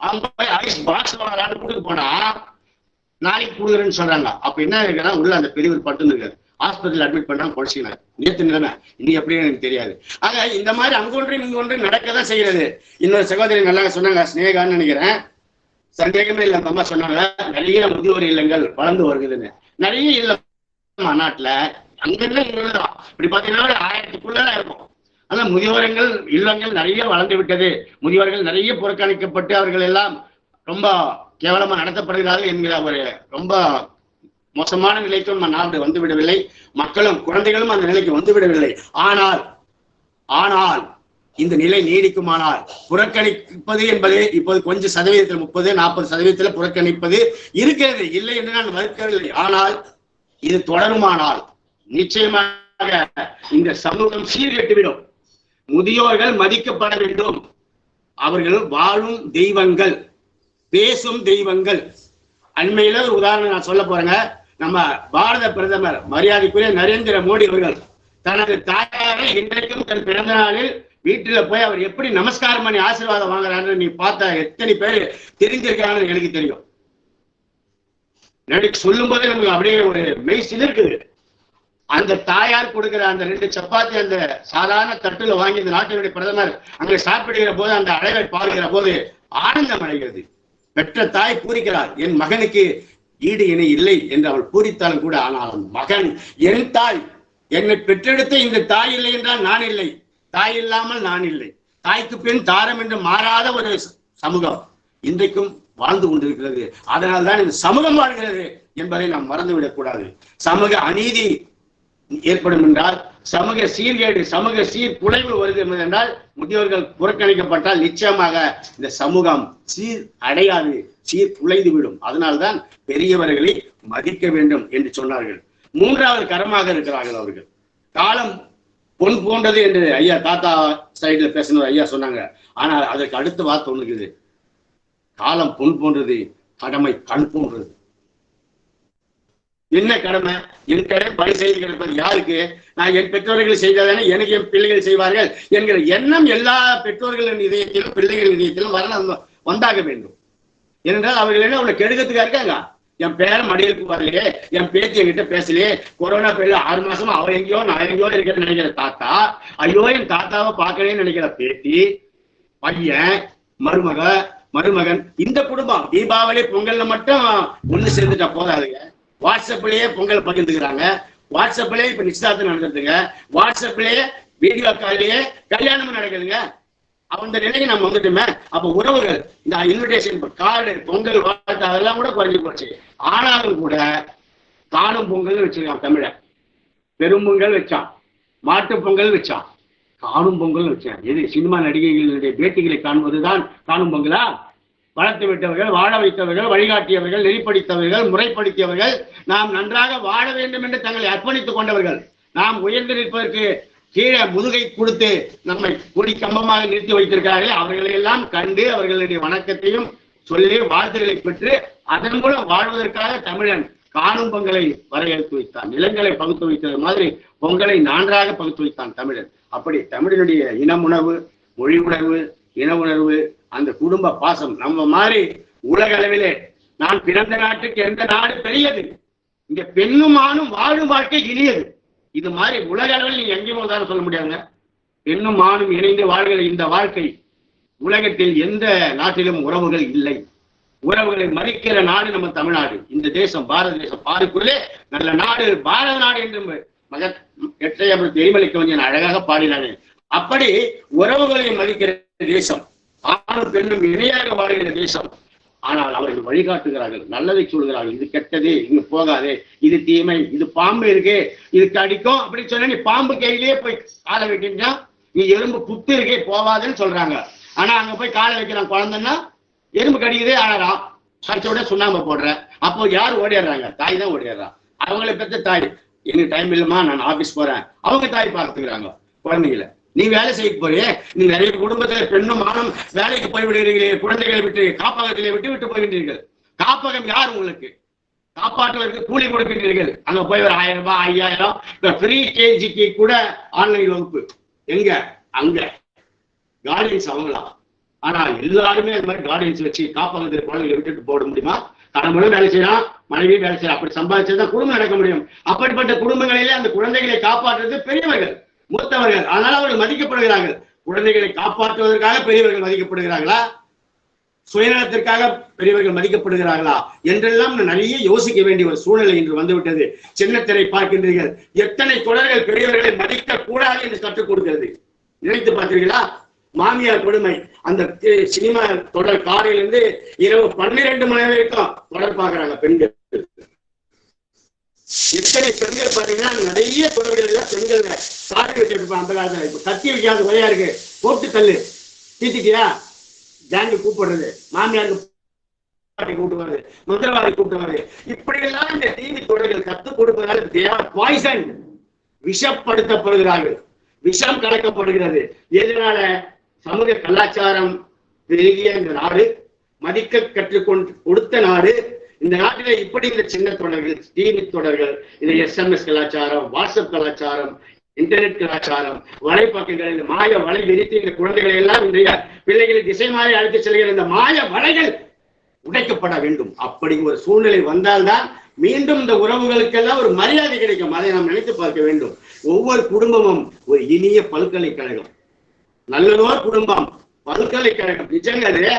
அவங்க போய் ஐஸ் பாக்ஸ் கூட்டுக்கு போனா நாளைக்கு கொடுக்குறேன்னு சொல்றாங்க. அப்ப என்ன இருக்குன்னா உள்ள அந்த பெரியவர் பட்டுன்னு இருக்காரு, ஹாஸ்பிட்டல் அட்மிட் பண்ணா பொழிச்சினார். நேற்று நிலைமை இனி எப்படின்னு எனக்கு தெரியாது. ஆக இந்த மாதிரி அங்கொன்றும் இங்கொன்றும் நடக்கதான் செய்யறது. இன்னொரு சகோதரி நல்லா சொன்னாங்க, ஸ்னேகான்னு நினைக்கிறேன், சந்தேகமே இல்லை, அந்த அம்மா சொன்னாங்க நிறைய முதியோர் இல்லங்கள் வளர்ந்து வருகுதுன்னு. நிறைய இல்ல நாட்டுல அங்கெல்லாம் இப்படி பாத்தீங்கன்னா 1000க்குள்ளதான் இருக்கும். ஆனா முதியோரங்கள் இல்லங்கள் நிறைய வளர்ந்து விட்டது. முதியோர்கள் நிறைய புறக்கணிக்கப்பட்டு அவர்கள் எல்லாம் ரொம்ப கேவலமா நடத்தப்படுகிறார்கள் என்கிற ஒரு ரொம்ப மோசமான நிலைக்கும் நாடு வந்து விடவில்லை. மக்களும் குழந்தைகளும் அந்த நிலைக்கு வந்து விடவில்லை. ஆனால் இந்த நிலை நீடிக்குமானால் புறக்கணிப்பது என்பது இப்போது கொஞ்சம் சதவீதத்தில் 30-40% புறக்கணிப்பது இருக்கிறது, இல்லை என்று நான் மறுக்கவில்லை. ஆனால் இது தொடருமானால் நிச்சயமாக இந்த சமூகம் சீர்கெட்டுவிடும். முதியோர்கள் மதிக்கப்பட வேண்டும். அவர்கள் வாழும் தெய்வங்கள், பேசும் தெய்வங்கள். அண்மையில ஒரு உதாரணம் நான் சொல்ல போறேங்க. நம்ம பாரத பிரதமர் மரியாதைக்குரிய நரேந்திர மோடி அவர்கள் தனது தாயாரை இன்றைக்கும் தன் பிறந்த நாளில் வீட்டுல போய் அவர் எப்படி நமஸ்காரம் பண்ணி ஆசீர்வாதம் வாங்குறாரு நீ பார்த்தா எத்தனை பேர் தெரிஞ்சிருக்காங்கன்னு எனக்கு தெரியும். எனக்கு சொல்லும் போதே நமக்கு அப்படியே ஒரு மெய் சிலிர்க்குது. அந்த தாயார் கொடுக்கிற அந்த 2 சப்பாத்தி அந்த சாதாரண தட்டுல வாங்கி இந்த நாட்டினுடைய பிரதமர் அங்கே சாப்பிடுகிற போது அந்த அழகை பார்க்கிற போது ஆனந்தம் அடைகிறது. பெற்ற தாய் பூரிக்கிறார், என் மகனுக்கு ஈடு இணை இல்லை என்று அவள் பூரித்தாலும் கூட, ஆனால் மகன் என் தாய், என்னை பெற்றெடுத்த இந்த தாய் இல்லை என்றால் நான் இல்லை, தாய் இல்லாமல் நான் இல்லை, தாய்க்கு பின் தாரம் என்று மாறாத ஒரு சமூகம் இன்றைக்கும் வாழ்ந்து கொண்டிருக்கிறது. அதனால்தான் இந்த சமூகம் வாழ்கிறது என்பதை நாம் மறந்துவிடக் கூடாது. சமூக அநீதி ஏற்படும் என்றால், சமூக சீர்கேடு, சமூக சீர்குலைவு வருகிறது என்றால், முதியோர்கள் புறக்கணிக்கப்பட்டால் நிச்சயமாக இந்த சமூகம் சீர் அடையாது, சீர்குலைந்து விடும். அதனால்தான் பெரியவர்களை மதிக்க வேண்டும் என்று சொன்னார்கள். 3வது கரமாக இருக்கிறார்கள் அவர்கள். காலம் பொன் போன்றது என்று ஐயா தாத்தா சைடுல பேசணும் ஐயா சொன்னாங்க. ஆனால் அதற்கு அடுத்த வார்த்தை ஒண்ணு இருக்குது, காலம் பொன் போன்றது, கடமை கண் போன்றது. என்ன கடமை? என் கடமை பணி செய்து கிடப்பது யாருக்கு? நான் என் பெற்றோர்கள் செய்தாதானே எனக்கு என் பிள்ளைகள் செய்வார்கள் என்கிற எண்ணம் எல்லா பெற்றோர்களின் இதயத்திலும் பிள்ளைகளின் இதயத்திலும் வந்தாக வேண்டும். ஏனென்றால் அவர்கள் என்ன உள்ள கெடுக்கிறதுக்கா இருக்காங்க? என் பேரன் மடியலுக்கு வரலையே, என் பேத்தி என்கிட்ட பேசலையே, கொரோனா பேர்ல 6 மாசமா அவ எங்கேயோ நான் எங்கேயோ இருக்கிறேன்னு நினைக்கிற தாத்தா, ஐயோ என் தாத்தாவை பார்க்கணும்னு நினைக்கிற பேத்தி, பையன், மருமகன், இந்த குடும்பம் தீபாவளி பொங்கல்ல மட்டும் ஒண்ணு சேர்ந்துட்டா போதாதுங்க. வாட்ஸ்அப்லயே பொங்கல் பகிர்ந்துக்கிறாங்க, வாட்ஸ்அப்லயே இப்ப நிச்சயதார்த்தம் நடந்துருதுங்க, வாட்ஸ்அப்லயே வீடியோ கால்லயே கல்யாணமும் நடக்குதுங்க. அந்த நிலைக்கு நம்ம வந்துட்டுமே. அப்ப உறவுகள் இந்த இன்விடேஷன் கார்டு, பொங்கல் வாழ்த்து அதெல்லாம் கூட குறைஞ்சி போச்சு. ஆனாலும் கூட காணும் பொங்கல் வச்சிருக்கான் தமிழன். பெரும்பொங்கல் வச்சான், மாட்டு பொங்கல் வச்சான், காணும் பொங்கல் வச்சான். எது சினிமா நடிகைகளுடைய பேட்டிகளை காண்பதுதான் காணும் பொங்கலா? வளர்த்து விட்டவர்கள், வாழ வைத்தவர்கள், வழிகாட்டியவர்கள், நெறிப்படுத்தவர்கள், முறைப்படுத்தியவர்கள், நாம் நன்றாக வாழ வேண்டும் என்று தங்களை அர்ப்பணித்துக் கொண்டவர்கள், நாம் உயர்ந்து நிற்பதற்கு கீழே முதுகை கொடுத்து நம்மை கொடி கம்பமாக நிறுத்தி வைத்திருக்கிறார்கள். அவர்களை எல்லாம் கண்டு அவர்களுடைய வணக்கத்தையும் சொல்லி வாழ்த்துக்களை பெற்று அதன் மூலம் வாழ்வதற்காக தமிழன் காணும் பொங்கலை வரையறுத்து வைத்தான். நிலங்களை பகுத்து வைத்தது மாதிரி பொங்கலை நன்றாக பகுத்து வைத்தான் தமிழன். அப்படி தமிழனுடைய இனமுணர்வு, மொழி உணர்வு, இன உணர்வு, அந்த குடும்ப பாசம் நம்ம மாதிரி உலக அளவிலே நான் பிறந்த நாட்டுக்கு எந்த நாடு பெரியது, இங்க பெண்ணும் ஆணும் வாழும் வாழ்க்கை இனியது. இது மாதிரி உலக அளவில் நீங்க எங்கேயும் உதாரணம் சொல்ல முடியாதுங்க. பெண்ணும் ஆணும் இணைந்து வாழ்கிற இந்த வாழ்க்கை உலகத்தில் எந்த நாட்டிலும் உறவுகள் இல்லை. உறவுகளை மதிக்கிற நாடு நம்ம தமிழ்நாடு. இந்த தேசம் பாரத தேசம், பாருக்குள்ளே நல்ல நாடு பாரத நாடு என்று மகத் எட்டயபுரத்து எரிமலை கவிஞன் அழகாக பாடினாங்க. அப்படி உறவுகளை மதிக்கிற தேசம், ஆணும் பெண்ணும் இணையாக வாழ்கிற தேசம். ஆனால் அவர்கள் வழிகாட்டுகிறார்கள், நல்லதை சொல்கிறார்கள். இது கெட்டது, இங்க போகாதே, இது தீமை, இது பாம்பு இருக்கு, இது கடிக்கும் அப்படி சொன்ன நீ பாம்பு கையிலேயே போய் காலை வைக்கின்றா, நீ எறும்பு புத்து இருக்கே போவாதுன்னு சொல்றாங்க. ஆனா அங்க போய் காலை வைக்கிறான் குழந்தைன்னா எறும்பு கடிக்குதே, ஆனாராம் கடிச்சோட சுண்ணாம்பு போடுற. அப்போ யார் ஓடிடுறாங்க? தாய் தான் ஓடிடுறான். அவங்களை பெற்ற தாய், எனக்கு டைம் இல்லைம்மா நான் ஆபீஸ் போறேன், அவங்க தாய் பார்த்துக்கிறாங்க குழந்தைகளை. நீ வேலை செய்ய போய் நீ நிறைய குடும்பத்துல பெண்ணும் ஆணும் வேலைக்கு போய் விடுகிறீர்கள், குழந்தைகளை விட்டு காப்பகத்திலே விட்டு போகின்றீர்கள். காப்பகம் யார் உங்களுக்கு? காப்பாற்றுவதற்கு கூலி கொடுக்கின்றீர்கள். அங்க போய் ஒரு 1000 ரூபாய் 5000 இப்ப ஃப்ரீ கேஜிக்கு கூட ஆன்லைன் வகுப்பு எங்க? அங்க கார்டியன்ஸ் அவங்களா? ஆனா எல்லாருமே அந்த மாதிரி கார்டியன்ஸ் வச்சு காப்பகத்தில் குழந்தைகளை விட்டுட்டு போட முடியுமா? கணவனும் வேலை செய்யறான், மனைவியும் வேலை செய்யறான். அப்படி சம்பாதிச்சதான் குடும்பம் நடக்க முடியும். அப்படிப்பட்ட குடும்பங்களிலே அந்த குழந்தைகளை காப்பாற்றுறது பெரியவர்கள், மூத்தவர்கள். அதனால அவர்கள் மதிக்கப்படுகிறார்கள். குழந்தைகளை காப்பாற்றுவதற்காக பெரியவர்கள் மதிக்கப்படுகிறார்களா, சுயநலத்திற்காக பெரியவர்கள் மதிக்கப்படுகிறார்களா என்றெல்லாம் நிறைய யோசிக்க வேண்டிய ஒரு சூழ்நிலை இன்று வந்துவிட்டது. சின்னத்திரை பார்க்கின்றீர்கள், எத்தனை தொடர்கள் பெரியவர்களை மதிக்க கூடாது என்று கற்றுக் கொடுக்கிறது. நினைத்து பார்த்தீர்களா? மாமியார் கொடுமை, அந்த சினிமா தொடர் காலையிலிருந்து இரவு 12 மணி வரைக்கும் தொடர் பார்க்கிறாங்க பெண்கள். எத்தனை பெண்கள் பாத்தீங்கன்னா நிறைய தொடர்கள் பெண்கள் காட்டி வச்சிருப்பாங்க. அந்த காலத்துல இப்ப கத்தி வைக்காத குறையா இருக்கு, போட்டு தள்ளு, தீத்திட்டியா ஜாங்கி கூப்பிடுறது, மாமியாருக்கு கூப்பிடுவாரு, மந்திரவாதி கூப்பிடுவாரு. இப்படி எல்லாம் இந்த டிவி தொடர்கள் கத்துக் கொடுப்பதால் பாய்சன், விஷப்படுத்தப்படுகிறார்கள், விஷம் கலக்கப்படுகிறது. எதனால? சமூக கலாச்சாரம் பெருகிய இந்த நாடு, மதிக்க கற்றுக்கொண்டு கொடுத்த நாடு. இந்த நாட்டில இப்படி இந்த சின்ன தொடர்கள், டிவி தொடர்கள், இந்த SMS கலாச்சாரம், வாட்ஸ்அப் கலாச்சாரம், இன்டர்நெட் கலாச்சாரம், வலைப்பக்கங்கள், இந்த மாய வலை விரித்து இந்த குழந்தைகளை எல்லாம் இன்றைய பிள்ளைகளை திசை மாறி அழைத்து செல்கிற இந்த மாய வலைகள் உடைக்கப்பட வேண்டும். அப்படி ஒரு சூழ்நிலை வந்தால்தான் மீண்டும் இந்த உறவுகளுக்கெல்லாம் ஒரு மரியாதை கிடைக்கும். அதை நாம் நினைத்து பார்க்க வேண்டும். ஒவ்வொரு குடும்பமும் ஒரு இனிய பல்கலைக்கழகம், நல்லதோர் குடும்பம் பல்கலைக்கழகம். நிஜங்களே,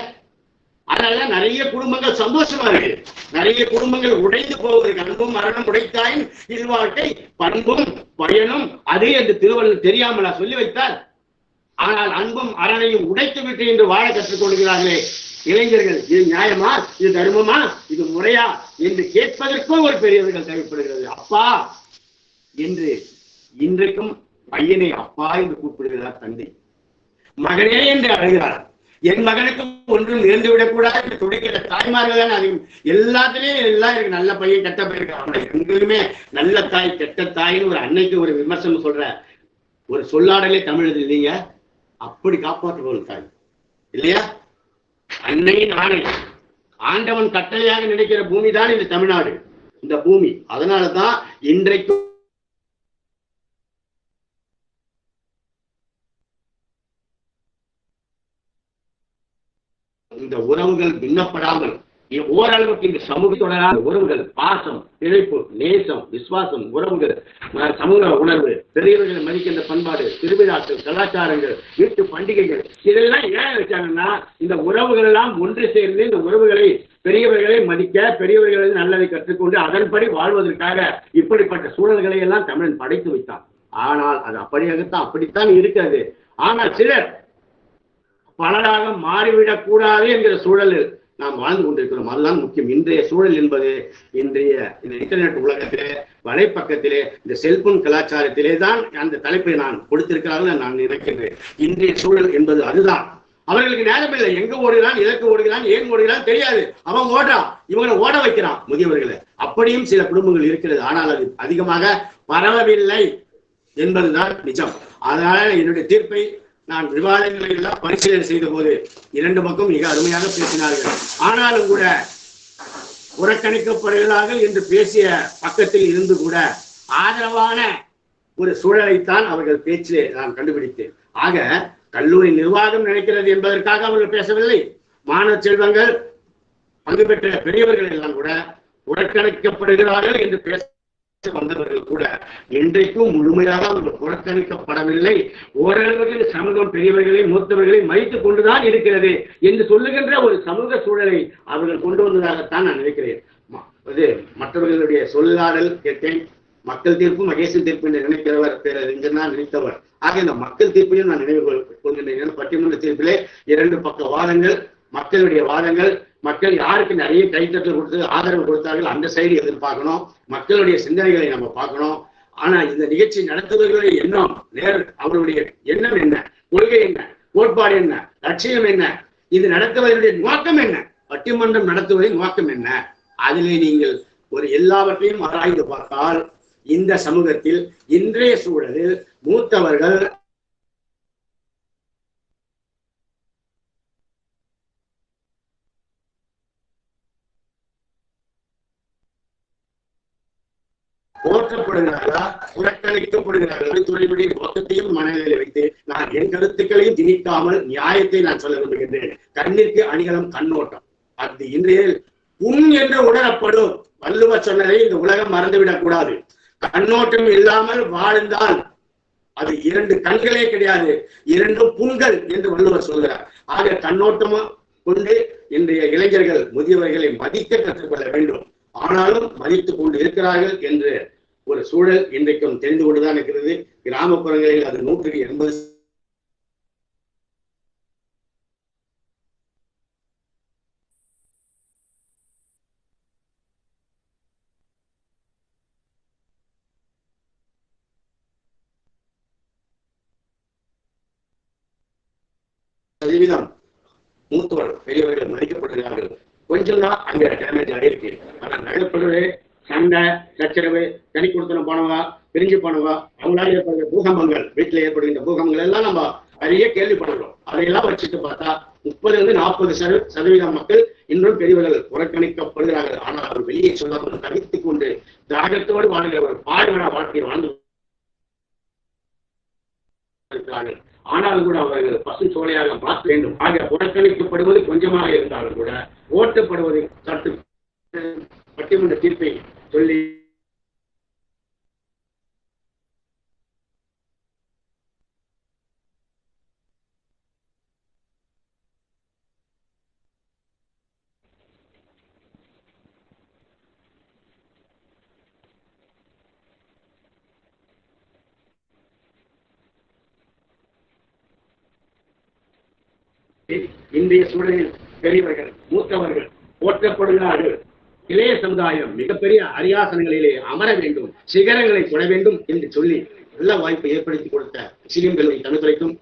அதனால நிறைய குடும்பங்கள் சந்தோஷமா இருக்கு, நிறைய குடும்பங்கள் உடைந்து போவதற்கு. அன்பும் மரணம் உடைத்தாயின் இல்வாழ்க்கை பண்பும் பயனும் அது என்று திருவள்ளுவர் தெரியாமலா சொல்லி வைத்தார். ஆனால் அன்பும் அரணையும் உடைத்து விட்டு என்று வாழ கற்றுக் கொள்கிறார்களே இளைஞர்கள். இது நியாயமா, இது தர்மமா, இது முறையா என்று கேட்பதற்கும் ஒரு பெரியவர்கள் தேவைப்படுகிறது. அப்பா என்று இன்றைக்கும் பையனை அப்பா என்று கூப்பிடுகிறார் தந்தை, மகனே என்று அழைகிறார். என் மகனுக்கு ஒன்றும் நேர்ந்து விடக்கூடாது என்று துடிக்கிற தாய்மார்கள் தான் அதிகம். எல்லாத்துலயும் எல்லாம் இருக்கு, நல்ல பையன் கெட்ட பையன். எங்களுமே நல்ல தாய் கெட்ட தாயின்னு ஒரு அன்னைக்கு ஒரு விமர்சனம் சொல்ற ஒரு சொல்லாடலே தமிழ் இல்லைங்க, அப்படி காப்பாற்றுபவள் தாய் இல்லையா? அன்னையின் ஆணை, ஆண்டவன் கட்டளையாக நினைக்கிற பூமி தான் இந்த தமிழ்நாடு, இந்த பூமி. அதனாலதான் இன்றைக்கு இந்த உறவுகள் பின்னப்படாமல் ஓரளவுக்கு இந்த சமூகத்தோட உறவுகள், பாசம், பிழைப்பு, நேசம், விசுவாசம், உறவுகள், சமூக உணர்வு, பெரியவர்களை மதிக்கின்ற பண்பாடு, திருவிழாக்கள், கலாச்சாரங்கள், வீட்டு பண்டிகைகள், இதெல்லாம் ஏன் வச்சாங்கன்னா இந்த உறவுகள் எல்லாம் ஒன்று சேர்ந்து இந்த உறவுகளை, பெரியவர்களை மதிக்க, பெரியவர்களை நல்லதை கற்றுக்கொண்டு அதன்படி வாழ்வதற்காக இப்படிப்பட்ட சூழல்களை எல்லாம் தமிழன் படைத்து வைத்தான். ஆனால் அது அப்படித்தான் இருக்கிறது. ஆனால் சிலர் பலராக மாறிவிடக் கூடாது என்கிற சூழலில் நாம் வாழ்ந்து கொண்டிருக்கிறோம். அதுதான் முக்கியம். இன்றைய சூழல் என்பது இன்றைய இந்த இன்டர்நெட் உலகத்திலே, வலைப்பக்கத்திலே, இந்த செல்போன் கலாச்சாரத்திலே தான் அந்த தலைப்பை நான் கொடுத்திருக்கிறார்கள் நான் நினைக்கின்றேன். இன்றைய சூழல் என்பது அதுதான். அவர்களுக்கு நேரம் இல்லை. எங்க ஓடுகிறான், எதற்கு ஓடுகிறான், ஏன் ஓடுகிறான் தெரியாது. அவன் ஓடுறான், இவங்களை ஓட வைக்கிறான் முதியவர்களை. அப்படியும் சில குடும்பங்கள் இருக்கிறது. ஆனால் அது அதிகமாக பரவவில்லை என்பதுதான் நிஜம். அதனால என்னுடைய தீர்ப்பை நான் விவாதங்களை எல்லாம் பரிசீலனை செய்த போது இரண்டு பக்கம் மிக அருமையாக பேசினார்கள். ஆனாலும் கூட புறக்கணிக்கப்படுகிறார்கள் என்று பேசிய பக்கத்தில் இருந்து கூட ஆதரவான ஒரு சூழலைத்தான் அவர்கள் பேச்சிலே நான் கண்டுபிடித்தேன். ஆக கல்லூரி நிர்வாகம் நினைக்கிறது என்பதற்காக அவர்கள் பேசவில்லை. மாணவ செல்வங்கள், பங்கு பெற்ற பெரியவர்கள் எல்லாம் கூட புறக்கணிக்கப்படுகிறார்கள் என்று பேச வந்தவர்கள் கூட இன்றைக்கும் முழுமையாக அவர்கள் புறக்கணிக்கப்படவில்லை. ஓரளவுக்கு சமூகம் பெரியவர்களை, மூத்தவர்களை மதித்துக் கொண்டுதான் இருக்கிறது என்று சொல்லுகின்ற ஒரு சமூக சூழலை அவர்கள் கொண்டு வந்ததாகத்தான் நான் நினைக்கிறேன். அது மற்றவர்களுடைய சொல்லாடல் கேட்டேன். மக்கள் தீர்ப்பு மகேசன் தீர்ப்பு என்று நினைக்கிறவர் நான் நினைத்தவர். ஆக இந்த மக்கள் தீர்ப்பையும் நான் நினைவு கொள்கின்றேன். பட்டிமன்ற தீர்ப்பிலே இரண்டு பக்க வாதங்கள், மக்களுடைய வாதங்கள், மக்கள் யாருக்கு நிறைய கைத்தட்டல் கொடுத்து ஆதரவு கொடுத்தார்கள் அந்த சைடு எதிர்பார்க்கணும். மக்களுடைய சிந்தனைகளை நம்ம பார்க்கணும். ஆனா இந்த நிகழ்ச்சி நடத்துவர்களுடைய எண்ணம், அவருடைய எண்ணம் என்ன, கொள்கை என்ன, கோட்பாடு என்ன, லட்சியம் என்ன, இது நடத்துவதனுடைய நோக்கம் என்ன, பட்டிமன்றம் நடத்துவதின் நோக்கம் என்ன, அதிலே நீங்கள் ஒரு எல்லாவற்றையும் ஆராய்ந்து பார்த்தால் இந்த சமூகத்தில் இன்றைய சூழலில் மூத்தவர்கள் போற்றப்படுகிறார்களா, புறக்கணிக்கப்படுகிறார்கள்? துறையுடைய நோக்கத்தையும் மனதில் வைத்து நான் என் கருத்துக்களையும் திணிக்காமல் நியாயத்தை நான் சொல்ல விரும்புகின்றேன். கண்ணிற்கு அணிகலம் கண்ணோட்டம், அது இன்றைய புண் என்று உணரப்படும். வள்ளுவர் சொன்னதை இந்த உலகம் மறந்துவிடக் கூடாது. கண்ணோட்டம் இல்லாமல் வாழ்ந்தால் அது இரண்டு கண்களே கிடையாது, இரண்டும் புண்கள் என்று வள்ளுவர் சொல்கிறார். ஆக கண்ணோட்டமும் கொண்டு இன்றைய இளைஞர்கள் முதியவர்களை மதிக்க கற்றுக்கொள்ள வேண்டும். ஆனாலும் மதித்துக் கொண்டு இருக்கிறார்கள் என்று ஒரு சூழல் இன்றைக்கும் தெரிந்து கொண்டுதான் இருக்கிறது. கிராமப்புறங்களில் அது 180 சதவீதம் மூத்தவர் பெரியவர்கள் மதிக்கப்படுகிறார்கள். கொஞ்சம் தான் அங்க டேமேஜ் ஆகிருக்கு. ஆனா நகர்ப்புறவே சண்டை, சச்சரவு, தனி கொடுத்தன போனவா, பிரிஞ்சு போனவா, அவங்களால ஏற்படுகிற பூகம்பங்கள், வீட்டுல ஏற்படுகின்ற பூகம்பங்கள் எல்லாம் நம்ம நிறைய கேள்விப்படுறோம். அதையெல்லாம் வச்சுட்டு பார்த்தா 30-40% மக்கள் இன்னும் பெரியவர்கள் புறக்கணிக்கப்படுகிறார்கள். ஆனால் அவர் வெளியே சொல்லாமல் தவித்துக் கொண்டு தியாகத்தோடு வாழ்கிற ஒரு பாடுபட வாழ்க்கையை வாழ்ந்து இருக்கிறார்கள். ஆனாலும் கூட அவர்கள் பசு சோலையாக மாற்ற வேண்டும். ஆக புறக்கணிக்கப்படுவது கொஞ்சமாக இருந்தாலும் கூட ஓட்டப்படுவது சற்று பட்டிமன்ற தீர்ப்பை சொல்லி இன்றைய சூழலில் பெரியவர்கள், மூத்தவர்கள் போற்றப்படுகிறார்கள். இளைய சமுதாயம் மிகப்பெரிய அரியாசனங்களிலே அமர வேண்டும், சிகரங்களை தொட வேண்டும் என்று சொல்லி நல்ல வாய்ப்பை ஏற்படுத்தி கொடுத்த முஸ்லிம் கல்வி தமிழ்துறைக்கும்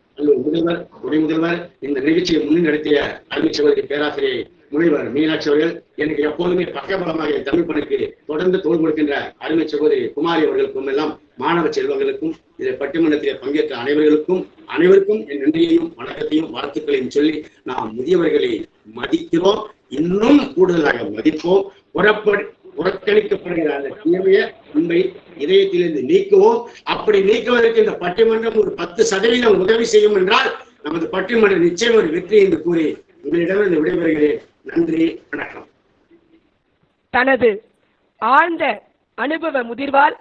முதல்வர், துணை முதல்வர், இந்த நிகழ்ச்சியை முன்னிறுத்திய கல்வி சகோதரி பேராசிரியை முனைவர் மீனாட்சி அவர்கள், எனக்கு எப்போதுமே பக்கபலமாக தமிழ் பணிக்கு தொடர்ந்து தோல் கொடுக்கின்ற அருமை சகோதரி குமாரி அவர்களுக்கும் எல்லாம் மாணவ செல்வங்களுக்கும் இதில் பட்டிமன்றத்தில் பங்கேற்ற அனைவருக்கும் என் நன்றியையும் வணக்கத்தையும் வாழ்த்துக்களையும் சொல்லி நாம் முதியவர்களை மதிக்கிறோம், இன்னும் கூடுதலாக மதிப்போம். புறக்கணிக்கப்படுகிற அந்த தீமைய உண்மை இதயத்திலிருந்து நீக்குவோம். அப்படி நீக்குவதற்கு இந்த பட்டிமன்றம் ஒரு 10% உதவி செய்யும் என்றால் நமது பட்டிமன்றம் நிச்சயம் ஒரு வெற்றி என்று கூறி உங்களிடமிருந்து விடைபெறுகிறேன். நன்றி, வணக்கம். தனது ஆழ்ந்த அனுபவ முதிர்வால்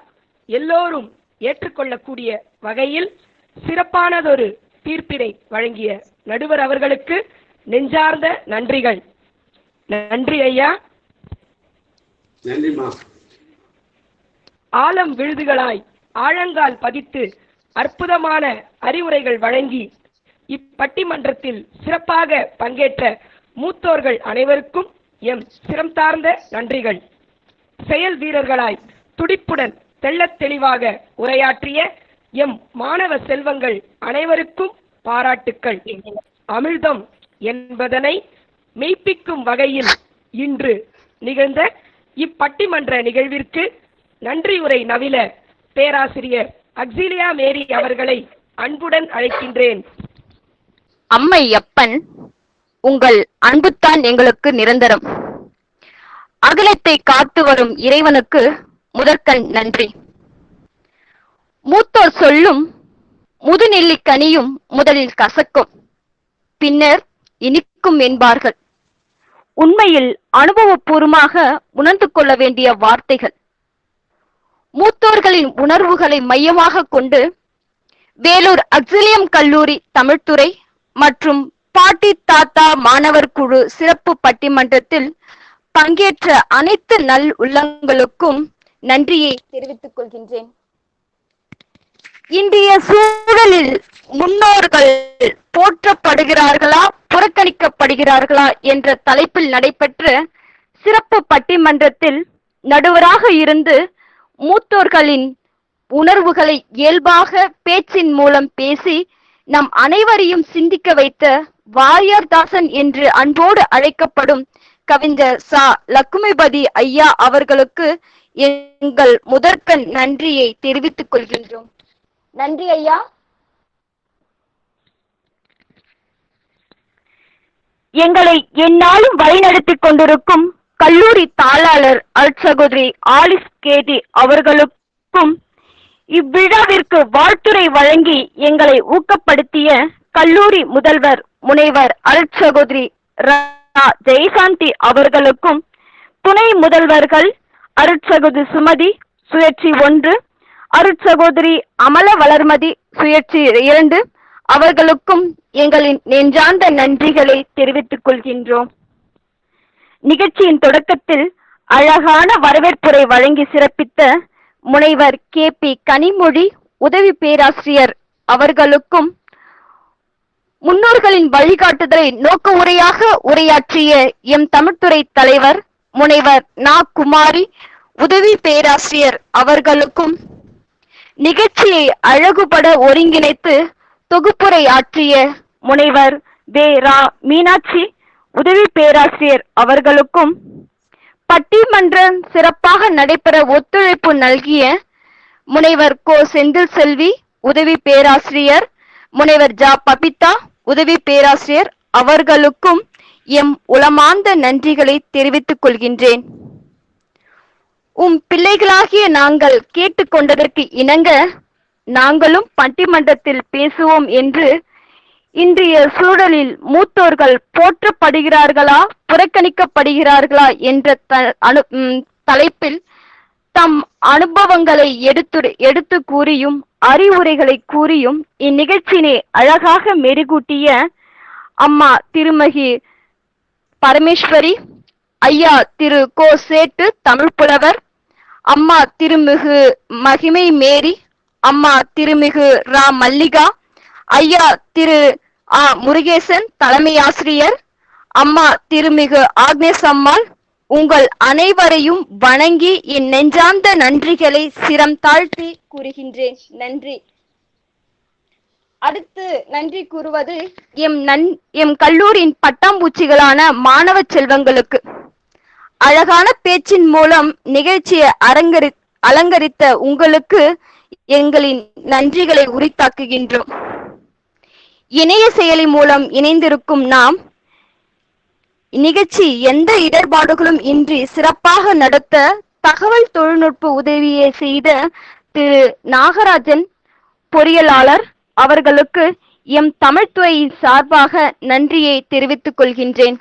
எல்லோரும் ஏற்றுக்கொள்ளக்கூடிய வகையில் சிறப்பானதொரு தீர்ப்பினை வழங்கிய நடுவர் அவர்களுக்கு நெஞ்சார்ந்த நன்றிகள். நன்றி ஐயா. நன்றிமா. ஆழம் விழுதுகளாய் ஆழங்கால் பதித்து அற்புதமான அறிவுரைகள் வழங்கி இப்பட்டிமன்றத்தில் சிறப்பாக பங்கேற்ற மூத்தோர்கள் அனைவருக்கும் எம் சிரம் சார்ந்த நன்றிகள். செயல் வீரர்களாய் துடிப்புடன் தெள்ளத் தெளிவாக உரையாற்றிய எம் மாணவ செல்வங்கள் அனைவருக்கும் பாராட்டுக்கள். அமிழ்தம் என்பதனை மெய்ப்பிக்கும் வகையில் இன்று நிகழ்ந்த இப்பட்டிமன்ற நிகழ்விற்கு நன்றியுரை நவில பேராசிரியர் அக்ஸிலியா மேரி அவர்களை அன்புடன் அழைக்கின்றேன். அம்மை அப்பன், உங்கள் அன்புத்தான் எங்களுக்கு நிரந்தரம். அகிலத்தை காத்து வரும் இறைவனுக்கு முதற்கண் நன்றி. மூத்தோர் சொல்லும் முதுநெல்லி கனியும் முதலில் கசக்கும், பின்னர் இனிக்கும் என்பார்கள். உண்மையில் அனுபவபூர்வமாக உணர்ந்து கொள்ள வேண்டிய வார்த்தைகள். மூத்தோர்களின் உணர்வுகளை மையமாக கொண்டு வேலூர் அக்ஸிலியம் கல்லூரி தமிழ்துறை மற்றும் பாட்டி தாத்தா மாணவர் குழு சிறப்பு பட்டிமன்றத்தில் பங்கேற்ற அனைத்து நல் உள்ளங்களுக்கும் நன்றியை தெரிவித்துக் கொள்கின்றேன். இன்றைய சூழலில் முன்னோர்கள் போற்றப்படுகிறார்களா புறக்கணிக்கப்படுகிறார்களா என்ற தலைப்பில் நடைபெற்ற சிறப்பு பட்டிமன்றத்தில் நடுவராக இருந்து மூத்தோர்களின் உணர்வுகளை இயல்பாக பேச்சின் மூலம் பேசி நம் அனைவரையும் சிந்திக்க வைத்த வாரியார்தாசன் என்று அன்போடு அழைக்கப்படும் கவிஞர் ச. லக்குமிபதி ஐயா அவர்களுக்கு எங்கள் முதற்கண் நன்றியை தெரிவித்துக் கொள்கின்றோம். நன்றி ஐயா. எங்களை எந்நாளும் வழிநடத்திக் கொண்டிருக்கும் கல்லூரி தாளாளர் அருட்சகோதரி ஆலிஸ் கேதி அவர்களுக்கும் இவ்விழாவிற்கு வாழ்த்துரை வழங்கி எங்களை ஊக்கப்படுத்திய கல்லூரி முதல்வர் முனைவர் அருட்சகோதரி ஜெயசாந்தி அவர்களுக்கும் துணை முதல்வர்கள் அருட்சகோதரி சுமதி சுயேட்சை 1, அருட்சகோதரி அமல வளர்மதி சுயேட்சை 2 அவர்களுக்கும் எங்களின் நெஞ்சார்ந்த நன்றிகளை தெரிவித்துக் கொள்கின்றோம். நிகழ்ச்சியின் தொடக்கத்தில் அழகான வரவேற்புரை வழங்கி சிறப்பித்த முனைவர் KP கனிமொழி உதவி பேராசிரியர் அவர்களுக்கும் முன்னோர்களின் வழிகாட்டுதலை நோக்க உரையாக உரையாற்றிய எம் தமிழ்துறை தலைவர் முனைவர் நா. குமாரி உதவி பேராசிரியர் அவர்களுக்கும் நிகழ்ச்சியை அழகுபட ஒருங்கிணைத்து தொகுப்புரை ஆற்றிய முனைவர் வே. ரா. மீனாட்சி உதவி பேராசிரியர் அவர்களுக்கும் பட்டிமன்றம் சிறப்பாக நடைபெற ஒத்துழைப்பு நல்கிய முனைவர் கோ. செந்தில் செல்வி உதவி பேராசிரியர், முனைவர் ஜா. பபிதா உதவி பேராசிரியர் அவர்களுக்கும் எம் உளமார்ந்த நன்றிகளை தெரிவித்துக் கொள்கின்றேன். பிள்ளைகளாகிய நாங்கள் கேட்டுக்கொண்டதற்கு இணங்க நாங்களும் பட்டிமன்றத்தில் பேசுவோம் என்று இன்றைய சூழலில் மூத்தோர்கள் போற்றப்படுகிறார்களா புறக்கணிக்கப்படுகிறார்களா என்ற தலைப்பில் தம் அனுபவங்களை எடுத்து கூறியும் அறிவுரைகளை கூறியும் இந்நிகழ்ச்சியினை அழகாக மெருகூட்டிய அம்மா திருமகி பரமேஸ்வரி, ஐயா திரு கோ. சேட்டு தமிழ் புலவர், அம்மா திருமிகு மகிமை மேரி, அம்மா திருமிகு ரா. மல்லிகா, ஐயா திரு ஆ. முருகேசன் தலைமை ஆசிரியர், அம்மா திருமிகு ஆக்னேஸ் அம்மாள், உங்கள் அனைவரையும் வணங்கி என் நெஞ்சார்ந்த நன்றிகளை சிரம் தாழ்த்தி கூறுகின்றேன். நன்றி. அடுத்து நன்றி கூறுவது எம் கல்லூரியின் பட்டாம்பூச்சிகளான மாணவ செல்வங்களுக்கு. அழகான பேச்சின் மூலம் நிகழ்ச்சியை அலங்கரித்த உங்களுக்கு எங்களின் நன்றிகளை உரித்தாக்குகின்றோம். இணைய செயலி மூலம் இணைந்திருக்கும் நாம் நிகழ்ச்சி எந்த இடர்பாடுகளும் இன்றி சிறப்பாக நடத்த தகவல் தொழில்நுட்ப உதவியை செய்த திரு நாகராஜன் பொறியியலாளர் அவர்களுக்கு எம் தமிழ்துறையின் சார்பாக நன்றியை தெரிவித்துக் கொள்கின்றேன்.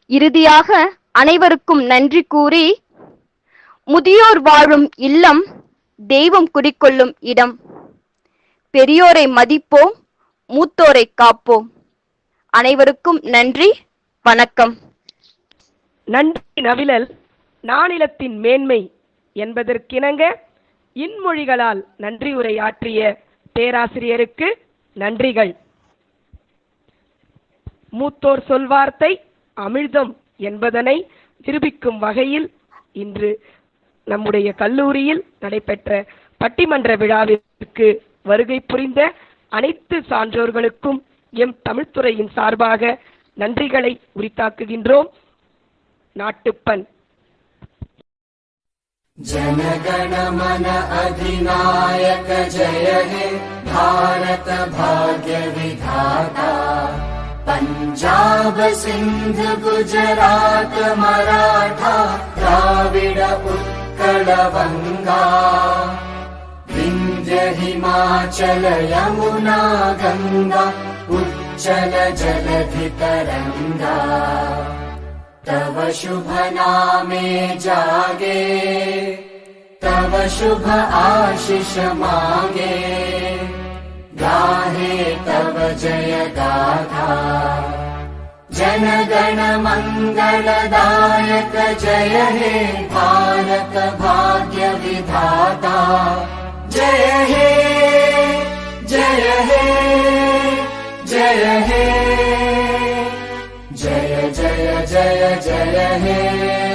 இறுதியாக அனைவருக்கும் நன்றி கூறி, முதியோர் வாழும் இல்லம் தெய்வம் குடிக்கொள்ளும் இடம். பெரியோரை மதிப்போம், மூத்தோரை காப்போம். அனைவருக்கும் நன்றி, வணக்கம். நன்றி நவிழல் நானிலத்தின் மேன்மை என்பதற்கிணங்க இன்மொழிகளால் நன்றி உரையாற்றிய பேராசிரியருக்கு நன்றிகள். மூத்தோர் சொல்வார்த்தை அமிழ்தம் என்பதனை நிரூபிக்கும் வகையில் இன்று நம்முடைய கல்லூரியில் நடைபெற்ற பட்டிமன்ற விழாவிற்கு வருகை புரிந்த அனைத்து சான்றோர்களுக்கும் எம் தமிழ்துறையின் சார்பாக நன்றிகளை உரித்தாக்குகின்றோம். நாட்டுப்பண். जनगण मन अधिनायक जय हे भारत भाग्य विधाता। पंजाब सिंध गुजरात मराठा द्राविड उत्कल बंगा। विंध्य हिमाचल यमुना गंगा उच्चल जलधि तरंगा। तव शुभ नामे जागे, तव शुभ आशीष मांगे। गाहे तव जय गाथा, जन गण मंगलदायक जय हे भारत भाग्य विधाता। जय हे जय हे जय हे जय जय जय जय हे।